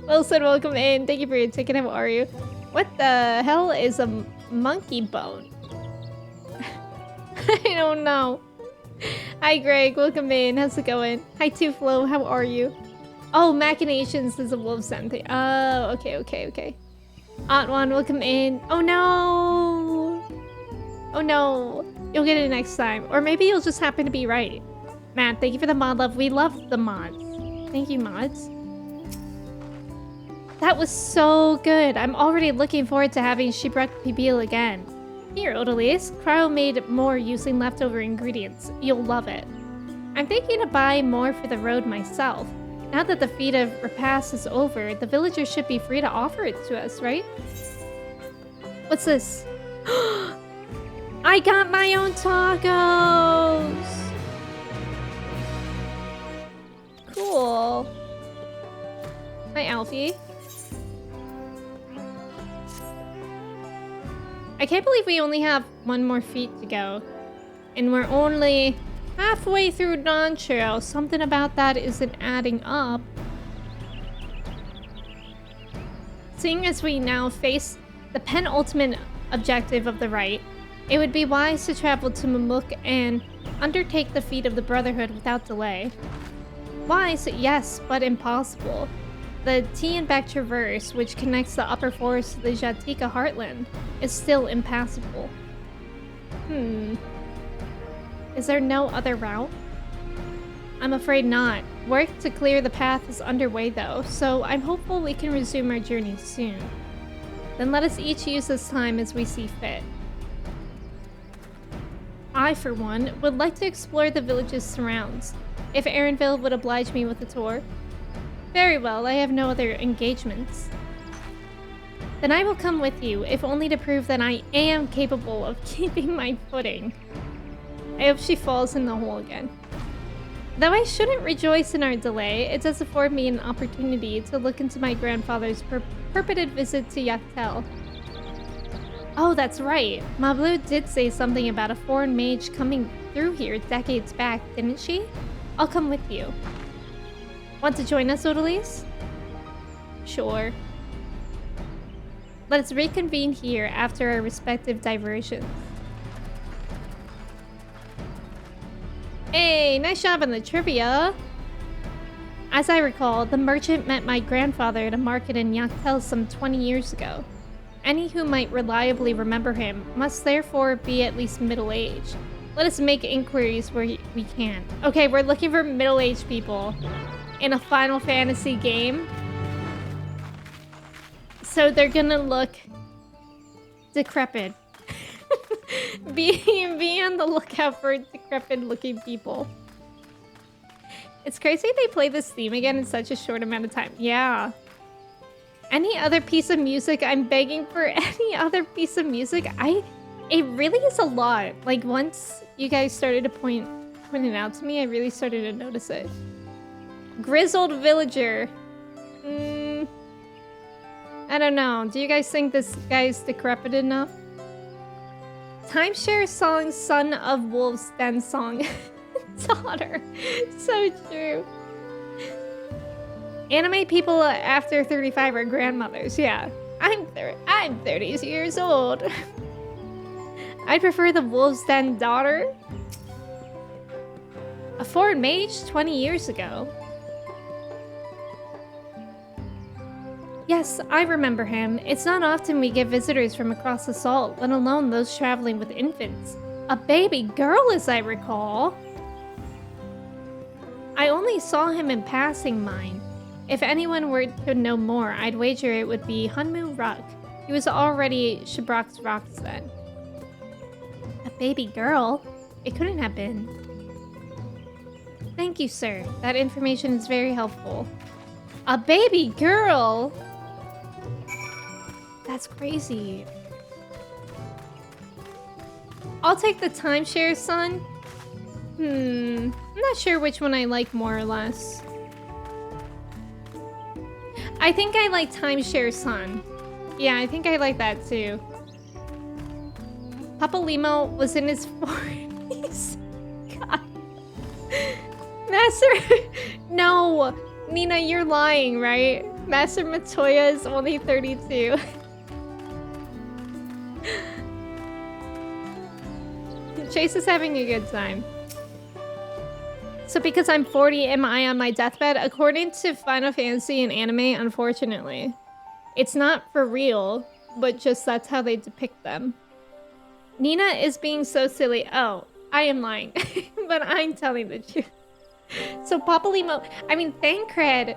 Wilson, welcome in. Thank you for your ticket. How are you? What the hell is a monkey bone? I don't know. Hi, Greg. Welcome in. How's it going? Hi, Tuflo. How are you? Oh, Machinations is a wolf something. Oh, okay. Otwan, welcome in. Oh, no. Oh, no. You'll get it next time. Or maybe you'll just happen to be right. Matt, thank you for the mod love. We love the mods. Thank you, mods. That was so good. I'm already looking forward to having Shibrak Pibil again. Here, Odalise. Cryo made more using leftover ingredients. You'll love it. I'm thinking to buy more for the road myself. Now that the feat of repast is over, the villagers should be free to offer it to us, right? What's this? I got my own tacos! Cool. Hi, Alfie. I can't believe we only have 1 more feat to go. And we're only halfway through Dawntrail. Something about that isn't adding up. Seeing as we now face the penultimate objective of the rite, it would be wise to travel to Mumuk and undertake the feat of the Brotherhood without delay. Wise, yes, but impossible. The Tianbek Traverse, which connects the upper forest to the Jatika heartland, is still impassable. Is there no other route? I'm afraid not. Work to clear the path is underway though, so I'm hopeful we can resume our journey soon. Then let us each use this time as we see fit. I, for one, would like to explore the village's surrounds. If Aaronville would oblige me with a tour. Very well, I have no other engagements. Then I will come with you, if only to prove that I am capable of keeping my footing. I hope she falls in the hole again. Though I shouldn't rejoice in our delay, it does afford me an opportunity to look into my grandfather's purported visit to Yaktel. Oh, that's right. Mablu did say something about a foreign mage coming through here decades back, didn't she? I'll come with you. Want to join us, Odalise? Sure. Let's reconvene here after our respective diversions. Hey, nice job on the trivia! As I recall, the merchant met my grandfather at a market in Yaktel some 20 years ago. Any who might reliably remember him must therefore be at least middle-aged. Let us make inquiries where we can. Okay, we're looking for middle-aged people in a Final Fantasy game. So they're gonna look decrepit. Be on the lookout for decrepit-looking people. It's crazy they play this theme again in such a short amount of time. Yeah. Any other piece of music? I'm begging for any other piece of music. It really is a lot. Like, once you guys started to point it out to me, I really started to notice it. Grizzled villager. I don't know. Do you guys think this guy's decrepit enough? Timeshare song, son of wolves, then song, daughter. So true. Anime people after 35 are grandmothers. Yeah, I'm 30 years old. I prefer the wolves den daughter. A foreign mage 20 years ago. Yes, I remember him. It's not often we get visitors from across the salt, let alone those traveling with infants. A baby girl, as I recall. I only saw him in passing mine. If anyone were to know more, I'd wager it would be Hunmu Ruck. He was already Shibrak's rocks then. A baby girl? It couldn't have been. Thank you, sir. That information is very helpful. A baby girl? That's crazy. I'll take the timeshare, son. I'm not sure which one I like more or less. I think I like timeshare, son. Yeah, I think I like that too. Papa Limo was in his 40s. Master... No! Nina, you're lying, right? Master Matoya is only 32. Chase is having a good time. So because I'm 40, am I on my deathbed? According to Final Fantasy and anime, unfortunately. It's not for real, but just that's how they depict them. Nina is being so silly. Oh, I am lying. But I'm telling the truth. So Papalimo, I mean Thancred,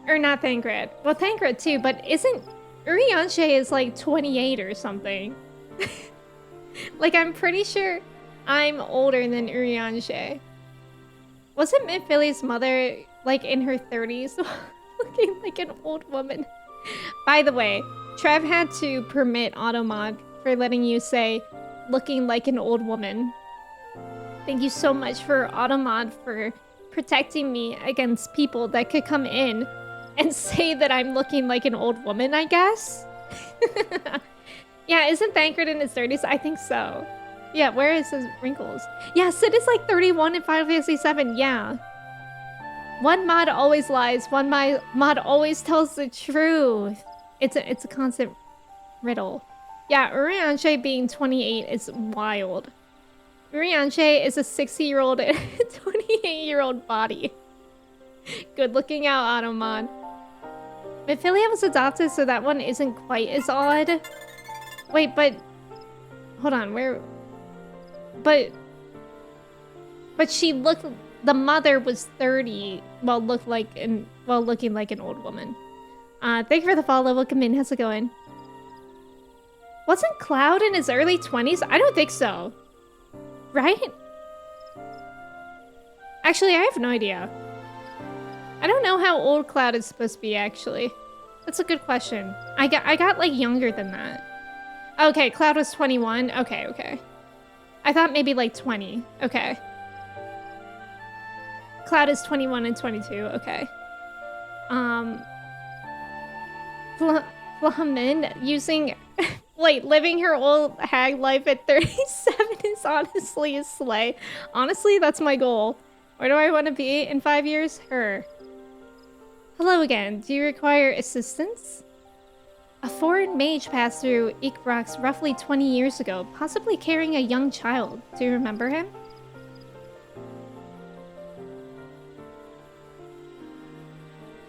or not Thancred. Well, Thancred too, but isn't Urianshe is like 28 or something. Like I'm pretty sure I'm older than Urianshe. Wasn't Midfili's mother like in her 30s, looking like an old woman? By the way, Trev had to permit Automod for letting you say looking like an old woman. Thank you so much for Automod for protecting me against people that could come in and say that I'm looking like an old woman, I guess? Yeah, isn't Thancred in his 30s? I think so. Yeah, where is his wrinkles? Yeah, Sid is like 31 in Final Fantasy VII, yeah. One mod always lies, one mod always tells the truth. It's a constant riddle. Yeah, Urianshe being 28 is wild. Urianshe is a 60-year-old and a 28-year-old body. Good looking out, Automod. Midfilia was adopted, so that one isn't quite as odd. Wait, but... Hold on, where... But she looked... The mother was 30 while looking like an old woman. Thank you for the follow. Welcome in. How's it going? Wasn't Cloud in his early 20s? I don't think so. Right? Actually, I have no idea. I don't know how old Cloud is supposed to be, actually. That's a good question. I got like younger than that. Okay, Cloud was 21. Okay. I thought maybe like 20. Okay. Cloud is 21 and 22. Okay. Flamin using... Wait, living her old hag life at 37 is honestly a slay. Honestly, that's my goal. Where do I want to be in 5 years? Her. Hello again. Do you require assistance? A foreign mage passed through Ikbrax roughly 20 years ago, possibly carrying a young child. Do you remember him?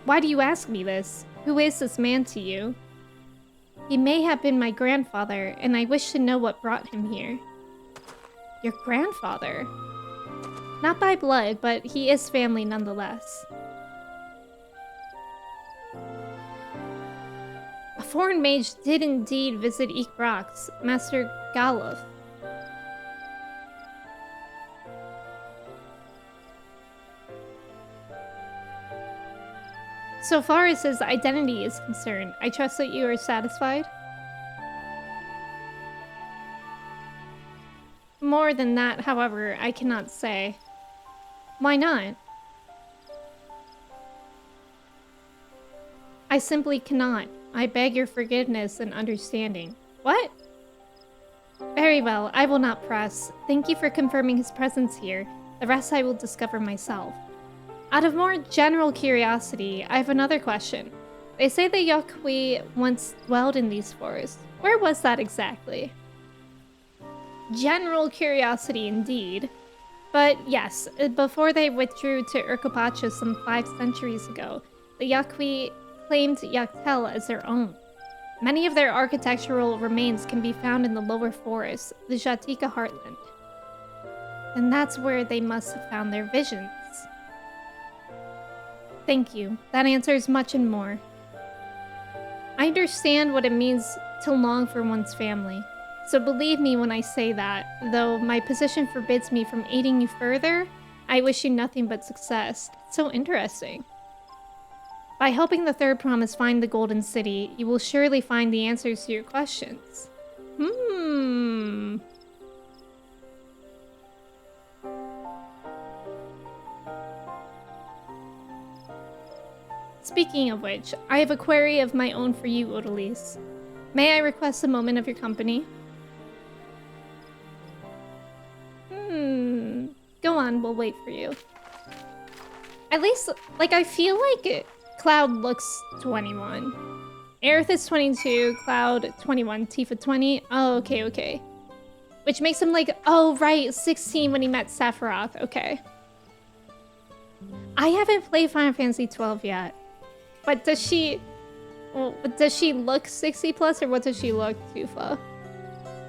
Why do you ask me this? Who is this man to you? He may have been my grandfather, and I wish to know what brought him here. Your grandfather? Not by blood, but he is family nonetheless. A foreign mage did indeed visit Ikbrax, Master Galuf. So far as his identity is concerned, I trust that you are satisfied? More than that, however, I cannot say. Why not? I simply cannot. I beg your forgiveness and understanding. What? Very well, I will not press. Thank you for confirming his presence here. The rest I will discover myself. Out of more general curiosity, I have another question. They say the Yokwi once dwelled in these forests. Where was that exactly? General curiosity indeed. But yes, before they withdrew to Urkopacha some 5 centuries ago, the Yokwi claimed Yaktel as their own. Many of their architectural remains can be found in the lower forests, the Jatika heartland. And that's where they must have found their visions. Thank you. That answers much and more. I understand what it means to long for one's family. So believe me when I say that, though my position forbids me from aiding you further, I wish you nothing but success. It's so interesting. By helping the third promise find the Golden City, you will surely find the answers to your questions. Speaking of which, I have a query of my own for you, Odalise. May I request a moment of your company? Go on, we'll wait for you. At least, like, I feel like Cloud looks 21. Like, I feel like Cloud looks 21. Aerith is 22, Cloud 21, Tifa 20. Oh, okay, okay. Which makes him like, oh, right, 16 when he met Sephiroth. Okay. I haven't played Final Fantasy 12 yet. But does she... Well, does she look 60 plus or what does she look, Tufa?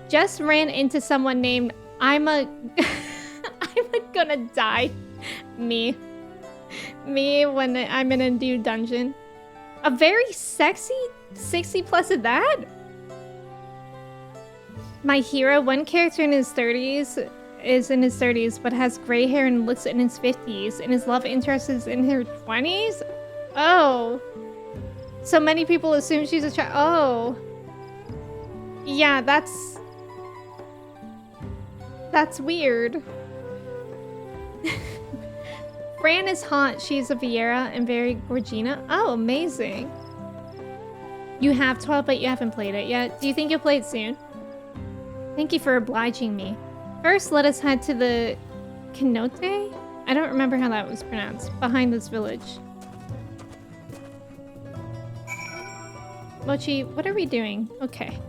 Just ran into someone named I'm a gonna die. Me when I'm in a new dungeon. A very sexy 60 plus of that? My hero, one character in his 30s is in his 30s but has gray hair and looks in his 50s and his love interest is in her 20s? Oh. So many people assume she's a child. Oh. Yeah, that's weird. Fran is hot. She's a Viera and very Gorgina. Oh, amazing. You have 12, but you haven't played it yet. Do you think you'll play it soon? Thank you for obliging me. First, let us head to the Kenote? I don't remember how that was pronounced. Behind this village. Mochi, what are we doing? Okay.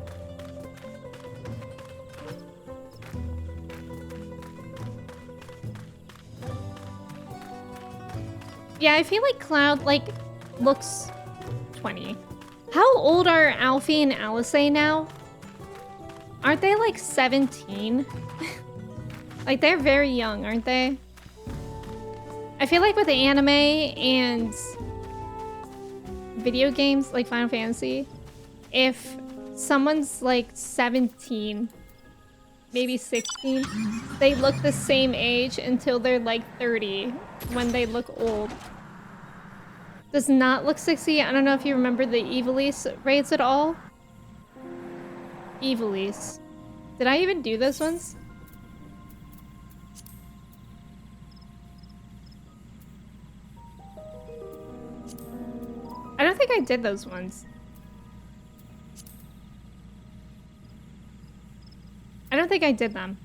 Yeah, I feel like Cloud, like, looks 20. How old are Alfie and Alice now? Aren't they, like, 17? Like, they're very young, aren't they? I feel like with the anime and video games, like Final Fantasy, if someone's, like, 17, maybe 16, they look the same age until they're, like, 30, when they look old. Does not look 60. I don't know if you remember the Evilise raids at all. Evilise. Did I even do those ones? I don't think I did those ones. I don't think I did them.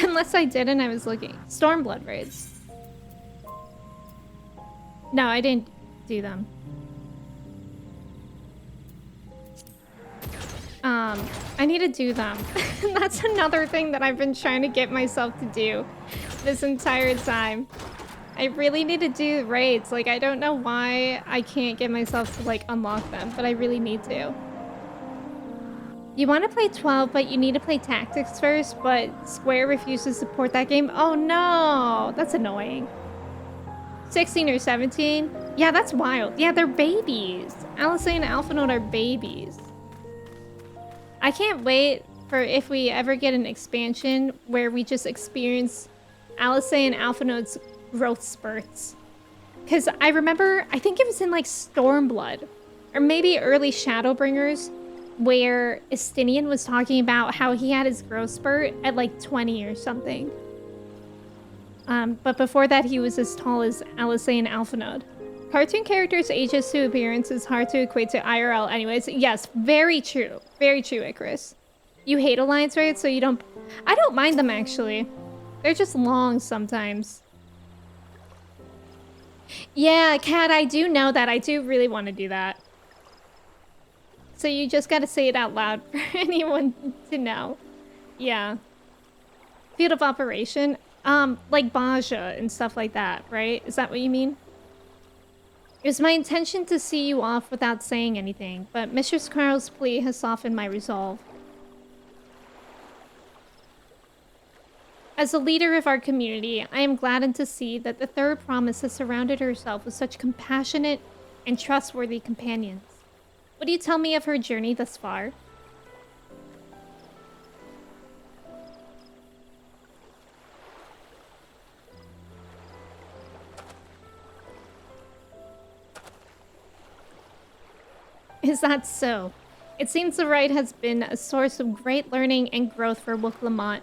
Unless I didn't, I was looking. Stormblood raids. No, I didn't do them. I need to do them. That's another thing that I've been trying to get myself to do this entire time. I really need to do raids. Like, I don't know why I can't get myself to, like, unlock them, but I really need to. You want to play 12, but you need to play Tactics first, but Square refuses to support that game? Oh no, that's annoying. 16 or 17? Yeah, that's wild. Yeah, they're babies. Alice and Alphinaud are babies. I can't wait for if we ever get an expansion where we just experience Alice and Alphinaud's growth spurts. Because I remember, I think it was in like Stormblood, or maybe early Shadowbringers, where Estinian was talking about how he had his growth spurt at like 20 or something. But before that, he was as tall as Alice and Alphinaud. Cartoon characters' ages to appearance is hard to equate to IRL anyways. Yes, very true. Very true, Icarus. You hate Alliance raids, so you don't... I don't mind them, actually. They're just long sometimes. Yeah, Kat, I do know that. I do really want to do that. So you just gotta say it out loud for anyone to know. Yeah. Field of operation? Like Baja and stuff like that, right? Is that what you mean? It was my intention to see you off without saying anything, but Mistress Carl's plea has softened my resolve. As a leader of our community, I am gladdened to see that the Third Promise has surrounded herself with such compassionate and trustworthy companions. What do you tell me of her journey thus far? Is that so? It seems the ride has been a source of great learning and growth for Wook Lamont.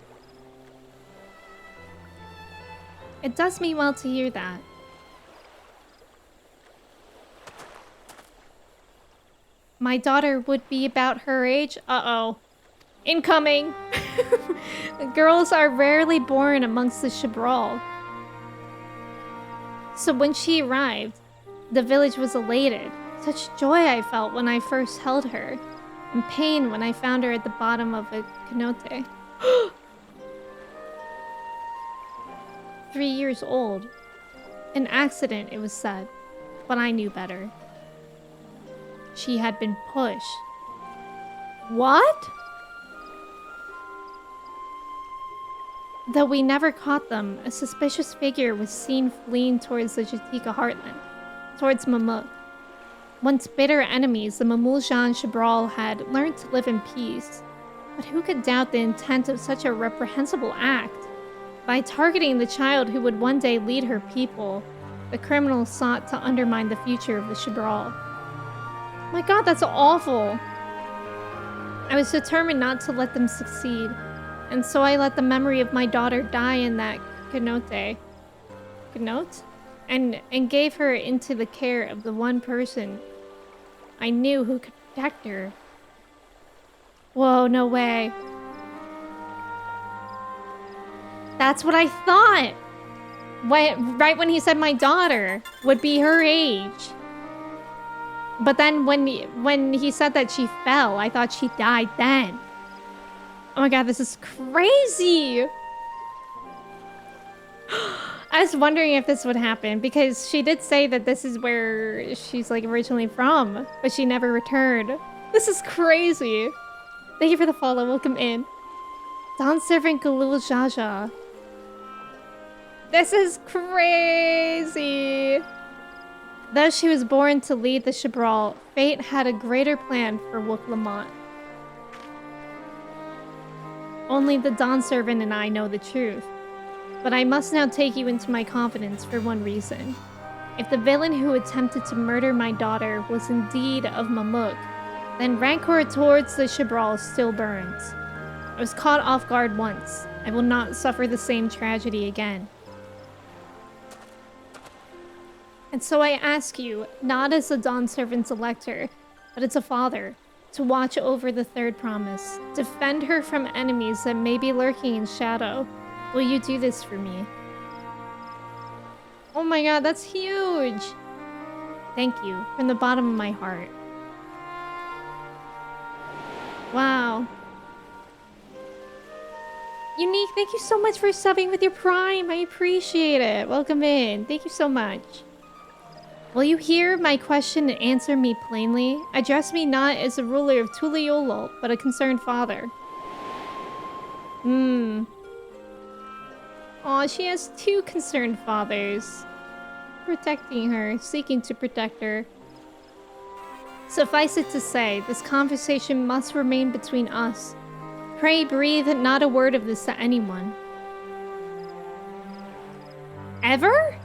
It does me well to hear that. My daughter would be about her age. Uh-oh. Incoming! Girls are rarely born amongst the Shabral. So when she arrived, the village was elated. Such joy I felt when I first held her, and pain when I found her at the bottom of a cenote. 3 years old. An accident, it was said, but I knew better. She had been pushed. What? Though we never caught them, a suspicious figure was seen fleeing towards the Jatika heartland, towards Mamuk. Once bitter enemies, the Mamulja and Shabral had learned to live in peace. But who could doubt the intent of such a reprehensible act? By targeting the child who would one day lead her people, the criminals sought to undermine the future of the Shabral. My god, that's awful! I was determined not to let them succeed, and so I let the memory of my daughter die in that cenote. Cenote? And gave her into the care of the one person I knew who could protect her. Whoa, no way. That's what I thought! Right when he said my daughter would be her age. But then when he said that she fell, I thought she died then. Oh my god, this is crazy! I was wondering if this would happen, because she did say that this is where she's like originally from, but she never returned. This is crazy! Thank you for the follow, welcome in. Dawn Servant Galul Jaja. This is crazy! Though she was born to lead the Shabral, fate had a greater plan for Wook Lamont. Only the Dawn Servant and I know the truth. But I must now take you into my confidence for one reason. If the villain who attempted to murder my daughter was indeed of Mamuk, then rancor towards the Shabral still burns. I was caught off guard once. I will not suffer the same tragedy again. And so I ask you, not as a Dawn Servant's elector, but as a father, to watch over the third promise. Defend her from enemies that may be lurking in shadow. Will you do this for me? Oh my god, that's huge! Thank you, from the bottom of my heart. Wow. Unique, thank you so much for subbing with your Prime. I appreciate it. Welcome in. Thank you so much. Will you hear my question and answer me plainly? Address me not as a ruler of Tuliolol, but a concerned father. Aw, she has two concerned fathers. Protecting her, seeking to protect her. Suffice it to say, this conversation must remain between us. Pray breathe not a word of this to anyone. Ever?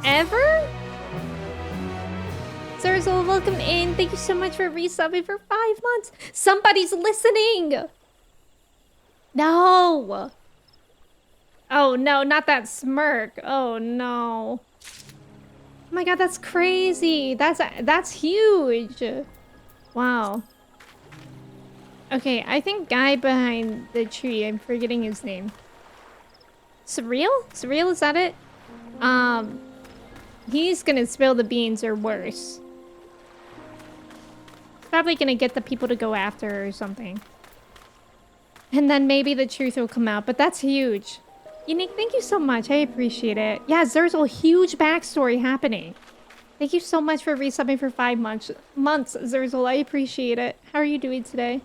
Ever? Zurzel, welcome in. Thank you so much for resubbing for 5 months. Somebody's listening! No! Oh no, not that smirk. Oh no. Oh my god, that's crazy. That's huge. Wow. Okay, I think guy behind the tree, I'm forgetting his name. Surreal? Surreal, is that it? He's gonna spill the beans or worse. Probably gonna get the people to go after her or something. And then maybe the truth will come out, but that's huge. Unique, thank you so much. I appreciate it. Yeah, there's a huge backstory happening. Thank you so much for resubbing for 5 months, Zurzel. I appreciate it. How are you doing today?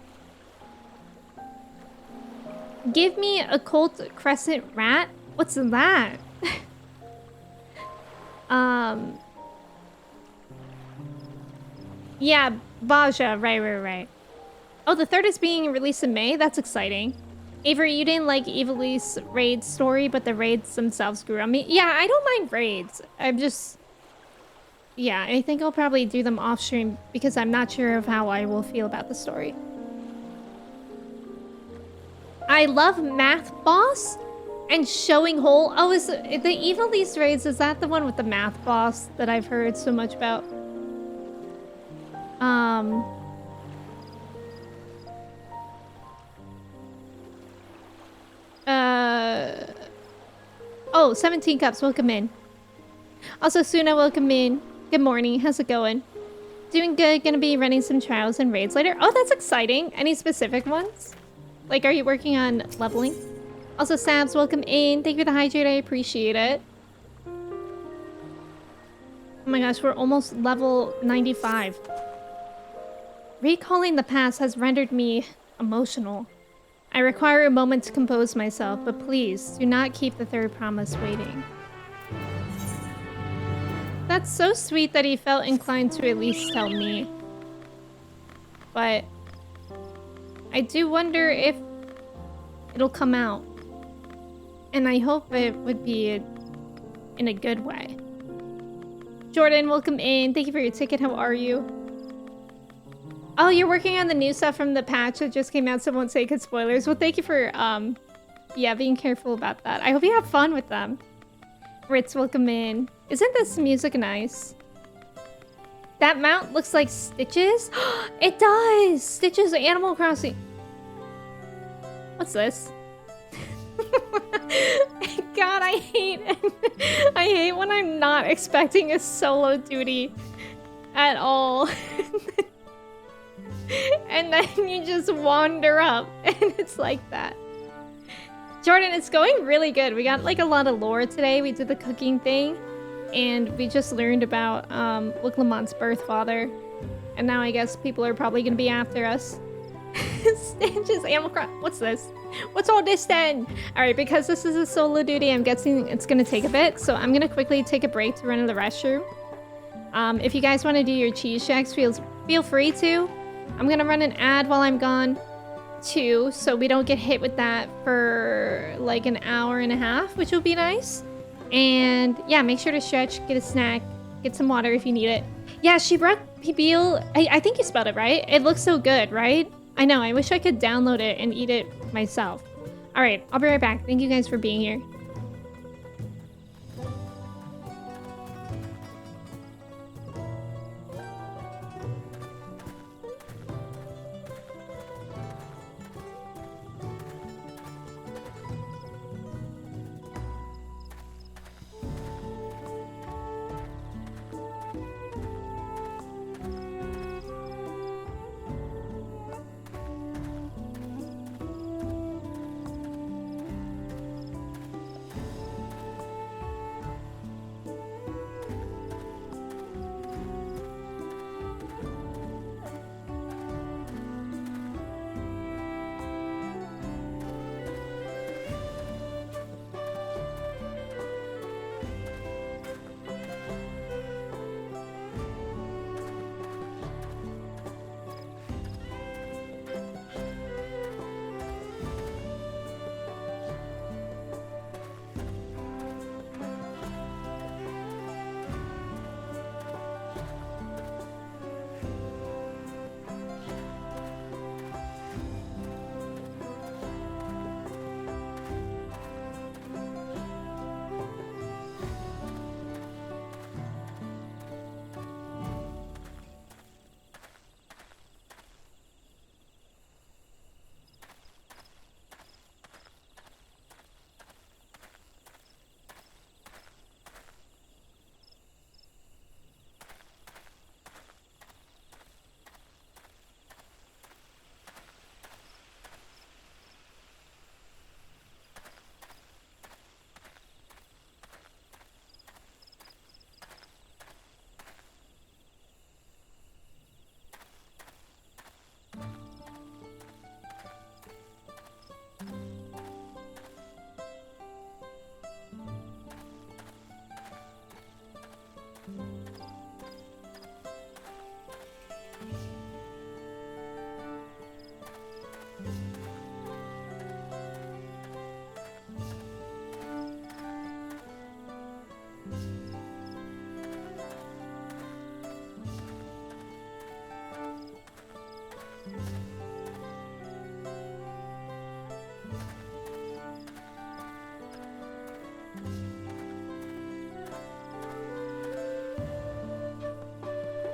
Give me a Colt Crescent Rat? What's that? Yeah, Baja. Right. Oh, the third is being released in May? That's exciting. Avery, you didn't like Evilise raid story, but the raids themselves grew on me. Yeah, I don't mind raids. I'm just... Yeah, I think I'll probably do them off stream because I'm not sure of how I will feel about the story. I love Math Boss and Showing Hole. Oh, is the Evilise raids, is that the one with the Math Boss that I've heard so much about? Oh, 17 cups, welcome in. Also, Suna, welcome in. Good morning, how's it going? Doing good, gonna be running some trials and raids later. Oh, that's exciting. Any specific ones? Like, are you working on leveling? Also, Sabs, welcome in. Thank you for the hydrate, I appreciate it. Oh my gosh, we're almost level 95. Recalling the past has rendered me emotional. I require a moment to compose myself, but please, do not keep the third promise waiting. That's so sweet that he felt inclined to at least tell me. But I do wonder if it'll come out. And I hope it would be in a good way. Jordan, welcome in. Thank you for your ticket. How are you? Oh, you're working on the new stuff from the patch that just came out, so I won't say good spoilers. Well, thank you for, yeah, being careful about that. I hope you have fun with them. Ritz, welcome in. Isn't this music nice? That mount looks like Stitches? It does! Stitches Animal Crossing. What's this? God, I hate when I'm not expecting a solo duty at all. And then you just wander up and it's like that. Jordan, it's going really good. We got like a lot of lore today. We did the cooking thing and we just learned about Luke Lamont's birth father. And now I guess people are probably gonna be after us. Stitches Animal Crossing. What's this? What's all this then? Alright, because this is a solo duty, I'm guessing it's gonna take a bit. So I'm gonna quickly take a break to run to the restroom. If you guys want to do your cheese checks, feel free to. I'm gonna run an ad while I'm gone too, so we don't get hit with that for like an hour and a half, which will be nice. And yeah, make sure to stretch, get a snack, get some water if you need it. Yeah, she brought Pibil. I think you spelled it right. It looks so good, right? I know, I wish I could download it and eat it myself. All right, I'll be right back. Thank you guys for being here.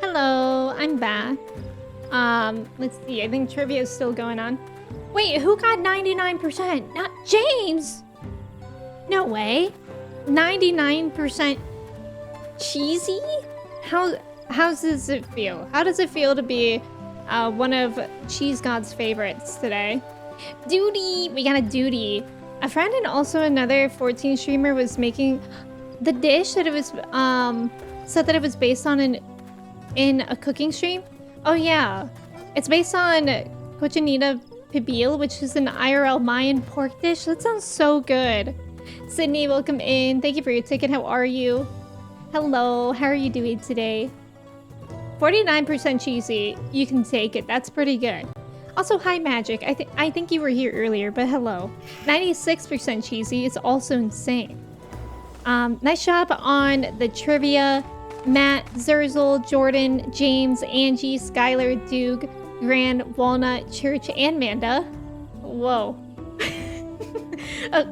Hello, I'm back. Let's see, I think trivia is still going on. Wait, who got 99%? Not James! No way. 99% cheesy? How does it feel? How does it feel to be one of Cheese God's favorites today? Duty! We got a duty. A friend and also another 14 streamer was making the dish that it was said that it was based on in a cooking stream. Oh yeah. It's based on cochinita pibil, which is an IRL Mayan pork dish. That sounds so good. Sydney, welcome in. Thank you for your ticket. How are you? Hello, how are you doing today? 49% cheesy. You can take it. That's pretty good. Also, hi Magic. I think you were here earlier, but hello. 96% cheesy is also insane. Nice job on the trivia. Matt, Zurzel, Jordan, James, Angie, Skylar, Duke, Grand, Walnut, Church, and Manda. Whoa. A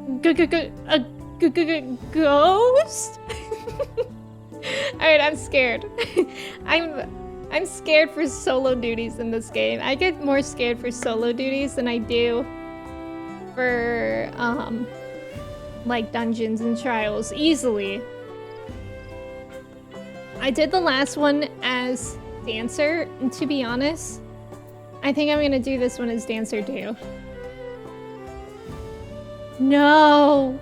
ghost? Alright, I'm scared. I'm scared for solo duties in this game. I get more scared for solo duties than I do for like dungeons and trials easily. I did the last one as dancer, and to be honest, I think I'm gonna do this one as dancer too. No!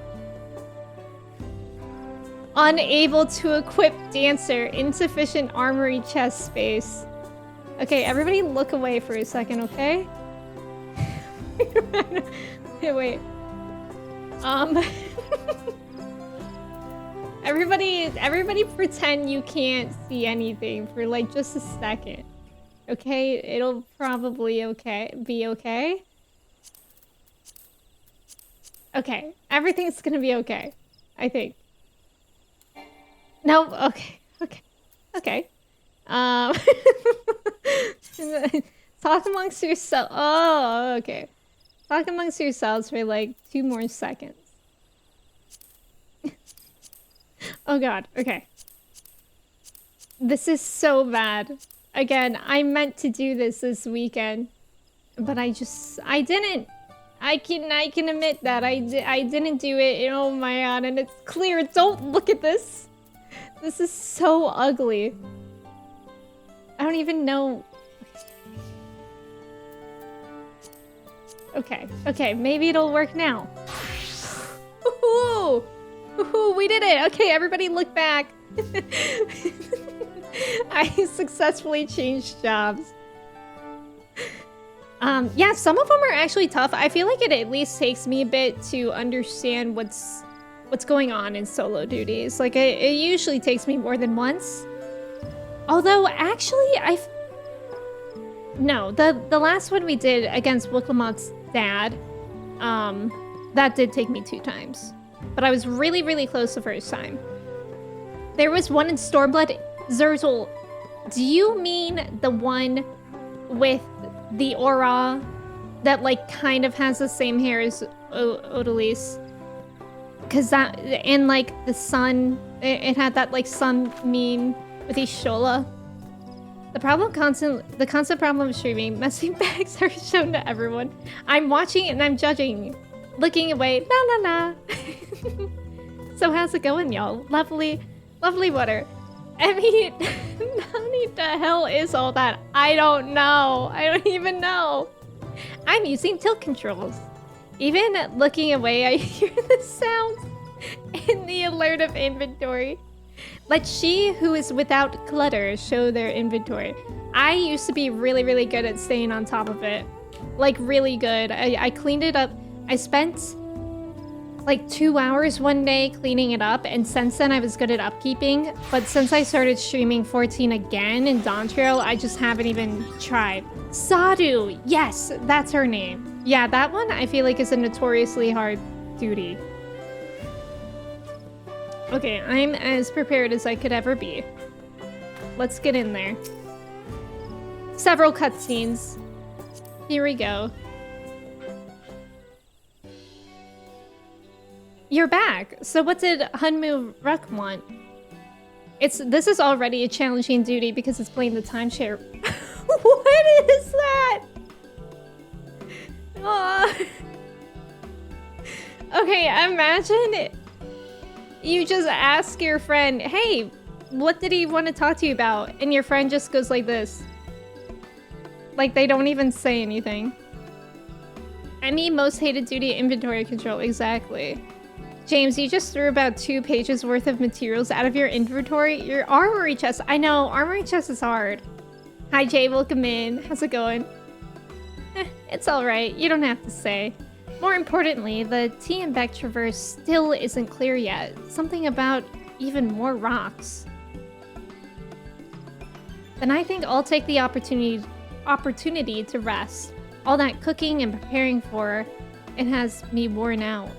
Unable to equip dancer. Insufficient armory chest space. Okay, everybody look away for a second, okay? Hey, wait. Everybody pretend you can't see anything for like just a second. Okay? It'll probably be okay. Okay, everything's gonna be okay. I think. No, okay. Talk amongst yourselves. Oh, okay. Talk amongst yourselves for like 2 more seconds. Oh god, okay. This is so bad. Again, I meant to do this weekend, but I didn't. I can admit that I didn't do it. Oh my god, and it's clear. Don't look at this. This is so ugly. I don't even know. Okay, maybe it'll work now. Woohoo! Woohoo, we did it! Okay, everybody look back. I successfully changed jobs. Yeah, some of them are actually tough. I feel like it at least takes me a bit to understand what's going on in solo duties. Like, it usually takes me more than once. Although, actually, no, the last one we did against Wicklamoth's dad, that did take me 2 times. But I was really, really close the first time. There was one in Stormblood. Zurzel, do you mean the one with the aura that, like, kind of has the same hair as Odalise? Because that, and, like, the sun, it had that, like, sun meme with Ishola. The constant problem of streaming, messy bags are shown to everyone. I'm watching and I'm judging. Looking away, la la la. So how's it going, y'all? Lovely water. I mean, what the hell is all that? I don't know. I don't even know. I'm using tilt controls. Even looking away, I hear the sounds in the alert of inventory. Let she who is without clutter show their inventory. I used to be really, really good at staying on top of it. Like, really good. I cleaned it up. I spent like 2 hours one day cleaning it up, and since then I was good at upkeeping. But since I started streaming 14 again in Dawntrail, I just haven't even tried. Sadu! Yes, that's her name. Yeah, that one I feel like is a notoriously hard duty. Okay, I'm as prepared as I could ever be. Let's get in there. Several cutscenes. Here we go. You're back. So what did Hunmu Ruck want? This is already a challenging duty because it's playing the timeshare. What is that? Okay, imagine You just ask your friend, hey, what did he want to talk to you about? And your friend just goes like this. Like they don't even say anything. I need most hated duty inventory control, exactly. James, you just threw about 2 pages worth of materials out of your inventory. Your armory chest, I know, armory chest is hard. Hi Jay, welcome in. How's it going? It's alright, you don't have to say. More importantly, the T and Beck Traverse still isn't clear yet. Something about even more rocks. Then I think I'll take the opportunity to rest. All that cooking and preparing for it has me worn out.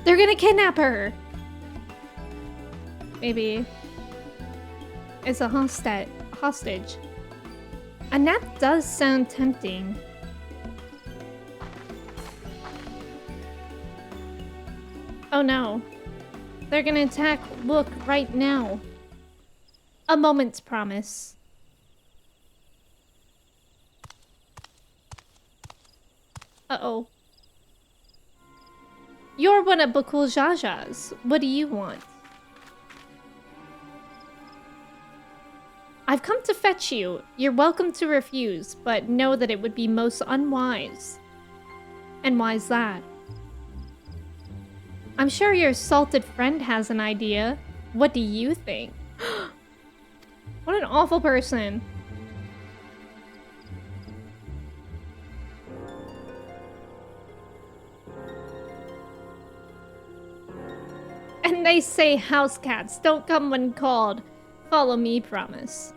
They're gonna kidnap her! Maybe. It's a hostage. A nap does sound tempting. Oh no. They're gonna attack Look right now. A moment's promise. Uh-oh. You're one of Bakul Jaja's. What do you want? I've come to fetch you. You're welcome to refuse, but know that it would be most unwise. And why's that? I'm sure your salted friend has an idea. What do you think? What an awful person. And they say house cats don't come when called. Follow me, promise.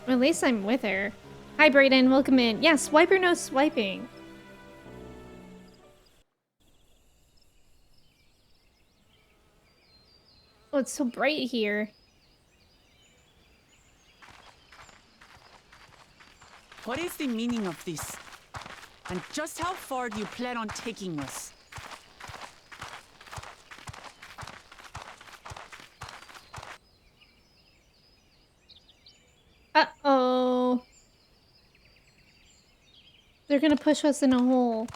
Well, at least I'm with her. Hi, Brayden. Welcome in. Yeah, swipe or no swiping. Oh, it's so bright here. What is the meaning of this? And just how far do you plan on taking us? Uh-oh. They're gonna push us in a hole.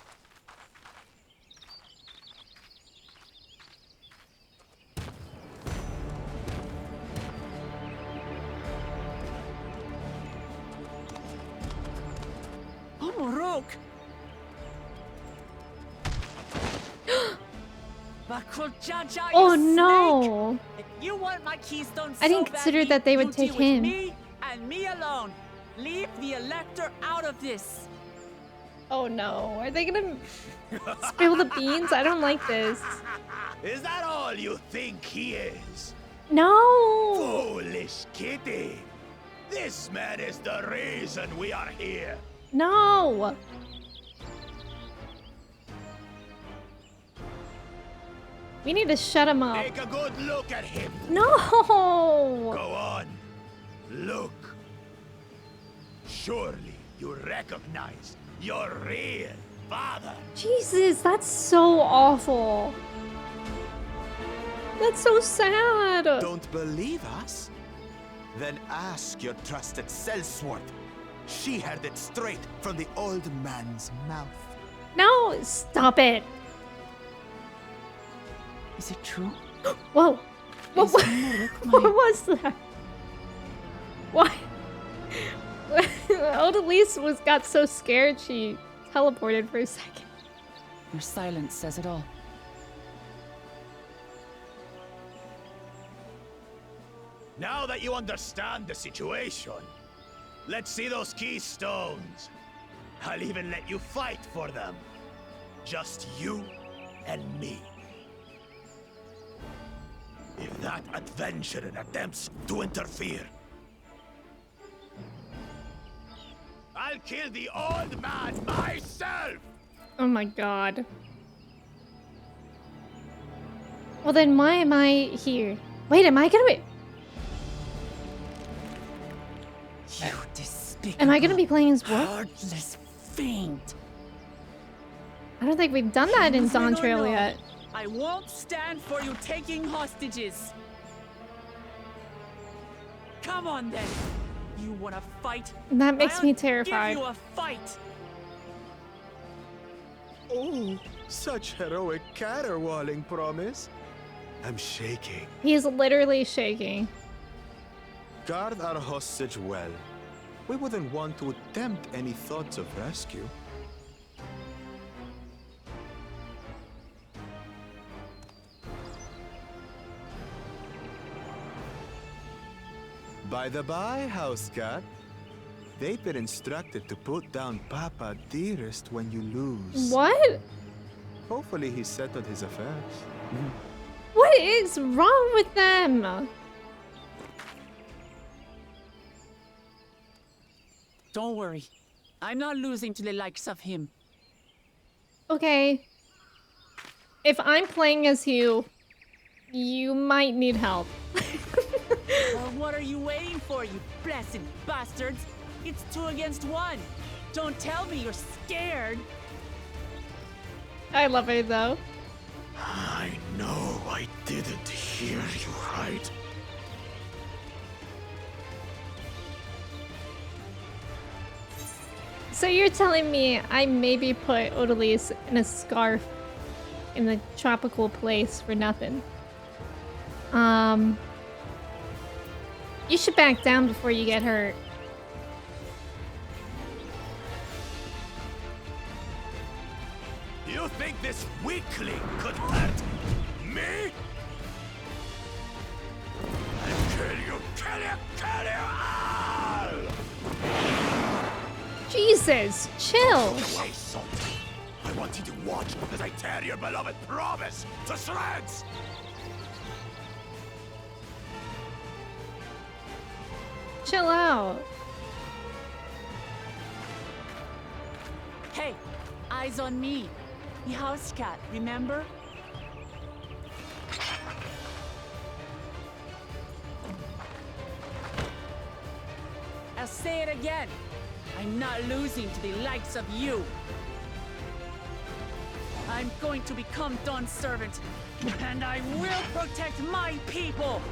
Oh, Morok! Oh no! If you want my keystone I didn't so consider badly, that they would you take deal with him. Me and me alone. Leave the Elector out of this. Oh no, are they gonna spill the beans? I don't like this. Is that all you think he is? No! Foolish kitty! This man is the reason we are here. No! We need to shut him up. Take a good look at him. No! Go on. Look. Surely you recognize your real father. Jesus, that's so awful. That's so sad. Don't believe us? Then ask your trusted sellsword. She heard it straight from the old man's mouth. No, stop it. Is it true? Whoa. What was that? Why? Odalise got so scared she teleported for a second. Your silence says it all. Now that you understand the situation, let's see those keystones. I'll even let you fight for them. Just you and me. If that adventurer attempts to interfere, I'll kill the old man myself! Oh my god. Well then why am I here? Wait, am I gonna be... You despicable, Am I gonna be playing as Wolf? heartless fiend. I don't think we've done that in Dawntrail yet. I won't stand for you taking hostages. Come on then. You wanna fight? That makes me I'll terrified. Give you a fight. Oh, such heroic caterwauling promise. I'm shaking. He's literally shaking. Guard our hostage well. We wouldn't want to attempt any thoughts of rescue. By the by, house cat, they've been instructed to put down Papa dearest when you lose. What? Hopefully he settled his affairs. What is wrong with them? Don't worry. I'm not losing to the likes of him. Okay. If I'm playing as you, you might need help. Well, what are you waiting for, you blessed bastards? It's 2 against 1. Don't tell me you're scared. I love it though. I know I didn't hear you right. So you're telling me I maybe put Odalise in a scarf in the tropical place for nothing? You should back down before you get hurt. You think this weakling could hurt me? And kill you all! Jesus, chill. Wait, Salty. I want you to watch as I tear your beloved promise to shreds! Chill out. Hey, eyes on me. The house cat, remember? I'll say it again. I'm not losing to the likes of you. I'm going to become Dawn's servant, and I will protect my people.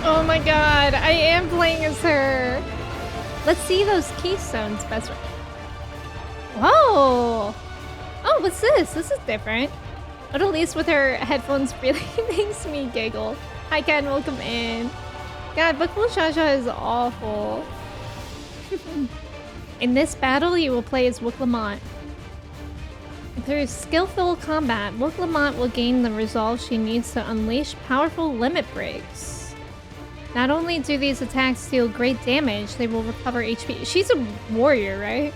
Oh my god, I am playing as her. Let's see those keystones, best friend. Whoa! Oh, what's this? This is different. Odalise with her headphones really makes me giggle. Hi Ken, welcome in. God, Bookable Shasha is awful. In this battle, you will play as Wook Lamont. Through skillful combat, Wook Lamont will gain the resolve she needs to unleash powerful limit breaks. Not only do these attacks deal great damage, they will recover HP. She's a warrior, right?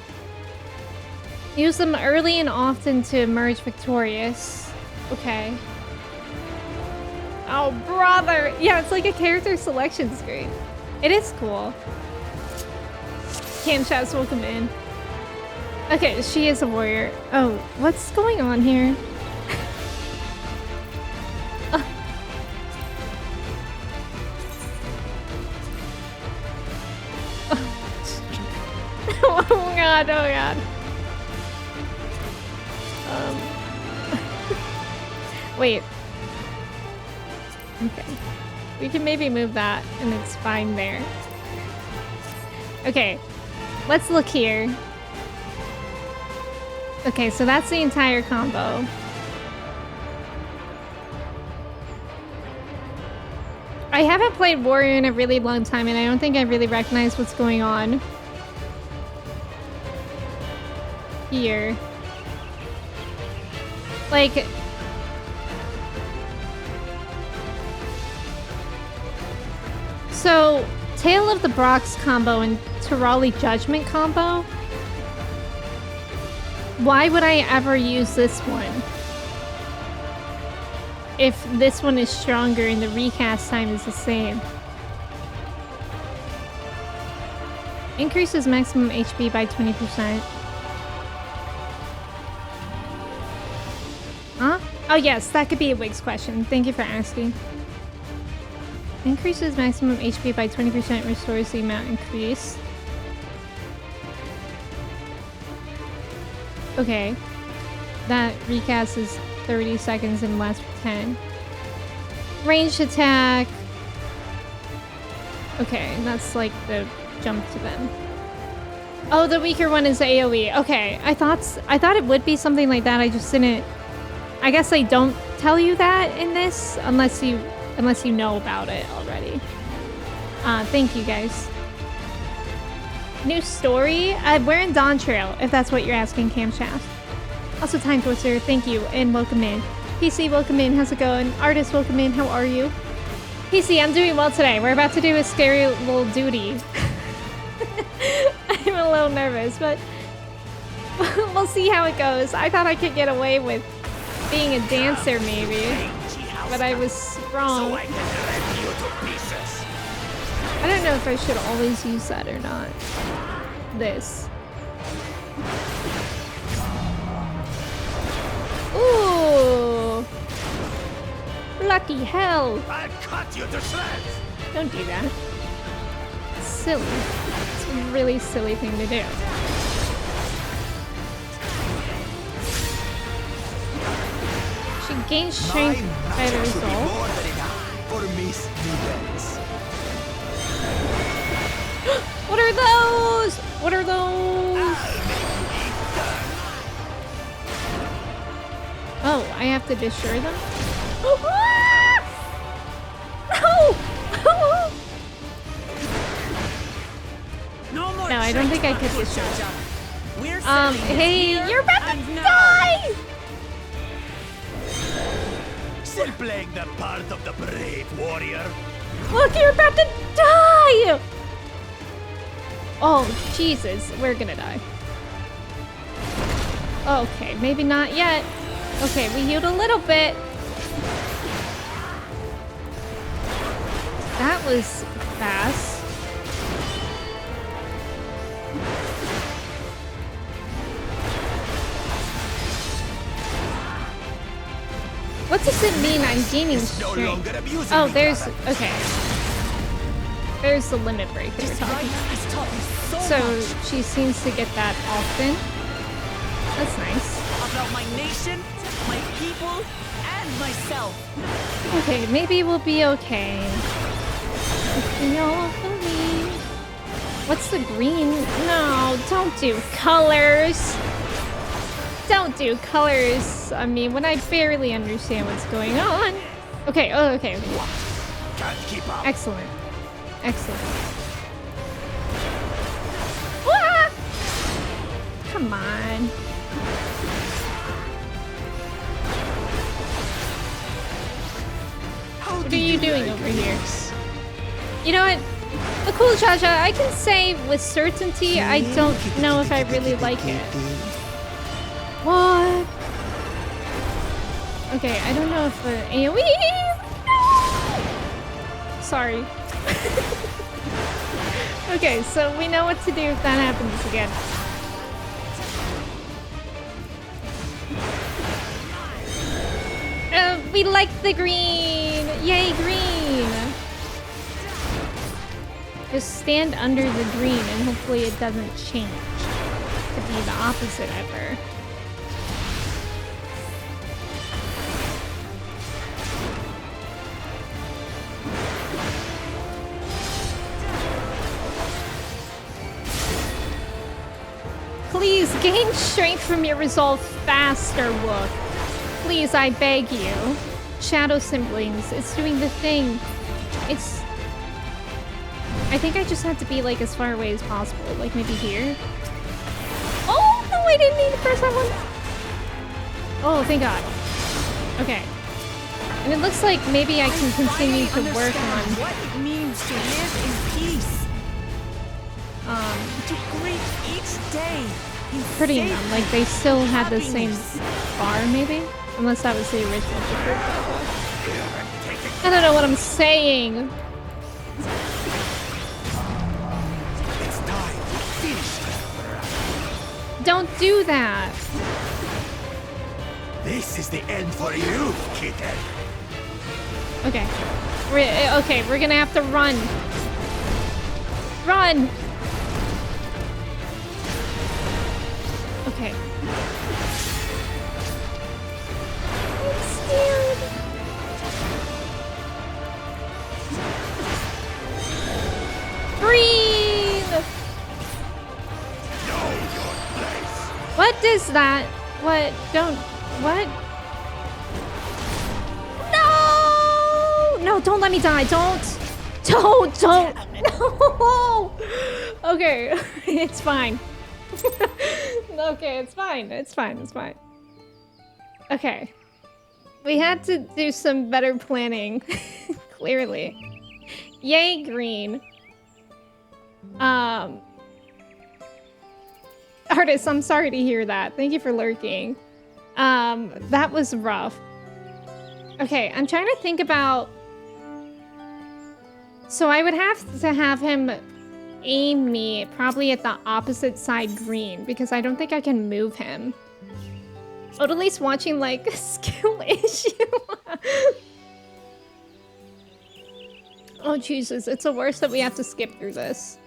Use them early and often to emerge victorious. Okay. Oh, brother! Yeah, it's like a character selection screen. It is cool. Cam Chats, welcome in. Okay, she is a warrior. Oh, what's going on here? Oh god, oh god. Wait. Okay. We can maybe move that and it's fine there. Okay. Let's look here. Okay, so that's the entire combo. I haven't played Warrior in a really long time and I don't think I really recognize what's going on here. Like, so Tale of the Brox combo and Tirali Judgment combo. Why would I ever use this one? If this one is stronger and the recast time is the same. Increases maximum HP by 20%. Huh? Oh yes, that could be a Wig's question. Thank you for asking. Increases maximum HP by 20%, restores the amount increased. Okay. That recast is 30 seconds and lasts for 10. Ranged attack. Okay, that's like the jump to them. Oh, the weaker one is AoE. Okay, I thought it would be something like that. I just didn't. I guess they don't tell you that in this unless you know about it already. Thank you guys. New story? We're in Dawntrail, if that's what you're asking, Camshaft. Also, Time Twister, thank you and welcome in. PC, welcome in. How's it going? Artist, welcome in. How are you? PC, I'm doing well today. We're about to do a scary little duty. I'm a little nervous, but we'll see how it goes. I thought I could get away with being a dancer, maybe, but I was wrong. I don't know if I should always use that or not. This. Ooh! Bloody hell! I'll cut you to shreds! Don't do that. It's silly. It's a really silly thing to do. She gains strength by the result. What are those? What are those? Oh, I have to destroy them? No, I don't think I could destroy them. Hey, you're about to die! Still playing the part of the brave warrior. Look, you're about to die! Oh, Jesus, we're gonna die. Okay, maybe not yet. Okay, we healed a little bit. That was fast. What does it mean I'm gaining strength? Oh, there's... Okay. There's the limit break that we're talking about. So she seems to get that often. That's nice. About my nation, my people, and myself. Okay, maybe we'll be okay. If we all believe. What's the green? No, don't do colors. Don't do colors. I mean, when I barely understand what's going on. Okay, oh, okay. Can't keep up. Excellent. Excellent. Ah! Come on. What are you doing over here? You know what? A cool Jaja, I can say with certainty I don't know if I really like it. What? Okay, I don't know if AoE. No! Sorry. Okay, so we know what to do if that happens again. We like the green! Yay, green! Just stand under the green and hopefully it doesn't change to be the opposite ever. Please gain strength from your resolve faster, Wook. Please, I beg you. Shadow siblings, it's doing the thing. It's... I think I just have to be like as far away as possible, like maybe here. Oh, no, I didn't mean to press that one. Oh, thank God. Okay. And it looks like maybe I can continue to work on what it means to live in peace. To greet each day. Pretty numb. Like they still had the same bar, maybe? Unless that was the original. I don't know what I'm saying. It's time to finish them. Don't do that. This is the end for you, kitten. Okay. We're gonna have to run. Run! Okay. I'm scared. that? What? Don't. What? No! No, don't let me die. Don't. Don't. No! Okay, it's fine. Okay, it's fine. It's fine. It's fine. Okay. We had to do some better planning. Clearly. Yay, green. Artist, I'm sorry to hear that. Thank you for lurking. That was rough. Okay, I'm trying to think about... So I would have to have him aim me probably at the opposite side green because I don't think I can move him. But at least watching like a skill issue. Oh Jesus, it's the worst that we have to skip through this.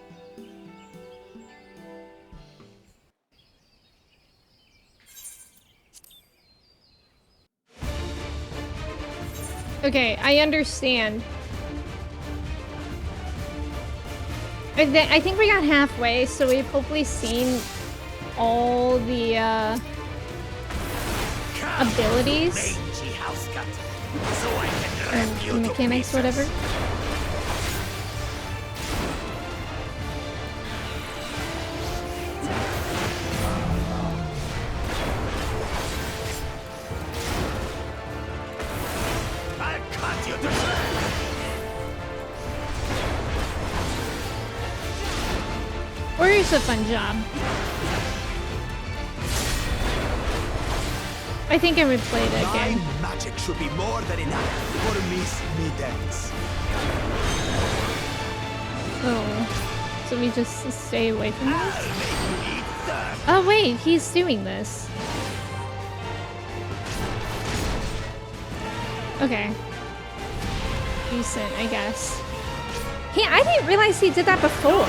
Okay, I understand. I think we got halfway, so we've hopefully seen all the abilities and mechanics, whatever. Warrior's a fun job. I think I would play it again. Magic should be more than enough for Miss Middens. Oh, so we just stay away from this? Oh wait, he's doing this. Okay. Decent, I guess. I didn't realize he did that before.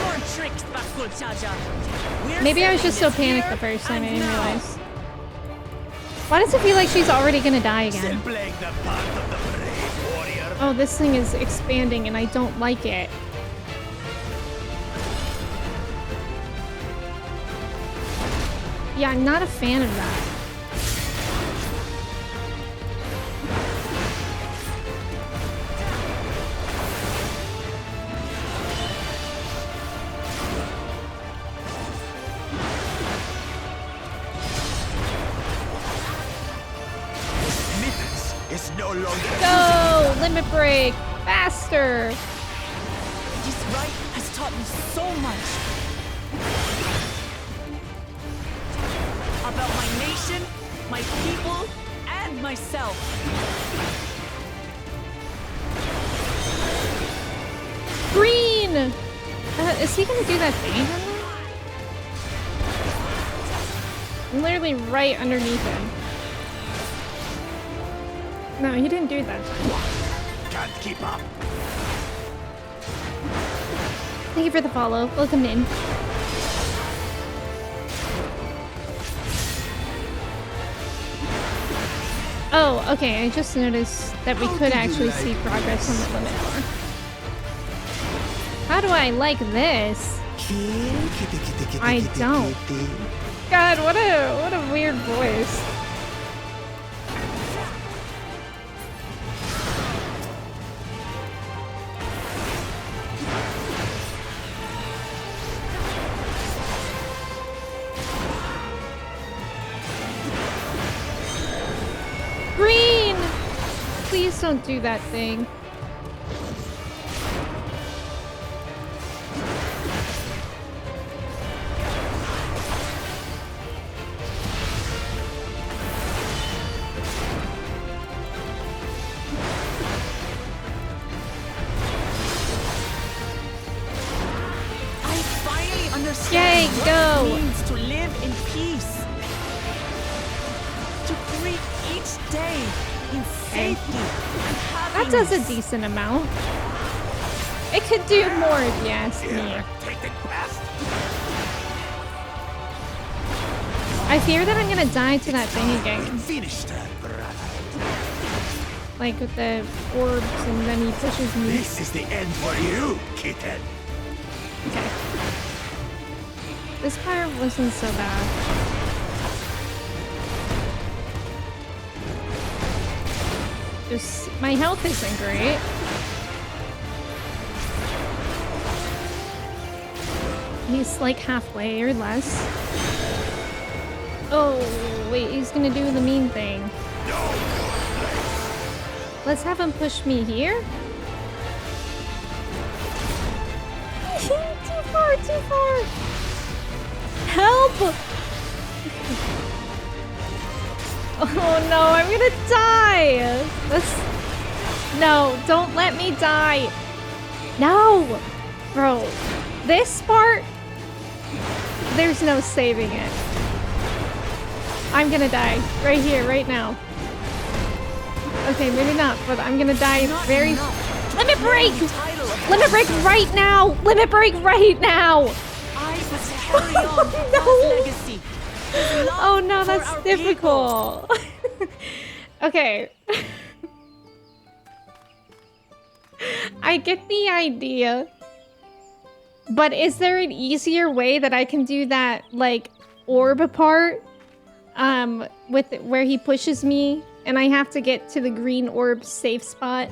Maybe I was just so panicked the first time I didn't realize. Why does it feel like she's already gonna die again? Oh, this thing is expanding and I don't like it. Yeah, I'm not a fan of that. Go! Limit break! Faster! This rite has taught me so much. About my nation, my people, and myself. Green! Is he gonna do that thing? I'm literally right underneath him. No, he didn't do that time. Can't keep up. Thank you for the follow. Welcome in. Oh, okay. I just noticed that we could actually see progress on the limit bar. How do I like this? I don't. God, what a weird voice. Green! Please don't do that thing. Yay, go! What it means to live in peace. To greet each day in safety and That happiness. does a decent amount. It could do more if you ask me. I fear that I'm gonna die to that thing again. Finish that, brother. Like with the orbs and then he pushes me. This is the end for you, kitten. Okay. This part wasn't so bad. Just, my health isn't great. He's like halfway or less. Oh, wait, he's gonna do the mean thing. Let's have him push me here. Too far, too far. Help! Oh no, I'm gonna die! No, don't let me die! No! Bro, this part, there's no saving it. I'm gonna die. Right here, right now. Okay, maybe not, but I'm gonna die very... Limit break! Limit break right now! Limit break right now! I must carry on Papa's legacy. Oh no, that's difficult. Okay. I get the idea. But is there an easier way that I can do that, like, orb part? With where he pushes me, and I have to get to the green orb safe spot?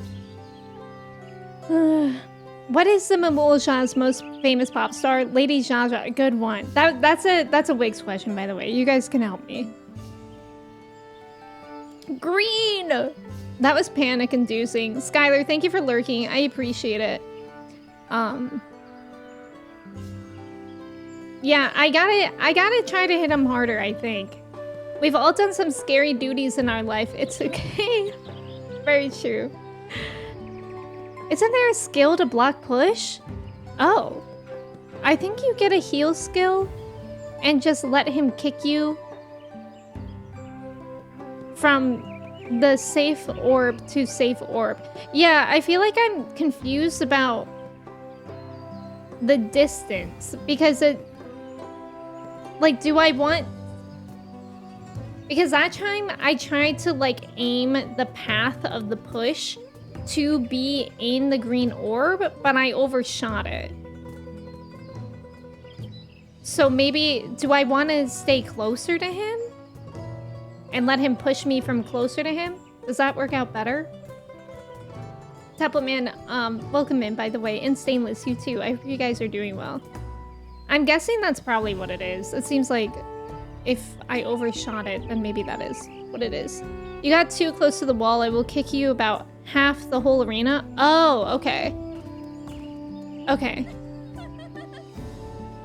What is the Mamulja's most famous pop star? Lady Jaja, good one. That's a Wigs question, by the way. You guys can help me. Green! That was panic-inducing. Skylar, thank you for lurking. I appreciate it. Yeah, I gotta try to hit him harder, I think. We've all done some scary duties in our life. It's okay. Very true. Isn't there a skill to block push? Oh. I think you get a heal skill and just let him kick you from the safe orb to safe orb. Yeah, I feel like I'm confused about the distance because it... Like, do I want... Because that time I tried to like aim the path of the push to be in the green orb, but I overshot it. So maybe, do I want to stay closer to him? And let him push me from closer to him? Does that work out better? Templeman, welcome in, by the way. And Stainless, you too. I hope you guys are doing well. I'm guessing that's probably what it is. It seems like if I overshot it, then maybe that is what it is. You got too close to the wall. I will kick you about half the whole arena. Oh, okay. Okay.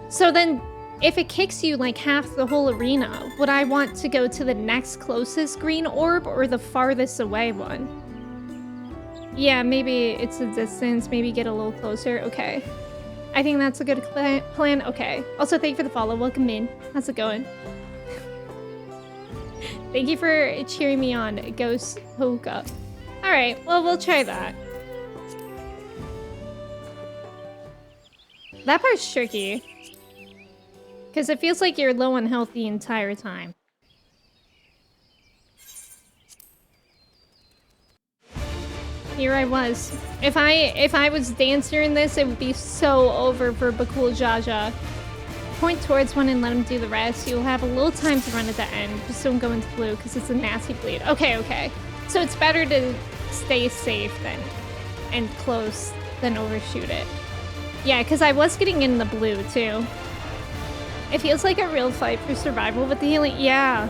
So then, if it kicks you like half the whole arena, would I want to go to the next closest green orb or the farthest away one? Yeah, maybe it's a distance. Maybe get a little closer. Okay. I think that's a good plan. Okay. Also, thank you for the follow. Welcome in. How's it going? Thank you for cheering me on, Ghost Hoka. Alright, well, we'll try that. That part's tricky. Because it feels like you're low on health the entire time. Here I was. If I was dancer in this, it would be so over for Bakul Jaja. Point towards one and let him do the rest. You'll have a little time to run at the end. Just don't go into blue because it's a nasty bleed. Okay, okay. So it's better to stay safe then and close than overshoot it. Yeah, because I was getting in the blue too. It feels like a real fight for survival with the healing. Yeah.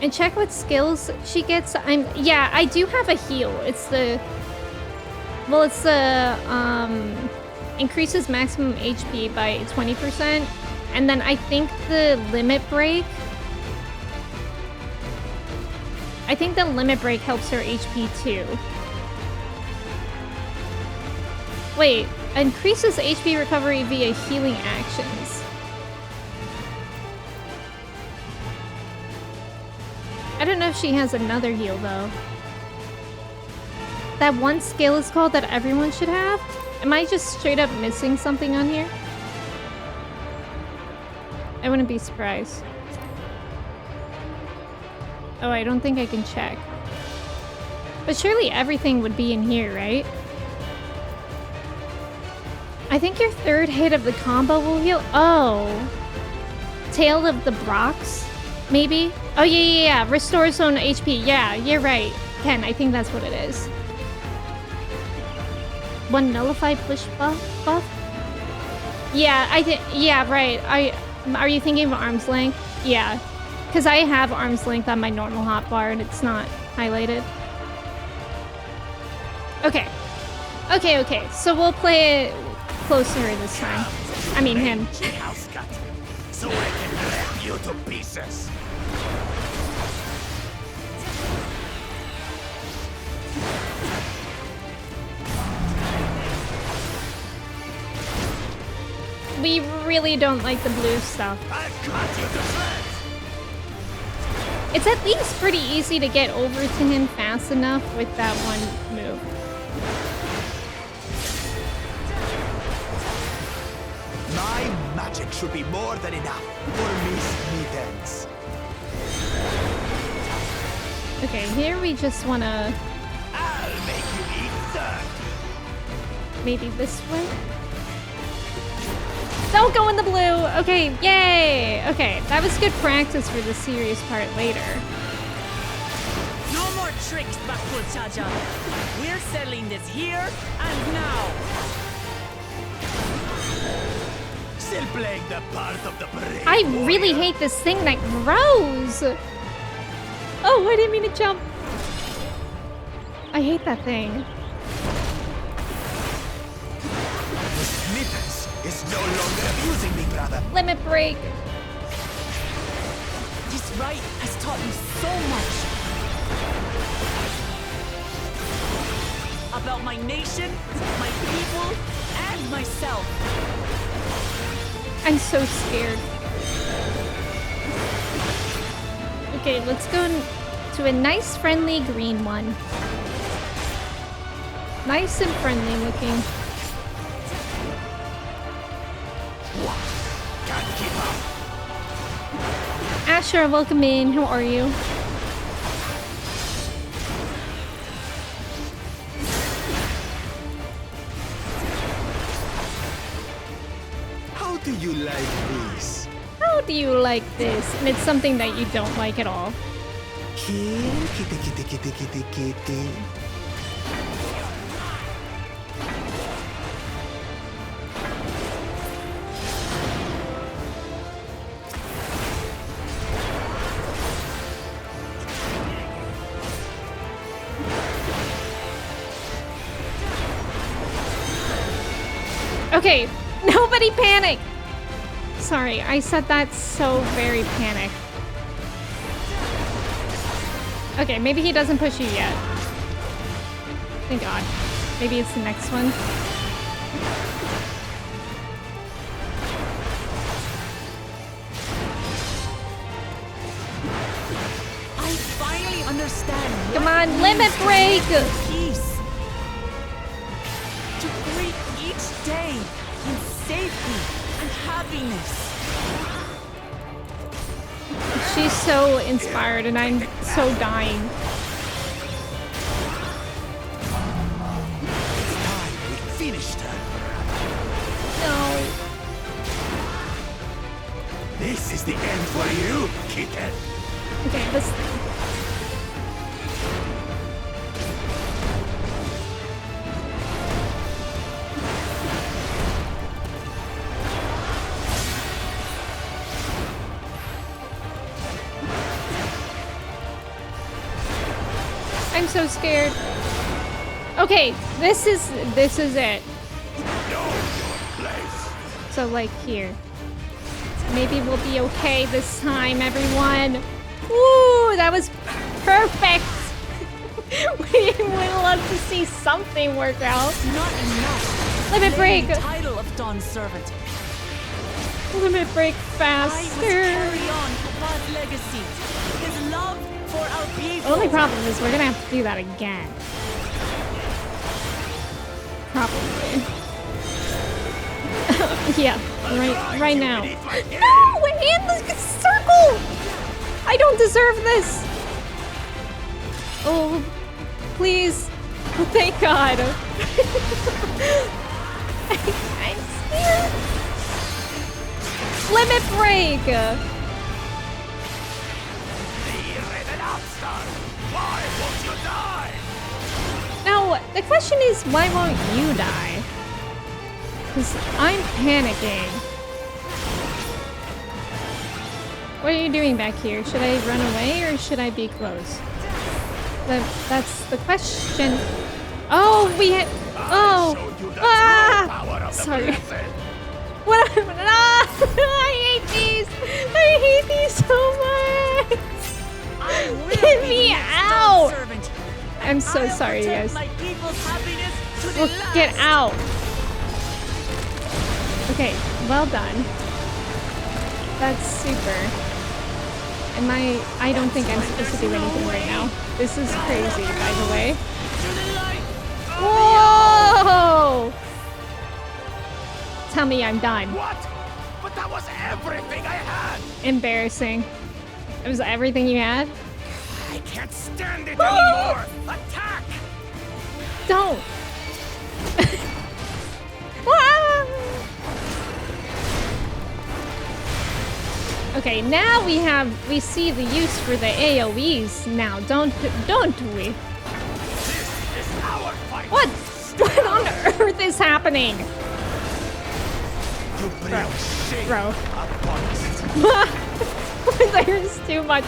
And check what skills she gets. Yeah, I do have a heal. It's the... Well, it's the... increases maximum HP by 20. And then I think the limit break... I think the limit break helps her HP too. Wait, increases HP recovery via healing actions. I don't know if she has another heal though. That one skill is called that everyone should have? Am I just straight up missing something on here? I wouldn't be surprised. Oh, I don't think I can check. But surely everything would be in here, right? I think your third hit of the combo will heal. Oh. Tail of the Brox, maybe? Oh, yeah. Restores own HP. Yeah, you're right. can. I think that's what it is. One nullify push buff? Yeah, yeah, right. Are you thinking of arm's length? Yeah. Because I have arm's length on my normal hotbar and it's not highlighted. Okay. Okay. So we'll play it closer this time. I mean him. So I can rip you to pieces. We really don't like the blue stuff. It's at least pretty easy to get over to him fast enough with that one move. My magic should be more than enough for Miss Mittens. Okay, here we just wanna... I'll make you eat dirt. Maybe this way? Don't go in the blue! Okay, yay! Okay, that was good practice for the serious part later. No more tricks, Bakul Chaja. We're settling this here and now. Still playing the part of the brave I really warrior. hate this thing that grows! Oh, I didn't mean to jump. I hate that thing. Mittens is no longer abusing me, brother. Limit break. This rite has taught me so much. About my nation, my people, and myself. I'm so scared. Okay, let's go to a nice friendly green one. Nice and friendly looking. Can't keep up. Asher, welcome in. How are you? How do you like this? How do you like this? And it's something that you don't like at all. Kitty. Okay, nobody panic! Sorry, I said that so very panicked. Okay, maybe he doesn't push you yet. Thank God. Maybe it's the next one. I finally understand. Come on, limit break! Peace. To greet each day in safety and happiness. She's so inspired and I'm so dying. We finished her. No. This is the end for you, kitten. Okay, this thing. I'm so scared. Okay, this is it. So like here. Maybe we'll be okay this time, everyone. Woo, that was perfect. We would love to see something work out. Not enough. Limit break. The title of Dawn's servant. Limit break I must faster. carry on Papa's legacy. His love for our people. The only problem is we're gonna have to do that again. Probably. Yeah, right now. No! In the circle! I don't deserve this! Oh, please. Oh, thank God. I'm scared. Limit break! Why won't you die? The question is, why won't you die? Because I'm panicking. What are you doing back here? Should I run away or should I be close? That's the question. Oh, we hit. Oh. Ah! Sorry. What happened? Ah! I hate these. I hate these so much. Get me out. I'm so sorry, you guys. Look, get out. Okay, well done. That's super. I don't think I'm supposed to do anything right now. This is crazy, by the way. Whoa! Tell me I'm done. What? But that was everything I had! Embarrassing. It was everything you had? I can't stand it anymore! Attack! Don't! Ah! Okay, now we see the use for the AoEs now, don't we? This is our fight! What on earth is happening? You bring shame Bro. upon us. There's too much.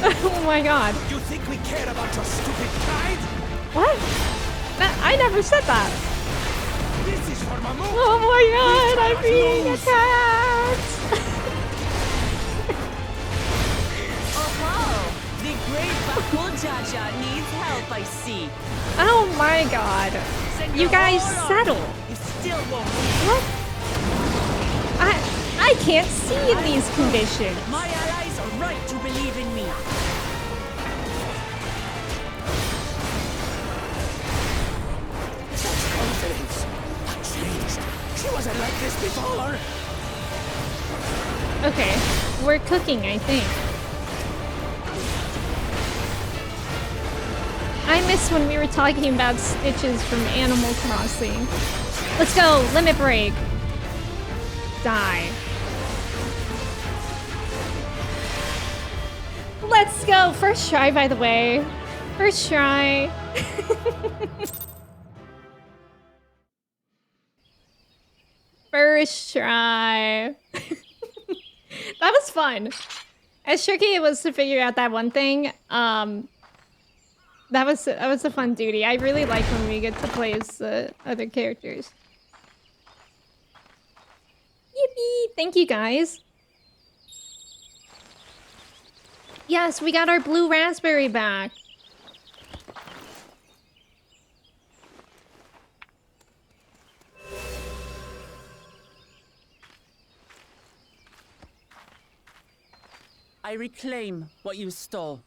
Oh my god. You think we care about your stupid pride? What? I never said that. This is for Mamu. Oh my god, I'm being attacked. Oh, the great Bakul Jaja needs help, I see. Oh my god. You guys settle. You still won't. What? I can't see in these conditions. My allies are right to believe in me. Such confidence. Changed. She wasn't like this before. Okay, we're cooking, I think. I miss when we were talking about Stitches from Animal Crossing. Let's go, limit break. Die. Let's go, first try, by the way. First try. First try. That was fun. As tricky it was to figure out that one thing, that was a fun duty. I really like when we get to play as the other characters. Yippee! Thank you guys. Yes, we got our blue raspberry back. I reclaim what you stole.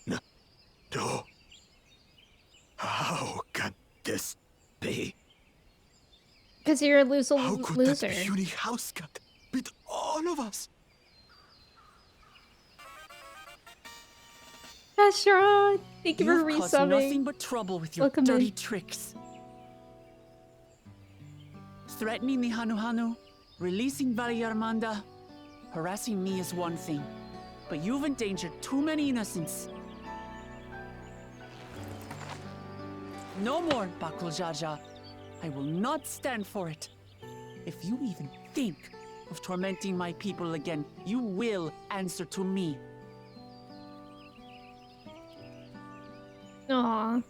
No. How can this be? Because you're a How could loser. that puny house cat beat all of us? Ashra, thank you for You've caused nothing resubbing. but trouble with your Welcome dirty in. tricks. Threatening the Hanu Hanu, releasing Valley Armanda, harassing me is one thing, but you've endangered too many innocents. No more, Bakul Jaja. I will not stand for it. If you even think of tormenting my people again, you will answer to me. Aww.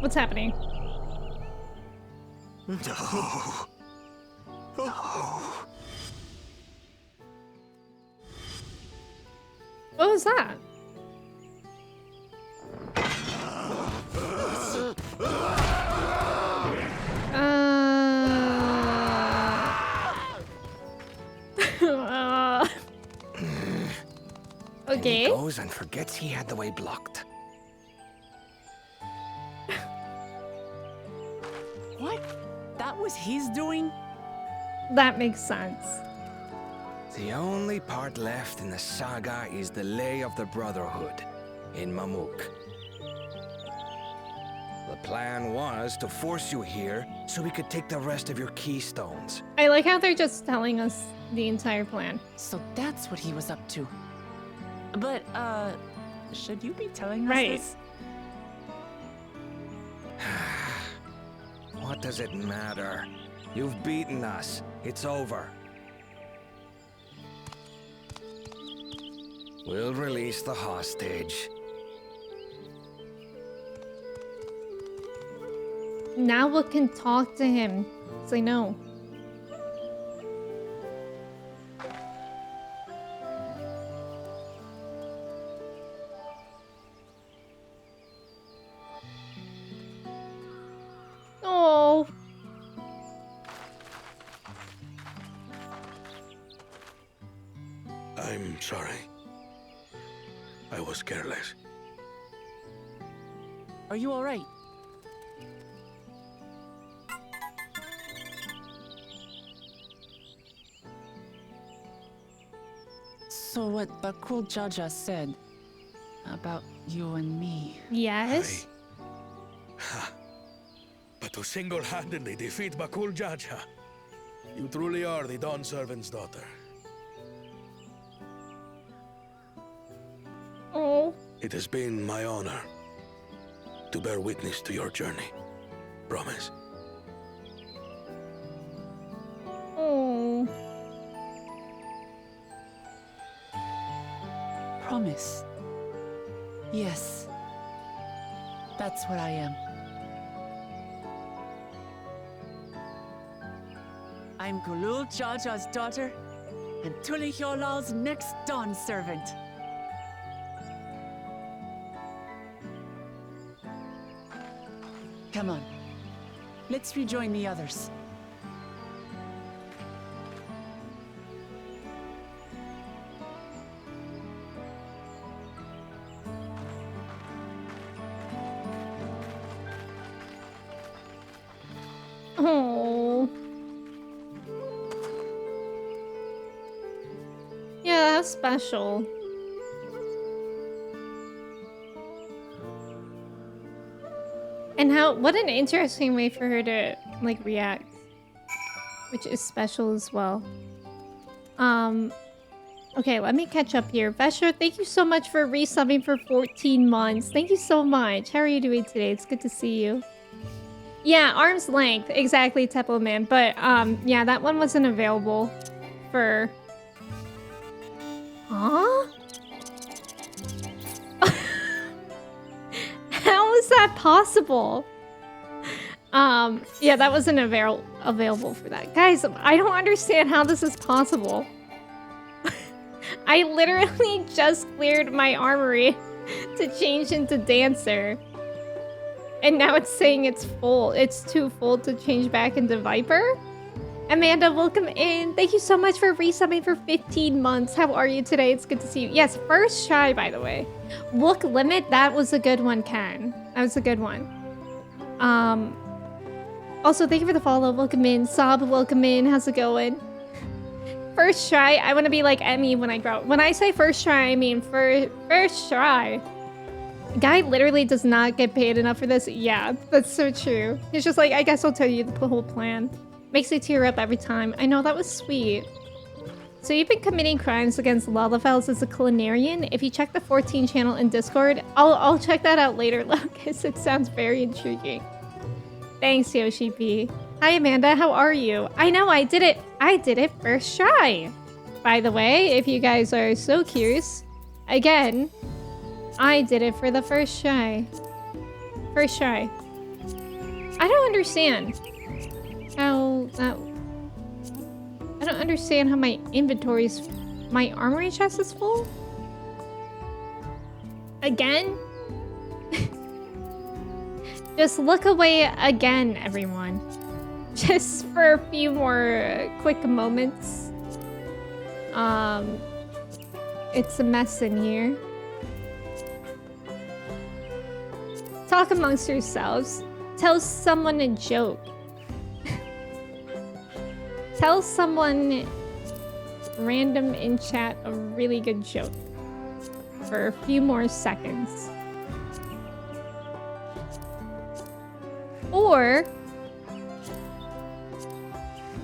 What's happening? No. What was that? Okay. And he goes and forgets he had the way blocked. What? That was his doing? That makes sense. The only part left in the saga is the Lay of the Brotherhood in Mamuk. The plan was to force you here so we could take the rest of your keystones. I like how they're just telling us the entire plan. So that's what he was up to. But, should you be telling us Right. this? What does it matter? You've beaten us. It's over. We'll release the hostage. Now we can talk to him. Say no. Oh. I'm sorry. I was careless. Are you all right? So what Bakul Jaja said about you and me. Yes. But to single-handedly defeat Bakul Jaja, you truly are the Dawn Servant's daughter. Oh. It has been my honor to bear witness to your journey. Promise. Oh. Promise. Yes. That's what I am. I'm Gulul Jaja's daughter, and Tuli Hyolal's next Dawn servant. Come on. Let's rejoin the others. Oh. Yeah, that's special. And what an interesting way for her to, like, react. Which is special as well. Okay, let me catch up here. Vesher, thank you so much for resubbing for 14 months. Thank you so much. How are you doing today? It's good to see you. Yeah, arm's length. Exactly, Teppo Man. But, yeah, that one wasn't available for... Huh? How is that possible? Yeah, that wasn't available for that. Guys, I don't understand how this is possible. I literally just cleared my armory to change into Dancer. And now it's saying it's full. It's too full to change back into Viper. Amanda, welcome in. Thank you so much for resubbing for 15 months. How are you today? It's good to see you. Yes, first try, by the way. Look limit, that was a good one, Ken. That was a good one. Also, thank you for the follow. Welcome in. Sob, welcome in. How's it going? First try. I want to be like Emmy when I grow up. When I say first try, I mean first try. Guy literally does not get paid enough for this. Yeah, that's so true. He's just like, I guess I'll tell you the whole plan. Makes me tear up every time. I know, that was sweet. So you've been committing crimes against Lalafels as a culinarian? If you check the 14 channel in Discord, I'll check that out later, Lucas. It sounds very intriguing. Thanks, Yoshi P. Hi, Amanda. How are you? I know, I did it. I did it first try. By the way, if you guys are so curious, again, I did it for the first try. First try. I don't understand how that... I don't understand how my inventory's... My armory chest is full? Again? Just look away again, everyone. Just for a few more quick moments. It's a mess in here. Talk amongst yourselves. Tell someone a joke. Tell someone random in chat a really good joke. For a few more seconds. Or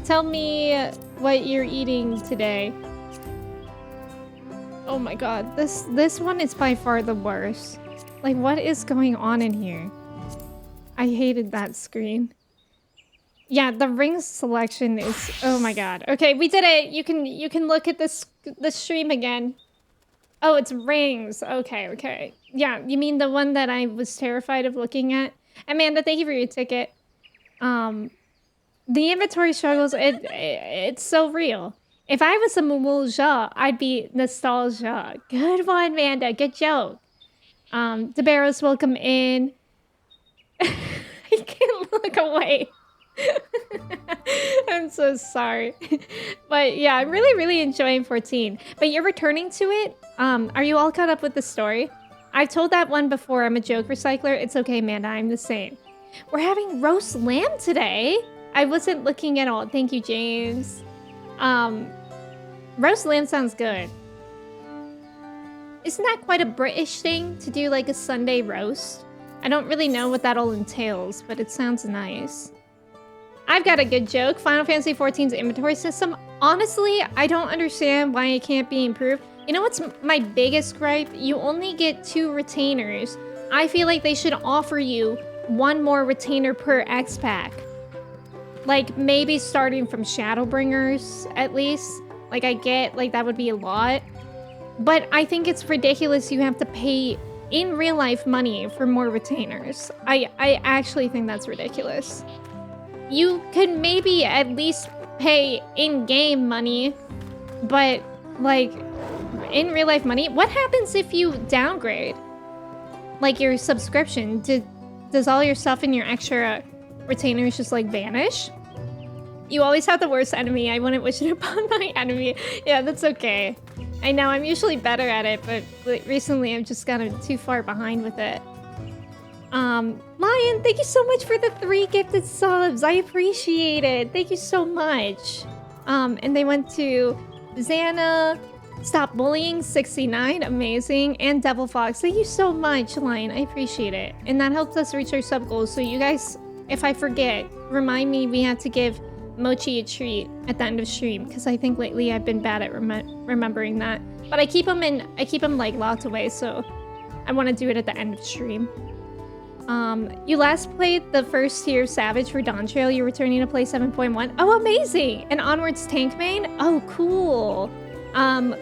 tell me what you're eating today. Oh my god, this one is by far the worst. Like, what is going on in here? I hated that screen. Yeah, the rings selection is, oh my god. Okay, we did it. You can look at this stream again. Oh, it's rings. Okay, okay. Yeah, you mean the one that I was terrified of looking at? Amanda, thank you for your ticket. The inventory struggles, it's so real. If I was a Mumulja, I'd be nostalgia. Good one, Amanda. Good joke. DeBarros, welcome in. I can't look away. I'm so sorry. But yeah, I'm really, really enjoying 14. But you're returning to it? Are you all caught up with the story? I've told that one before. I'm a joke recycler. It's okay, Amanda. I'm the same. We're having roast lamb today. I wasn't looking at all. Thank you, James. Roast lamb sounds good. Isn't that quite a British thing to do like a Sunday roast? I don't really know what that all entails, but it sounds nice. I've got a good joke. Final Fantasy XIV's inventory system. Honestly, I don't understand why it can't be improved. You know what's my biggest gripe? You only get 2 retainers. I feel like they should offer you 1 more retainer per X pack. Like, maybe starting from Shadowbringers, at least. Like, I get, like, that would be a lot. But I think it's ridiculous you have to pay in real life money for more retainers. I actually think that's ridiculous. You could maybe at least pay in-game money, but, like, in real life money? What happens if you downgrade? Like, your subscription? Does all your stuff and your extra retainers just, like, vanish? You always have the worst enemy. I wouldn't wish it upon my enemy. Yeah, that's okay. I know, I'm usually better at it, but recently I've just gotten too far behind with it. Lion, thank you so much for the 3 gifted subs. I appreciate it. Thank you so much. And they went to Xana, Stop Bullying 69, amazing, and Devil Fox. Thank you so much, Lion. I appreciate it. And that helps us reach our sub goals. So you guys, if I forget, remind me we have to give Mochi a treat at the end of stream, because I think lately I've been bad at remembering that. But I keep them like locked away, so I want to do it at the end of stream. You last played the first tier Savage for Dawntrail. You're returning to play 7.1. Oh, amazing! And Onward's tank main? Oh, cool.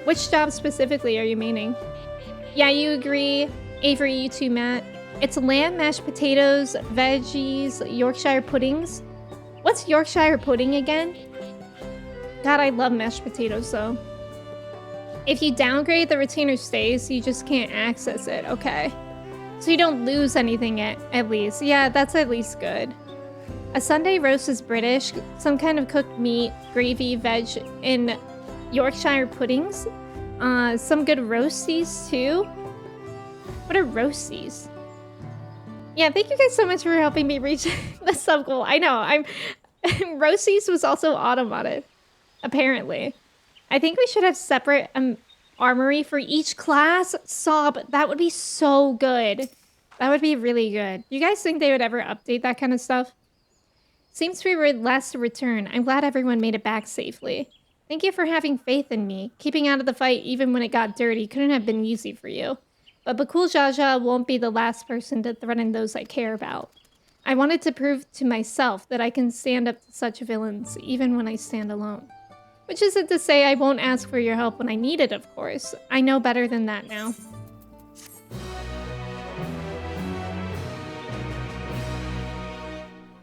Which job specifically are you maining? Yeah, you agree. Avery, you too, Matt. It's lamb, mashed potatoes, veggies, Yorkshire puddings. What's Yorkshire pudding again? God, I love mashed potatoes, though. If you downgrade, the retainer stays, so you just can't access it. Okay. So you don't lose anything at least. Yeah, that's at least good. A Sunday roast is British. Some kind of cooked meat, gravy, veg, and Yorkshire puddings. Some good roasties, too. What are roasties? Yeah, thank you guys so much for helping me reach the sub goal. I know, roasties was also auto-modded, apparently. I think we should have separate armory for each class. Sob, that would be so good. That would be really good. You guys think they would ever update that kind of stuff? Seems we were last to return. I'm glad everyone made it back safely. Thank you for having faith in me. Keeping out of the fight even when it got dirty couldn't have been easy for you. But Bakul Jaja won't be the last person to threaten those I care about. I wanted to prove to myself that I can stand up to such villains even when I stand alone. Which isn't to say I won't ask for your help when I need it, of course. I know better than that now.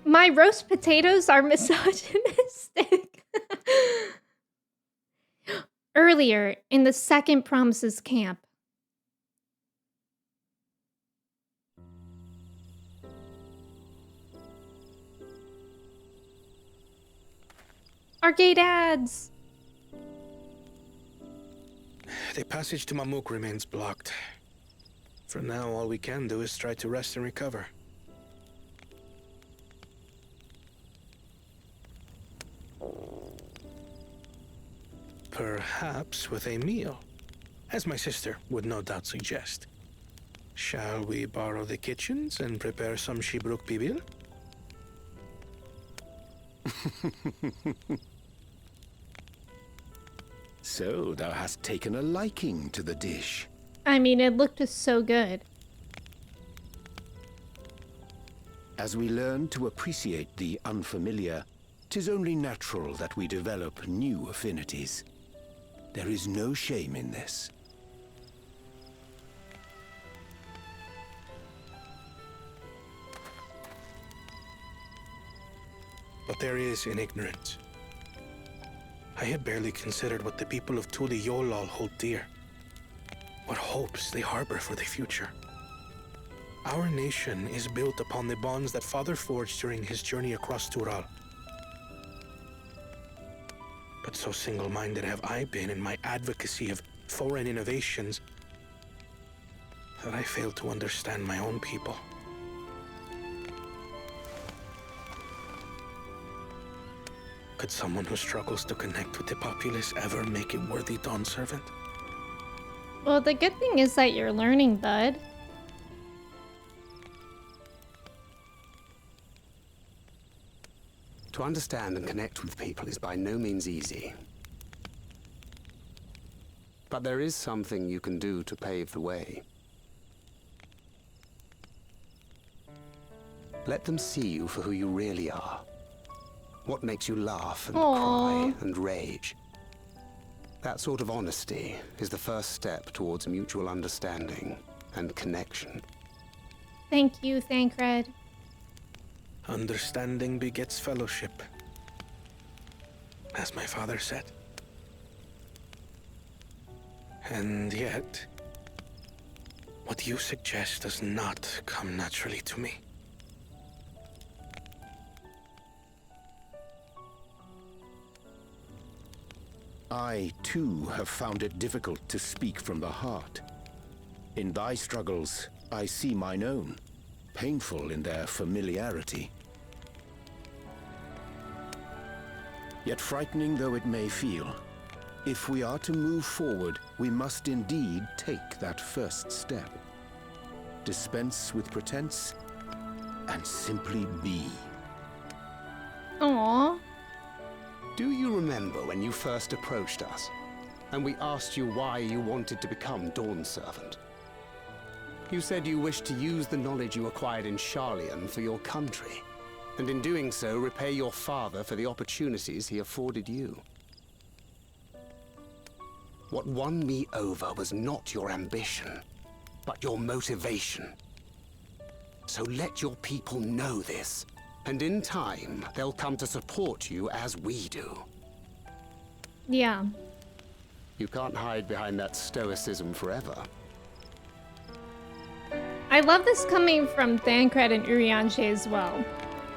My roast potatoes are misogynistic. Earlier, in the Second Promises camp. Arcade ads! The passage to Mamuk remains blocked. For now, all we can do is try to rest and recover. Perhaps with a meal, as my sister would no doubt suggest. Shall we borrow the kitchens and prepare some Shibruk Bibil? So, thou hast taken a liking to the dish. I mean, it looked so good. As we learn to appreciate the unfamiliar, 'tis only natural that we develop new affinities. There is no shame in this. But there is in ignorance. I had barely considered what the people of Tuli Yolal hold dear. What hopes they harbor for the future. Our nation is built upon the bonds that Father forged during his journey across Tural. But so single-minded have I been in my advocacy of foreign innovations that I failed to understand my own people. Could someone who struggles to connect with the populace ever make a worthy Dawn servant? Well, the good thing is that you're learning, bud. To understand and connect with people is by no means easy. But there is something you can do to pave the way. Let them see you for who you really are. What makes you laugh and cry and rage. That sort of honesty is the first step towards mutual understanding and connection. Thank you, Thancred. Understanding begets fellowship, as my father said. And yet, what you suggest does not come naturally to me. I, too, have found it difficult to speak from the heart. In thy struggles, I see mine own, painful in their familiarity. Yet frightening though it may feel, if we are to move forward, we must indeed take that first step. Dispense with pretense, and simply be. Aww. Do you remember when you first approached us, and we asked you why you wanted to become Dawn Servant? You said you wished to use the knowledge you acquired in Sharlayan for your country, and in doing so repay your father for the opportunities he afforded you. What won me over was not your ambition, but your motivation. So let your people know this. And in time, they'll come to support you as we do. Yeah. You can't hide behind that stoicism forever. I love this coming from Thancred and Urianger as well.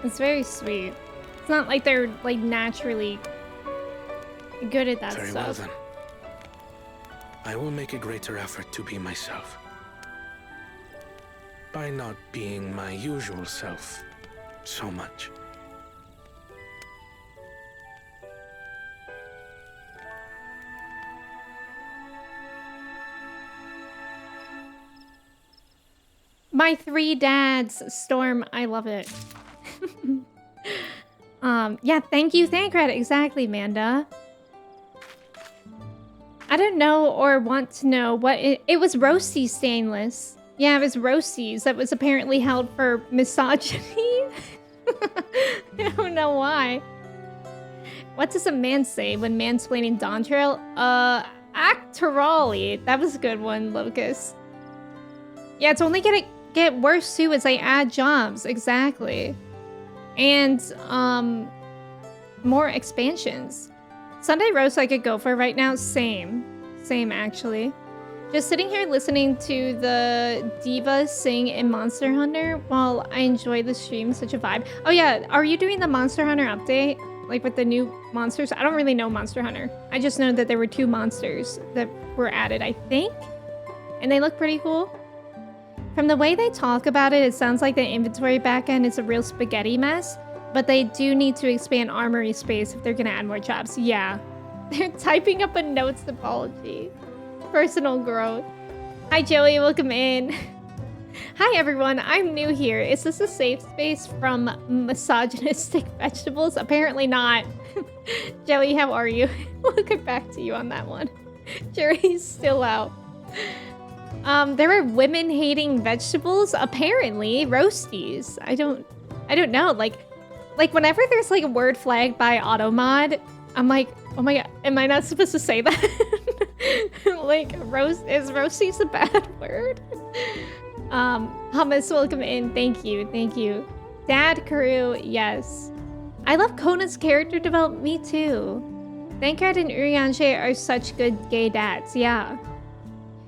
It's very sweet. It's not like they're like naturally good at that Very stuff. well then. I will make a greater effort to be myself. By not being my usual self so much. My three dads, Storm, I love it. Yeah, thank you, Thancred. Exactly, Manda. I don't know or want to know what it was roasty stainless. Yeah, it was roasties that was apparently held for misogyny. I don't know why. What does a man say when mansplaining Dawntrail? Actorally. That was a good one, Locust. Yeah, it's only gonna get worse too as I add jobs. Exactly. And, more expansions. Sunday roast I could go for right now. Same. Same, actually. Just sitting here listening to the diva sing in Monster Hunter while I enjoy the stream. Such a vibe. Oh yeah, are you doing the Monster Hunter update? Like with the new monsters? I don't really know Monster Hunter. I just know that there were 2 monsters that were added, I think. And they look pretty cool. From the way they talk about it, it sounds like the inventory backend is a real spaghetti mess. But they do need to expand armory space if they're gonna add more jobs. Yeah. They're typing up a notes apology. Personal growth. Hi Joey, welcome in. Hi everyone, I'm new here. Is this a safe space from misogynistic vegetables? Apparently not. Jelly, how are you? We'll get back to you on that one. Jerry's still out. There are women-hating vegetables, apparently. Roasties. I don't know. Like whenever there's like a word flagged by Automod, I'm like, oh my god, am I not supposed to say that? Like, is roasties a bad word? Hummus, welcome in. Thank you, thank you. Dad Crew, yes. I love Kona's character development. Me too. Thankred and Urianger are such good gay dads, yeah.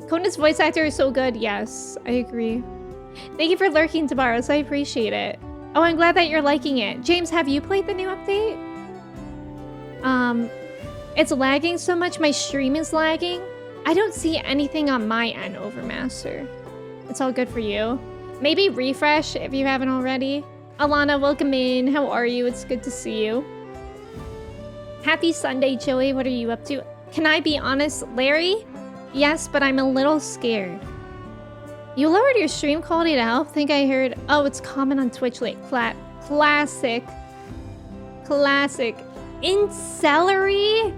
Kona's voice actor is so good, yes, I agree. Thank you for lurking, Tabaros, I appreciate it. Oh, I'm glad that you're liking it. James, have you played the new update? It's lagging so much, my stream is lagging. I don't see anything on my end, Overmaster. It's all good for you. Maybe refresh if you haven't already. Alana, welcome in. How are you? It's good to see you. Happy Sunday, Joey. What are you up to? Can I be honest, Larry? Yes, but I'm a little scared. You lowered your stream quality to help? Think I heard... Oh, it's common on Twitch late. Classic. In celery?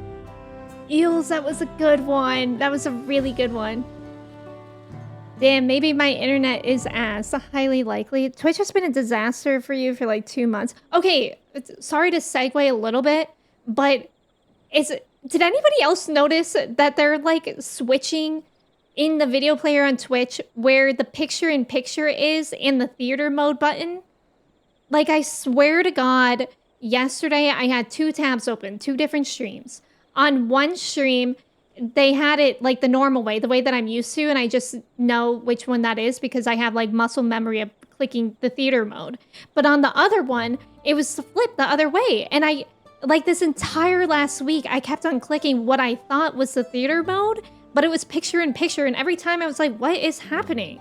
Eels, that was a good one. That was a really good one. Damn, maybe my internet is ass. Highly likely. Twitch has been a disaster for you for like 2 months. Okay, sorry to segue a little bit, but did anybody else notice that they're like switching in the video player on Twitch where the picture-in-picture is in the theater mode button? Like, I swear to God, yesterday I had 2 tabs open, 2 different streams. On one stream, they had it like the normal way, the way that I'm used to, and I just know which one that is because I have like muscle memory of clicking the theater mode. But on the other one, it was flipped the other way. And I, like this entire last week, I kept on clicking what I thought was the theater mode, but it was picture-in-picture, and every time I was like, what is happening?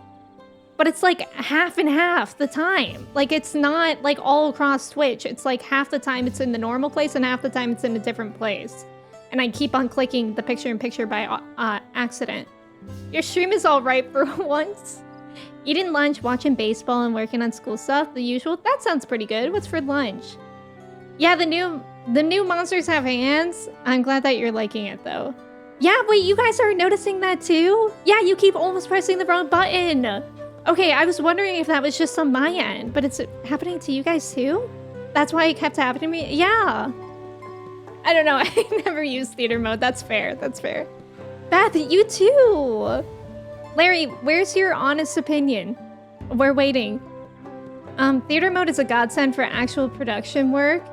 But it's like half and half the time. Like, it's not like all across Twitch. It's like half the time it's in the normal place and half the time it's in a different place. And I keep on clicking the picture-in-picture by accident. Your stream is all right for once. Eating lunch, watching baseball, and working on school stuff, the usual. That sounds pretty good. What's for lunch? Yeah, the new monsters have hands. I'm glad that you're liking it, though. Yeah, wait, you guys are noticing that too? Yeah, you keep almost pressing the wrong button. Okay, I was wondering if that was just on my end, but it's happening to you guys too? That's why it kept happening to me? Yeah. I don't know, I never used theater mode. That's fair, that's fair. Beth, you too! Larry, where's your honest opinion? We're waiting. Theater mode is a godsend for actual production work.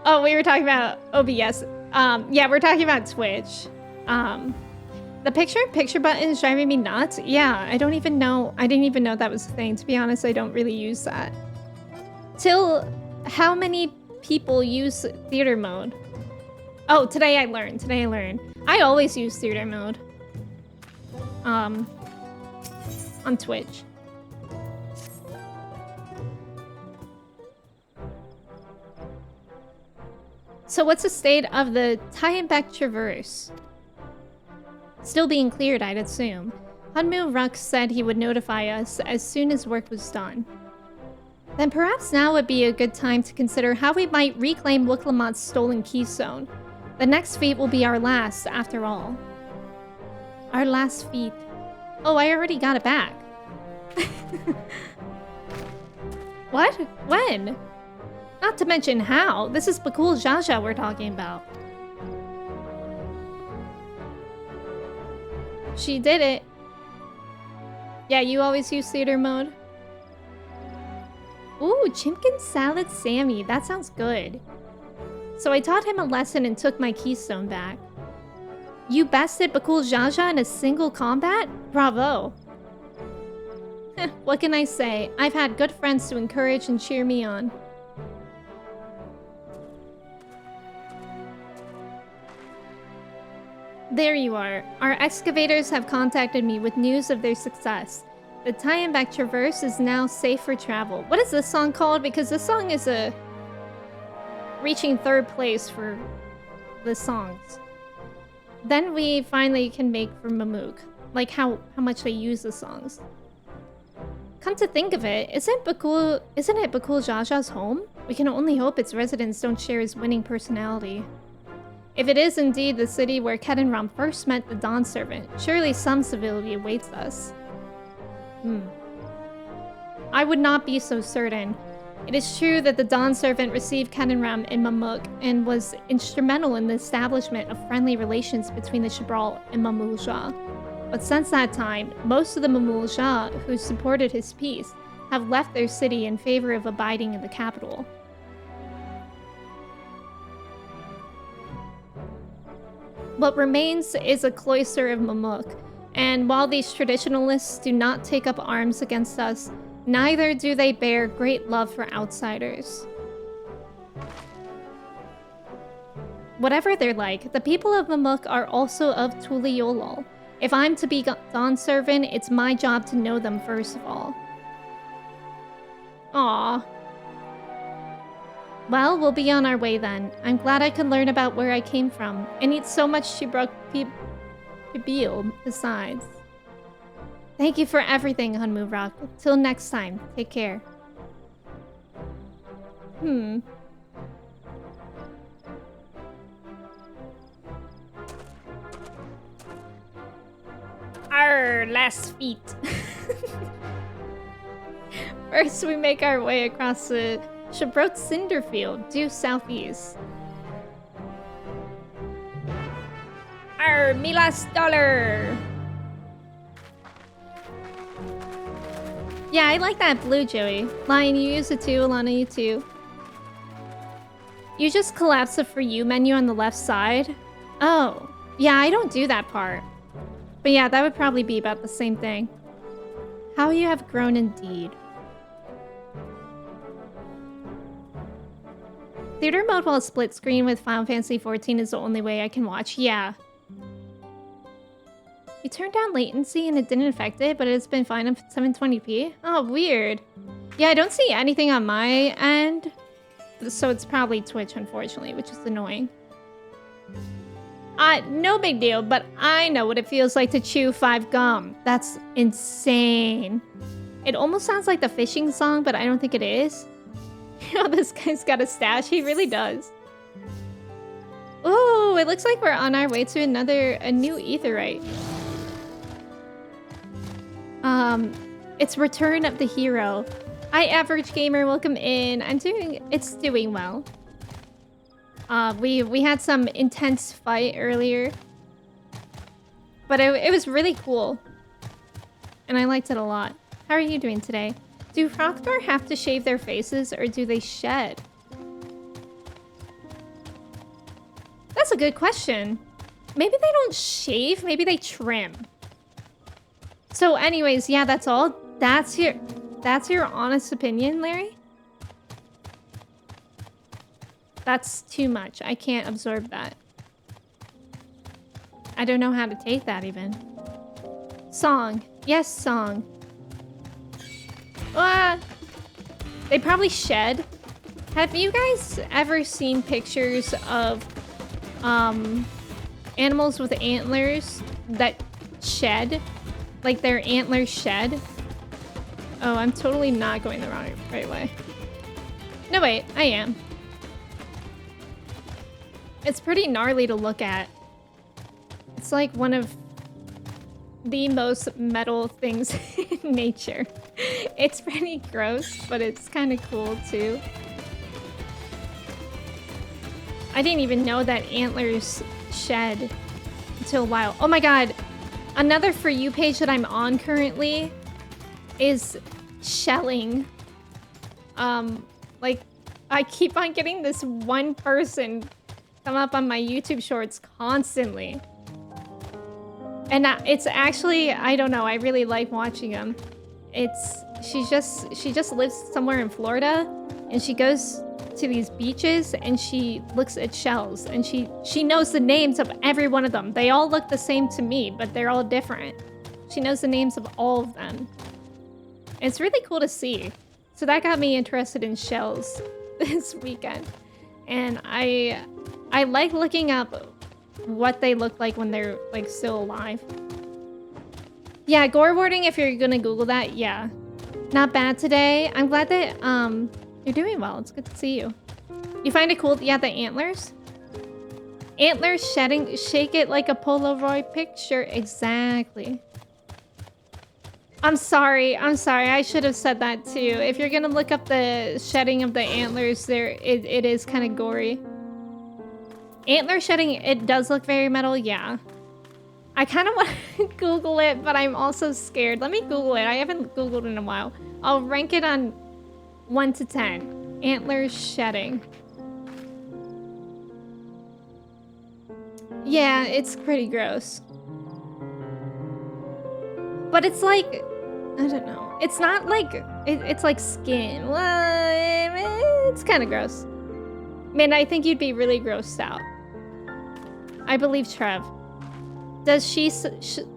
Oh, we were talking about OBS. Yeah, we're talking about Twitch. The picture-in-picture button is driving me nuts. Yeah, I didn't even know that was a thing. To be honest, I don't really use that. Till, how many people use theater mode? Oh, today I learned. I always use theater mode. On Twitch. So what's the state of the tie-and-back traverse? Still being cleared, I'd assume. Hunmu Rux said he would notify us as soon as work was done. Then perhaps now would be a good time to consider how we might reclaim Wuklamot's stolen keystone. The next feat will be our last, after all. Our last feat. Oh, I already got it back. What? When? Not to mention how. This is Bakul Jaja we're talking about. She did it. Yeah, you always use theater mode. Ooh, Chimkin Salad Sammy. That sounds good. So I taught him a lesson and took my keystone back. You bested Bakul Jaja in a single combat? Bravo. What can I say? I've had good friends to encourage and cheer me on. There you are. Our excavators have contacted me with news of their success. The tie-and-back traverse is now safe for travel. What is this song called? Because this song is reaching 3rd place for the songs. Then we finally can make for Mamook. Like how much they use the songs. Come to think of it, isn't it Bakul Jaja's home? We can only hope its residents don't share his winning personality. If it is indeed the city where Kedenram first met the Dawn Servant, surely some civility awaits us. I would not be so certain. It is true that the Dawn Servant received Kedenram in Mamuk and was instrumental in the establishment of friendly relations between the Shabral and Mamulja. But since that time, most of the Mamulja who supported his peace have left their city in favor of abiding in the capital. What remains is a cloister of Mamuk, and while these traditionalists do not take up arms against us, neither do they bear great love for outsiders. Whatever they're like, the people of Mamuk are also of Tuliolol. If I'm to be Dawn Servant, it's my job to know them first of all. Aww. Well, we'll be on our way then. I'm glad I could learn about where I came from. I need so much Pibil besides. Thank you for everything, Hunmu Rock. Till next time, take care. Our last feat. First, we make our way across the Shabrot Cinderfield, due southeast. Our Milas dollar. Yeah, I like that blue, Joey. Lion, you use it too. Alana, you too. You just collapse the For You menu on the left side. Oh, yeah, I don't do that part. But yeah, that would probably be about the same thing. How you have grown indeed. Theater mode while split screen with Final Fantasy XIV is the only way I can watch. Yeah. You turned down latency and it didn't affect it, but it's been fine at 720p? Oh, weird. Yeah, I don't see anything on my end. So it's probably Twitch, unfortunately, which is annoying. No big deal, but I know what it feels like to chew 5 gum. That's insane. It almost sounds like the fishing song, but I don't think it is. You know, this guy's got a stash. He really does. Oh, it looks like we're on our way to a new aetheryte. It's Return of the Hero. Hi, Average Gamer. Welcome in. It's doing well. We had some intense fight earlier. But it was really cool. And I liked it a lot. How are you doing today? Do Hrothgar have to shave their faces or do they shed? That's a good question. Maybe they don't shave, maybe they trim. So anyways, yeah, that's all. That's your honest opinion, Larry? That's too much. I can't absorb that. I don't know how to take that even. Song. Yes, song. They probably shed. Have you guys ever seen pictures of animals with antlers that shed? Like their antlers shed? Oh, I'm totally not going the right way. No, wait, I am. It's pretty gnarly to look at. It's like one of the most metal things in nature. It's pretty gross, but it's kind of cool too. I didn't even know that antlers shed until a while. Oh my god! Another For You page that I'm on currently is shelling. Like, I keep on getting this one person come up on my YouTube shorts constantly. And it's actually, I don't know, I really like watching them. She just lives somewhere in Florida, and she goes to these beaches and she looks at shells, and she knows the names of every one of them. They all look the same to me, but they're all different. She knows the names of all of them. It's really cool to see. So that got me interested in shells this weekend. And I like looking up what they look like when they're like still alive. Yeah, gore warding, if you're gonna Google that, yeah. Not bad today. I'm glad that you're doing well. It's good to see you. You find it cool? Yeah, the antlers. Antlers shedding, shake it like a Polaroid picture. Exactly. I'm sorry. I should have said that too. If you're gonna look up the shedding of the antlers, it is kind of gory. Antler shedding, it does look very metal, yeah. I kind of want to Google it, but I'm also scared. Let me Google it. I haven't Googled in a while. I'll rank it on 1 to 10. Antler shedding. Yeah, it's pretty gross. But it's like, I don't know. It's not like, it's like skin. Well, it's kind of gross. Man, I think you'd be really grossed out. I believe Trev. Does she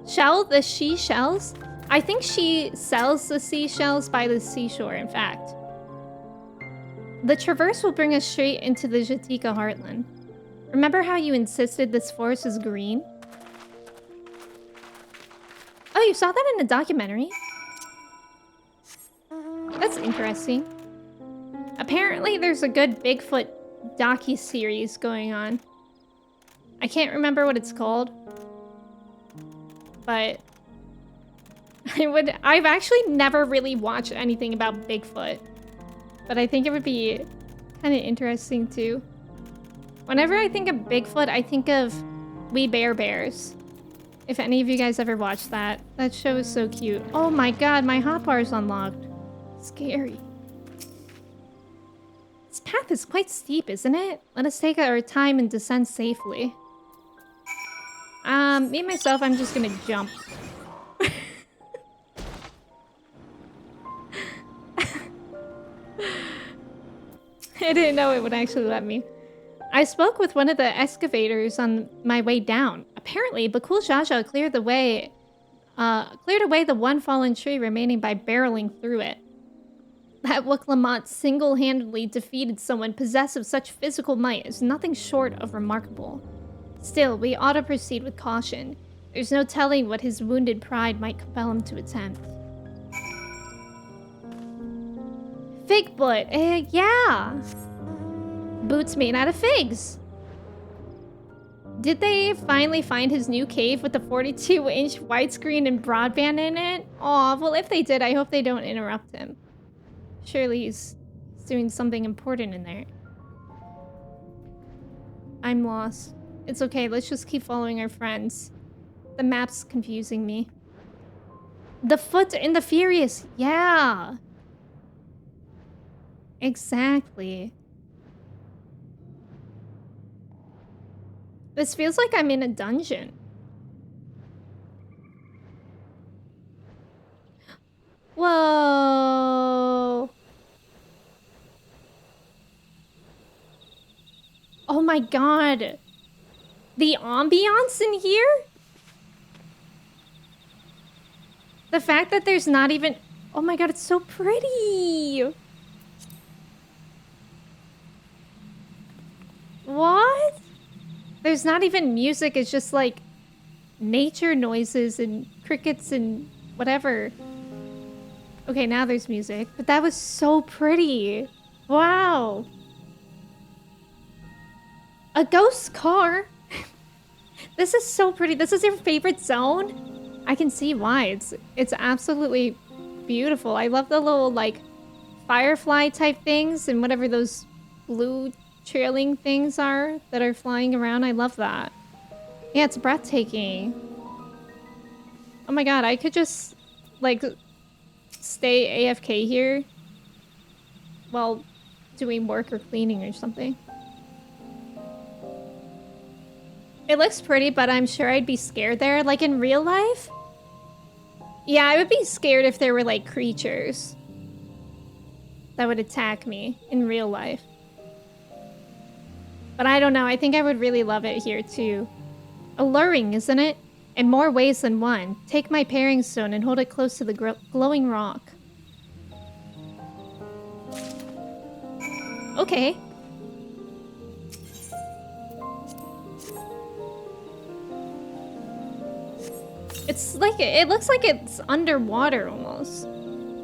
shell the seashells? I think she sells the seashells by the seashore, in fact. The traverse will bring us straight into the Jatika heartland. Remember how you insisted this forest is green? Oh, you saw that in a documentary? That's interesting. Apparently, there's a good Bigfoot docu-series going on. I can't remember what it's called. But I've actually never really watched anything about Bigfoot. But I think it would be kind of interesting too. Whenever I think of Bigfoot, I think of We Bare Bears. If any of you guys ever watched that. That show is so cute. Oh my god, my hotbar is unlocked. Scary. This path is quite steep, isn't it? Let us take our time and descend safely. Me myself, I'm just gonna jump. I didn't know it would actually let me. I spoke with one of the excavators on my way down. Apparently, Bakul Jaja cleared away the one fallen tree remaining by barreling through it. That Wuklamont single-handedly defeated someone possessed of such physical might is nothing short of remarkable. Still, we ought to proceed with caution. There's no telling what his wounded pride might compel him to attempt. Figfoot, yeah! Boots made out of figs. Did they finally find his new cave with the 42-inch widescreen and broadband in it? Aw, well if they did, I hope they don't interrupt him. Surely he's doing something important in there. I'm lost. It's okay, let's just keep following our friends. The map's confusing me. The Foot and the Furious, yeah! Exactly. This feels like I'm in a dungeon. Whoa! Oh my god! The ambiance in here? The fact that there's not even... Oh my god, it's so pretty! What? There's not even music, it's just like nature noises and crickets and whatever. Okay, now there's music, but that was so pretty. Wow. A ghost car? This is so pretty. This is your favorite zone? I can see why. It's absolutely beautiful. I love the little like firefly type things and whatever those blue trailing things are that are flying around. I love that. Yeah, it's breathtaking. Oh my god, I could just like stay AFK here while doing work or cleaning or something. It looks pretty, but I'm sure I'd be scared there. Like in real life? Yeah, I would be scared if there were like creatures that would attack me in real life. But I don't know, I think I would really love it here too. Alluring, isn't it? In more ways than one. Take my pairing stone and hold it close to the glowing rock. Okay. It's like, it looks like it's underwater almost.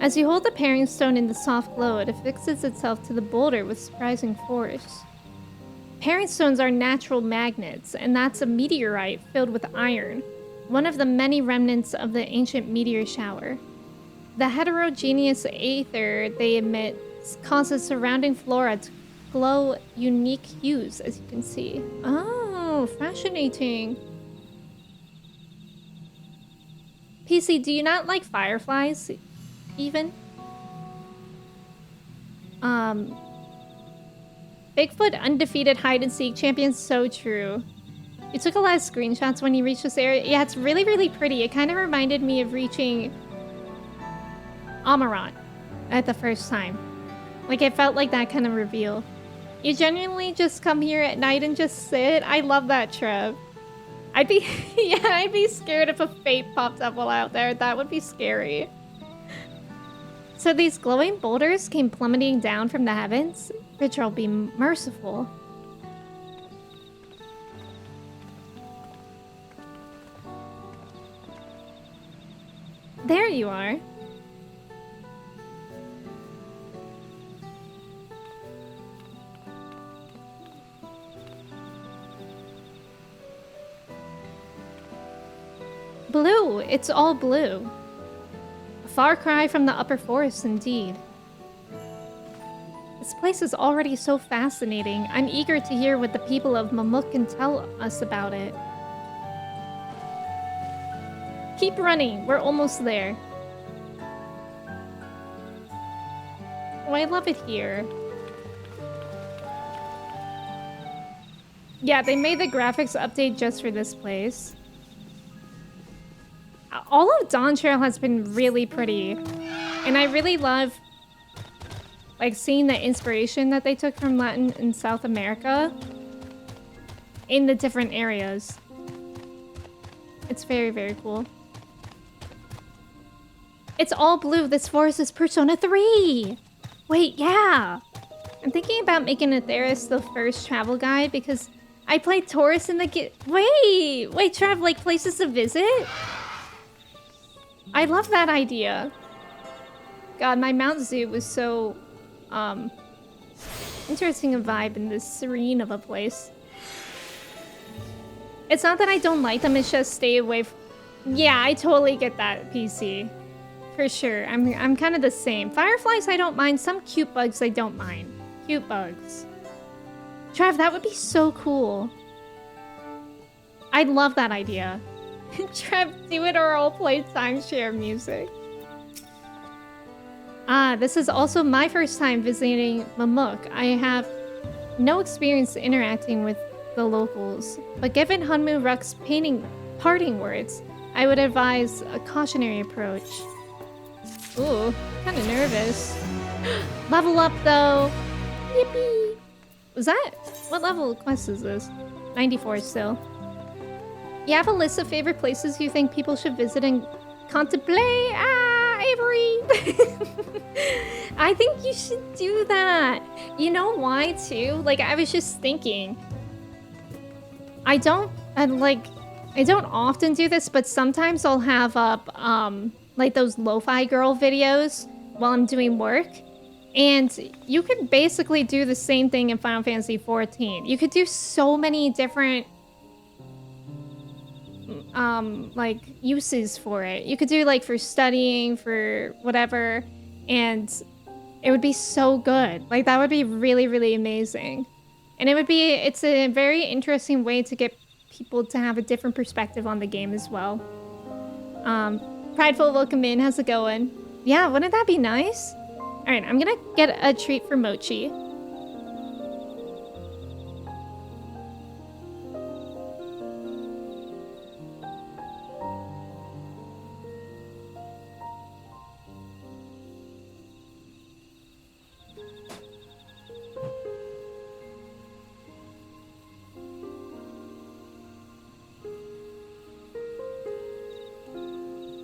As you hold the pairing stone in the soft glow, it affixes itself to the boulder with surprising force. Pairing stones are natural magnets, and that's a meteorite filled with iron, one of the many remnants of the ancient meteor shower. The heterogeneous aether they emit causes surrounding flora to glow unique hues, as you can see. Oh, fascinating. PC, do you not like fireflies, even? Bigfoot undefeated hide-and-seek champion, so true. You took a lot of screenshots when you reached this area. Yeah, it's really, really pretty. It kind of reminded me of reaching Amarant at the first time. Like, it felt like that kind of reveal. You genuinely just come here at night and just sit? I love that, Trev. I'd be, yeah, I'd be scared if a fate popped up while out there. That would be scary. So these glowing boulders came plummeting down from the heavens? Richard, be merciful. There you are. Blue! It's all blue. A far cry from the upper forest, indeed. This place is already so fascinating. I'm eager to hear what the people of Mamuk can tell us about it. Keep running. We're almost there. Oh, I love it here. Yeah, they made the graphics update just for this place. All of Dawntrail has been really pretty. And I really love like seeing the inspiration that they took from Latin and South America in the different areas. It's very, very cool. It's all blue. This forest is Persona 3. Wait, yeah. I'm thinking about making Atheris the first travel guide because I played Taurus in the Wait, Trev, like places to visit? I love that idea. God, my Mount Zoo was so interesting a vibe in this serene of a place. It's not that I don't like them, it's just stay away yeah, I totally get that, PC. For sure. I'm kind of the same. Fireflies I don't mind, some cute bugs I don't mind. Cute bugs. Trev, that would be so cool. I'd love that idea. Trev, do it or I'll play timeshare music. This is also my first time visiting Mamuk. I have no experience interacting with the locals, but given Hunmu Ruck's parting words, I would advise a cautionary approach. Ooh, kind of nervous. Level up though. Yippee! Was that? What level quest is this? 94 still. You have a list of favorite places you think people should visit and contemplate? Avery! I think you should do that. You know why too? Like, I was just thinking. I don't often do this, but sometimes I'll have up like those lo-fi girl videos while I'm doing work. And you could basically do the same thing in Final Fantasy XIV. You could do so many different like uses for it. You could do like for studying, for whatever, and it would be so good. Like that would be really, really amazing. And it's a very interesting way to get people to have a different perspective on the game as well. Prideful, welcome in. How's it going? Yeah, wouldn't that be nice? All right, I'm gonna get a treat for Mochi.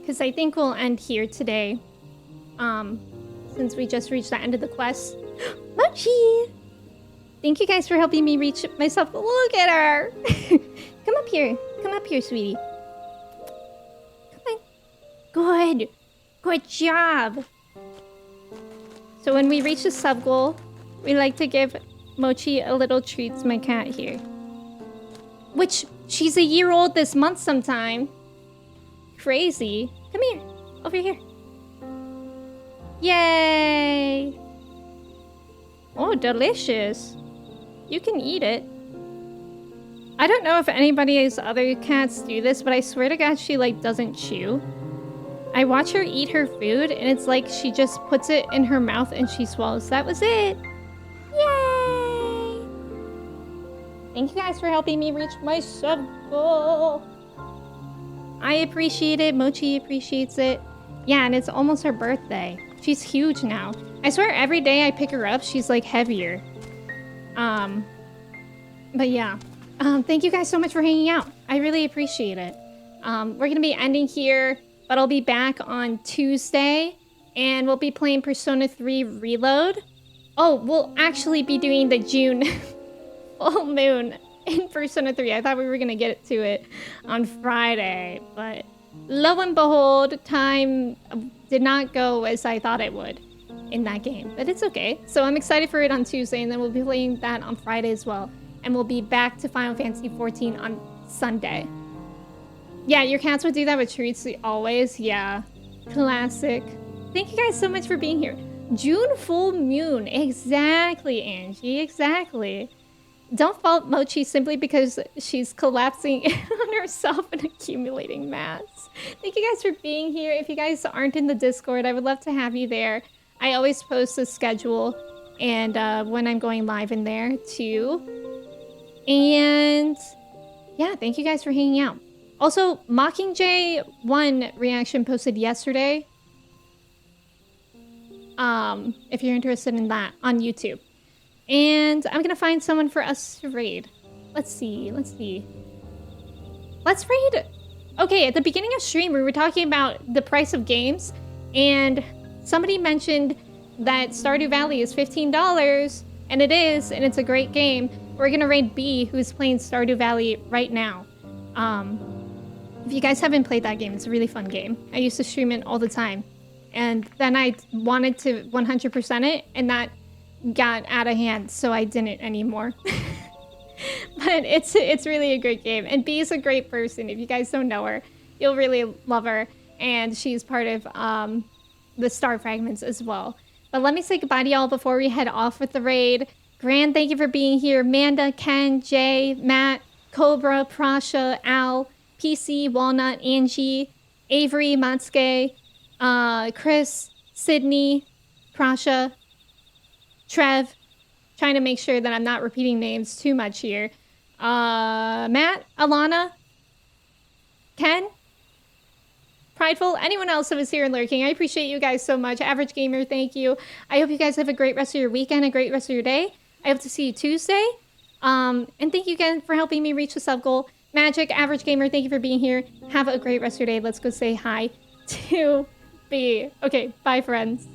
Because I think we'll end here today. Since we just reached the end of the quest. Mochi! Thank you guys for helping me reach myself. Look at her! Come up here. Come up here, sweetie. Come on. Good. Good job. So when we reach the sub goal, we like to give Mochi a little treat, my cat here. Which, she's a year old this month sometime. Crazy. Come here. Over here. Yay! Oh, delicious. You can eat it. I don't know if anybody's other cats do this, but I swear to God, she like doesn't chew. I watch her eat her food, and it's like she just puts it in her mouth and she swallows. That was it. Yay! Thank you guys for helping me reach my sub goal. I appreciate it. Mochi appreciates it. Yeah, and it's almost her birthday. She's huge now. I swear every day I pick her up, she's like heavier. But yeah. Thank you guys so much for hanging out. I really appreciate it. We're gonna be ending here, but I'll be back on Tuesday, and we'll be playing Persona 3 Reload. Oh, we'll actually be doing the June full moon in Persona 3. I thought we were gonna get to it on Friday, but lo and behold, time did not go as I thought it would in that game, but it's okay. So I'm excited for it on Tuesday, and then we'll be playing that on Friday as well. And we'll be back to Final Fantasy XIV on Sunday. Yeah, your cats would do that with treats always. Yeah, classic. Thank you guys so much for being here. June full moon. Exactly, Angie. Exactly. Don't fault Mochi simply because she's collapsing on herself and accumulating mass. Thank you guys for being here. If you guys aren't in the Discord, I would love to have you there. I always post the schedule and when I'm going live in there too. And yeah, thank you guys for hanging out. Also, Mockingjay 1 reaction posted yesterday. If you're interested in that on YouTube. And I'm gonna find someone for us to raid. Let's see. Let's raid. Okay, at the beginning of stream, we were talking about the price of games, and somebody mentioned that Stardew Valley is $15, and it is, and it's a great game. We're gonna raid B, who's playing Stardew Valley right now. If you guys haven't played that game, it's a really fun game. I used to stream it all the time. And then I wanted to 100% it, and that got out of hand, so I didn't anymore. But it's really a great game. And B is a great person. If you guys don't know her, you'll really love her. And she's part of the Star Fragments as well. But let me say goodbye to y'all before we head off with the raid. Gran, thank you for being here. Manda, Ken, Jay, Matt, Cobra, Prasha, Al, PC, Walnut, Angie, Avery, Matsuke, Chris, Sydney, Prasha, Trev. Trying to make sure that I'm not repeating names too much here. Matt, Alana, Ken, Prideful, anyone else that was here and lurking. I appreciate you guys so much. Average Gamer, thank you. I hope you guys have a great rest of your weekend, a great rest of your day. I hope to see you Tuesday. And thank you again for helping me reach the sub goal. Magic, Average Gamer, thank you for being here. Have a great rest of your day. Let's go say hi to B. Okay, bye friends.